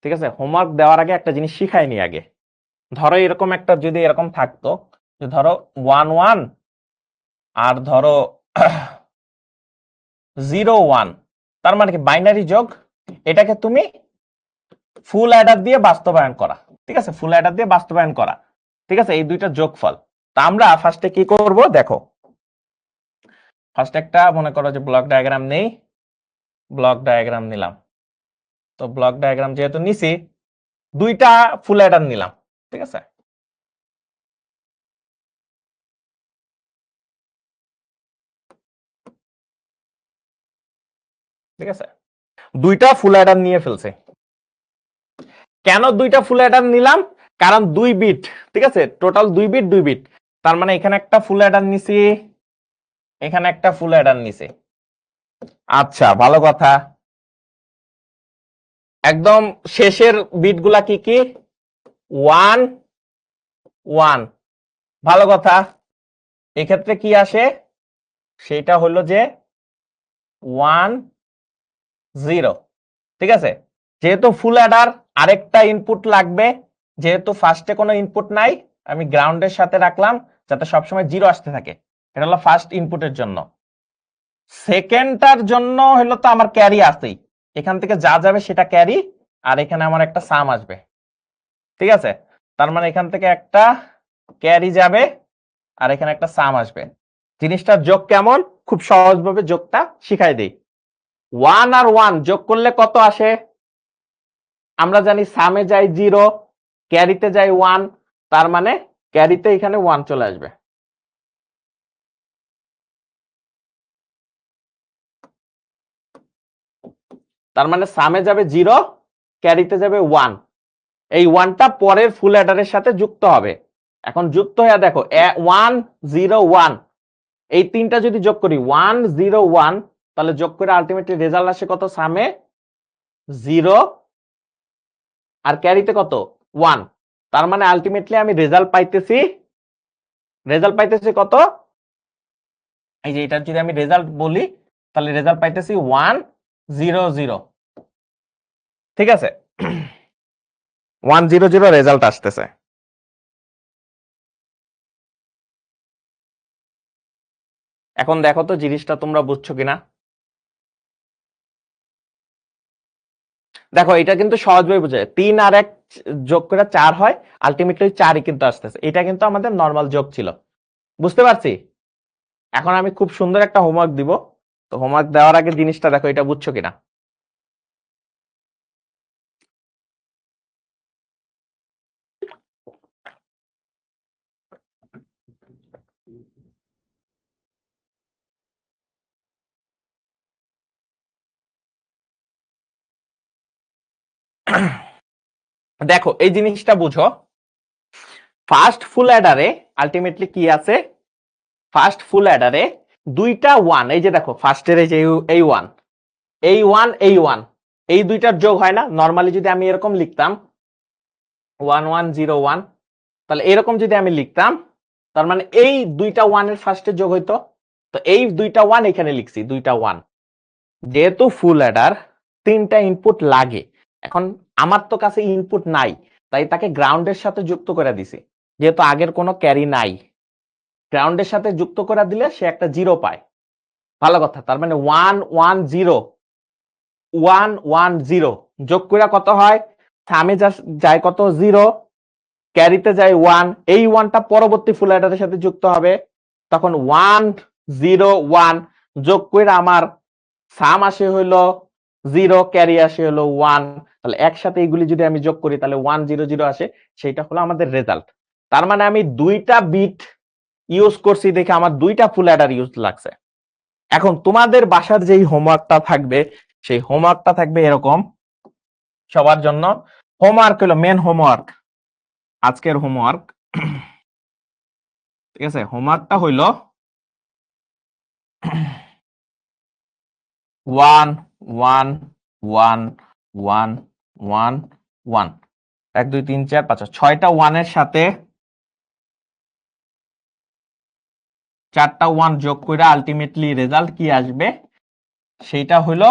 ঠিক আছে? হোমওয়ার্ক দেওয়ার আগে একটা জিনিস শিখাই নি আগে। ধরো এরকম একটা, যদি এরকম থাকতো যে ধরো 1 1 আর ধরো 0 1, তার মানে কি বাইনারি যোগ, এটাকে তুমি ফুল অ্যাডার দিয়ে বাস্তবায়ন করা, ঠিক আছে? ফুল অ্যাডার দিয়ে বাস্তবায়ন করা, ঠিক আছে? এই দুইটা যোগফল, তা আমরা ফার্স্টে কি করব দেখো, ফার্স্ট একটা মনে করো যে ব্লক ডায়াগ্রাম নেই, ব্লক ডায়াগ্রাম নিলাম। তো ব্লক ডায়াগ্রাম যেহেতু নিছি, দুইটা ফুল অ্যাডার নিলাম, ঠিক আছে। ঠিক আছে, দুইটা ফুল অ্যাডার নিয়ে ফেলছে। কেন দুইটা ফুল অ্যাডার নিলাম? কারণ 2 বিট, ঠিক আছে, টোটাল 2 বিট 2 বিট। তার মানে এখানে একটা ফুল অ্যাডার নিছি, এখানে একটা ফুল অ্যাডার নিছি। আচ্ছা, ভালো কথা। একদম শেষের বিটগুলা কি কি? 1 1। ভালো কথা। এক্ষেত্রে কি আসে? সেটা হলো যে 1 0। ঠিক আছে, যেহেতু ফুল অ্যাডার আরেকটা ইনপুট লাগবে, যেহেতু ফার্স্টে কোনো ইনপুট নাই, আমি গ্রাউন্ডের সাথে রাখলাম যাতে সবসময় 0 আসতে থাকে। এটা হলো ফার্স্ট ইনপুটের জন্য। সেকেন্ডটার জন্য হলো তো আমার ক্যারি আসেই, এখান থেকে যা যাবে সেটা ক্যারি, আর এখানে আমার একটা সাম আসবে। ঠিক আছে, তার মানে এখান থেকে একটা ক্যারি যাবে আর এখানে একটা সাম আসবে। জিনিসটার যোগ কেমন? খুব সহজভাবে যোগটা শিখাই দেই। 1 আর 1 যোগ করলে কত আসে? আমরা জানি সামে যায় 0, ক্যারিতে যায় 1, তার মানে ক্যারিতে এখানে 1 চলে আসবে। তার মানে সামে যাবে 0, ক্যারিতে যাবে 1। এই 1টা পরের ফুল অ্যাডারের সাথে যুক্ত হবে। এখন যুক্ত হয়ে দেখো 1 0 1, এই তিনটা যদি যোগ করি 1 0 1, তাহলে যোগ করে আলটিমেটলি রেজাল্ট আসে কত? সামে 0 আর ক্যারিতে কত? 1। তার মানে আলটিমেটলি আমি রেজাল্ট পাইতেছি কত? এই যে এটা যদি আমি রেজাল্ট বলি, তাহলে রেজাল্ট পাইতেছি 1 0 0। ঠিক আছে, 1 0 0 রেজাল্ট আসতেছে। এখন দেখো তো জিনিসটা তোমরা বুঝছো কিনা। দেখো এটা কিন্তু সহজভাবে বোঝা যায়, 3 আর 1 যোগ করে 4 হয়, আলটিমেটলি 4ই কিন্তু আসতেছে। এটা কিন্তু আমাদের নরমাল যোগ ছিল, বুঝতে পারছি। এখন আমি খুব সুন্দর একটা হোমওয়ার্ক দিব, তো হোমওয়ার্ক দেওয়ার আগে জিনিসটা দেখো এটা বুঝছো কিনা। দেখো এই জিনিসটা বুঝো, ফার্স্ট ফুল অ্যাডারে আলটিমেটলি কি আছে? ফার্স্ট ফুল অ্যাডারে দুইটা 1, এই যে দেখো ফার্স্টের এই যে এই 1, এই 1 এই 1, এই দুইটার যোগ হয় না? নরমালি যদি আমি এরকম লিখতাম 1 1 0 1, তাহলে এরকম যদি আমি লিখতাম, তার মানে এই দুইটা 1 এর ফার্স্টে যোগ হইতো। তো এই দুইটা 1 এখানে লিখছি, দুইটা 1। যেহেতু ফুল অ্যাডার 3টা ইনপুট লাগে, এখন আমার তো কাছে ইনপুট নাই, তাই তাকে গ্রাউন্ডের সাথে যুক্ত করে দিছি। যেহেতু আগের কোনো ক্যারি নাই, গ্রাউন্ডের সাথে যুক্ত করে দিলে সে একটা 0 পায়। ভালো কথা, তার মানে 1 1 0 1 1 0 যোগ করে কত হয়? সামে যায় কত? 0, ক্যারিতে যায় 1, এই 1টা পরবর্তী ফুল অ্যাডারের সাথে যুক্ত হবে, তখন 1 0 1 যোগ করে আমার সাম আসে হলো 0, ক্যারি আসে হলো 1। তাহলে একসাথে এইগুলি যদি আমি যোগ করি তাহলে 1 0 0 আসে, সেটা হলো আমাদের রেজাল্ট। তার মানে আমি দুইটা বিট ইউজ করছি দেখে আমার দুইটা ফুল অ্যাডার ইউজ লাগছে। এখন তোমাদের বাসার যেই হোমওয়ার্কটা থাকবে, সেই হোমওয়ার্কটা থাকবে এরকম সবার জন্য। হোমওয়ার্ক হলো মেন হোমওয়ার্ক, আজকের হোমওয়ার্ক। ঠিক আছে, হোমওয়ার্কটা হইলো 1 1 1 1 1 1, 1 2 3 4 5 6টা 1 এর সাথে 4টা 1 যোগ করে আলটিমেটলি রেজাল্ট কি আসবে সেইটা হলো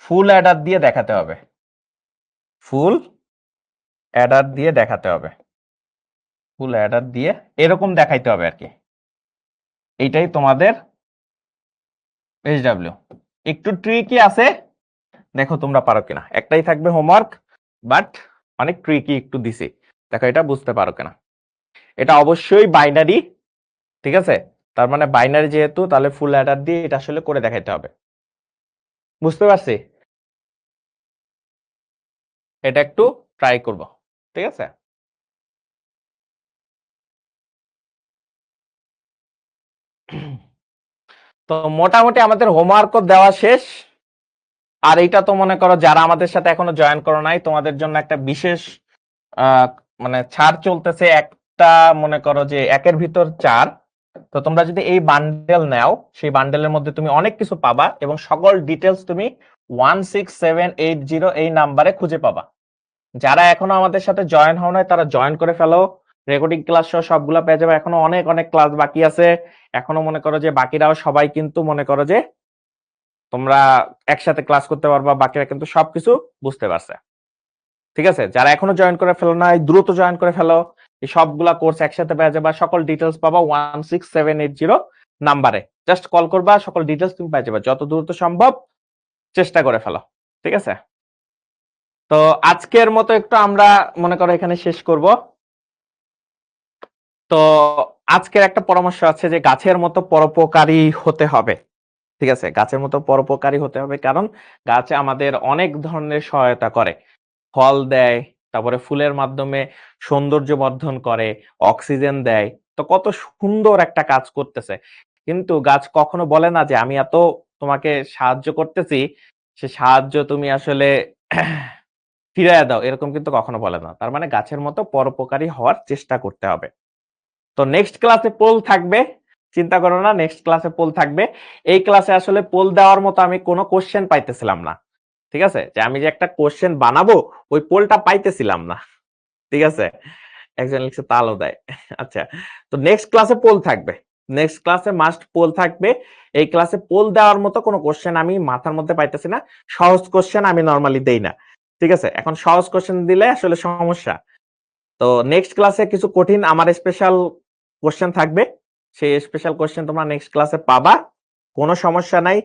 ফুল অ্যাডার দিয়ে দেখাতে হবে। ফুল অ্যাডার দিয়ে দেখাতে হবে, ফুল অ্যাডার দিয়ে এরকম দেখাইতে হবে আর কি। এইটাই তোমাদের এইচডব্লিউ। একটু ট্রিকি আছে, দেখো তোমরা পারো কিনা। একটাই থাকবে হোমওয়ার্ক, বাট অনেক ট্রিকি একটু দিছি, দেখো এটা বুঝতে পারো কিনা। এটা অবশ্যই বাইনারি, ঠিক আছে? তার মানে বাইনারি যেহেতু, তাহলে ফুল অ্যাডার দিয়ে এটা আসলে করে দেখাইতে হবে। বুঝতে পারছি? এটা একটু ট্রাই করব, ঠিক আছে? তো মোটামুটি আমাদের হোমওয়ার্কও দেওয়া শেষ। আর এইটা তো মনে করো যারা আমাদের সাথে এখনো জয়েন করো নাই, তোমাদের জন্য একটা বিশেষ মানে ছাড় চলতেছে, একটা মনে করো যে 1-এর ভিতর 4। তো তোমরা যদি এই বান্ডেল নাও, সেই বান্ডেলের মধ্যে তুমি অনেক কিছু পাবা এবং সকল ডিটেলস তুমি 16780 এই নাম্বারে খুঁজে পাবা। যারা এখনো আমাদের সাথে জয়েন হও নাই তারা জয়েন করে ফেলো। রেকর্ডিং ক্লাস সহ সবগুলা পেয়ে যাবে। এখনো অনেক অনেক ক্লাস বাকি আছে। এখনো মনে করো যে বাকিরাও সবাই কিন্তু মনে করো যে তোমরা একসাথে ক্লাস করতে পারবা, বাকিরা কিন্তু সবকিছু বুঝতে পারছে। ঠিক আছে? যারা এখনো জয়েন করে ফেলো নাই দ্রুত জয়েন করে ফেলো। এই সবগুলা কোর্স একসাথে পেয়ে যাবা, সকল ডিটেলস পাবা 16780 নাম্বারে। জাস্ট কল করবা, সকল ডিটেলস তুমি পেয়ে যাবে। যত দ্রুত সম্ভব চেষ্টা করে ফেলো, ঠিক আছে? তো আজকের মতো একটু আমরা মনে করো এখানে শেষ করব। তো আজকের একটা পরামর্শ আছে যে গাছের মতো পরোপকারী হতে হবে, ঠিক আছে? গাছের মতো পরোপকারী হতে হবে, কারণ গাছ আমাদের অনেক ধরনের সহায়তা করে। ফল দেয়, তারপরে ফুলের মাধ্যমে সৌন্দর্য বর্ধন করে, অক্সিজেন দেয়। তো কত সুন্দর একটা কাজ করতেছে। কিন্তু গাছ কখনো বলে না যে আমি এত তোমাকে সাহায্য করতেছি, সে সাহায্য তুমি আসলে ফিরাইয়া দাও, এরকম কিন্তু কখনো বলে না। তার মানে গাছের মতো পরোপকারী হওয়ার চেষ্টা করতে হবে। তো নেক্সট ক্লাসে পোল থাকবে, চিন্তা করো না, নেক্সট ক্লাসে পোল থাকবে। এই ক্লাসে আসলে পোল দেওয়ার মতো আমি কোনো কোশ্চেন পাইতেছিলাম না, ঠিক আছে? যে আমি যে একটা কোশ্চেন বানাবো ওই পোলটা পাইতেছিলাম না, ঠিক আছে? একজন লিখছে তালও দেয়। আচ্ছা, তো নেক্সট ক্লাসে পোল থাকবে, নেক্সট ক্লাসে মাস্ট পোল থাকবে। এই ক্লাসে পোল দেওয়ার মতো কোনো কোশ্চেন আমি মাথার মধ্যে পাইতেছি না। সহজ কোশ্চেন আমি নরমালি দেই না, ঠিক আছে? এখন সহজ কোশ্চেন দিলে আসলে সমস্যা। তো নেক্সট ক্লাসে কিছু কঠিন আমার স্পেশাল কোশ্চেন থাকবে, সেই স্পেশাল কোশ্চেন তোমরা নেক্সট ক্লাসে পাবা, কোনো সমস্যা নাই।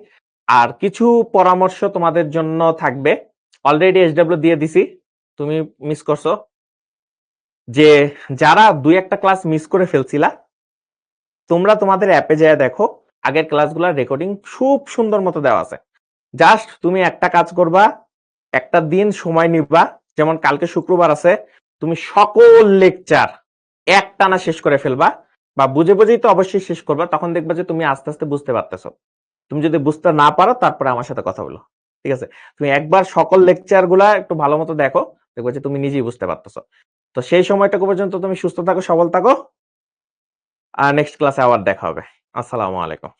আর কিছু পরামর্শ তোমাদের জন্য থাকবে, অলরেডি এসডব্লিউ দিয়ে দিছি, তুমি মিস করছো। যে যারা 2-1টা ক্লাস মিস করে ফেলছিলা, তোমরা তোমাদের অ্যাপে যেয়ে দেখো, আগের ক্লাসগুলোর রেকর্ডিং খুব সুন্দর মতো দেওয়া আছে। জাস্ট তুমি একটা কাজ করবা, একটা দিন সময় নিবা, যেমন কালকে শুক্রবার আছে, তুমি সকল লেকচার একটানা শেষ করে ফেলবা, বা বুঝে বুঝেই তো অবশ্যই শেষ করবা। তখন দেখবা যে তুমি আস্তে আস্তে বুঝতে পারতেছো। তুমি যদি বুঝতে না পারো তারপরে আমার সাথে কথা বলো, ঠিক আছে? তুমি একবার সকল লেকচার গুলা একটু ভালো মতো দেখো, দেখবো যে তুমি নিজেই বুঝতে পারতেছো। তো সেই সময়টুকু পর্যন্ত তুমি সুস্থ থাকো, সবল থাকো। আর নেক্সট ক্লাসে আবার দেখা হবে। আসসালামু আলাইকুম।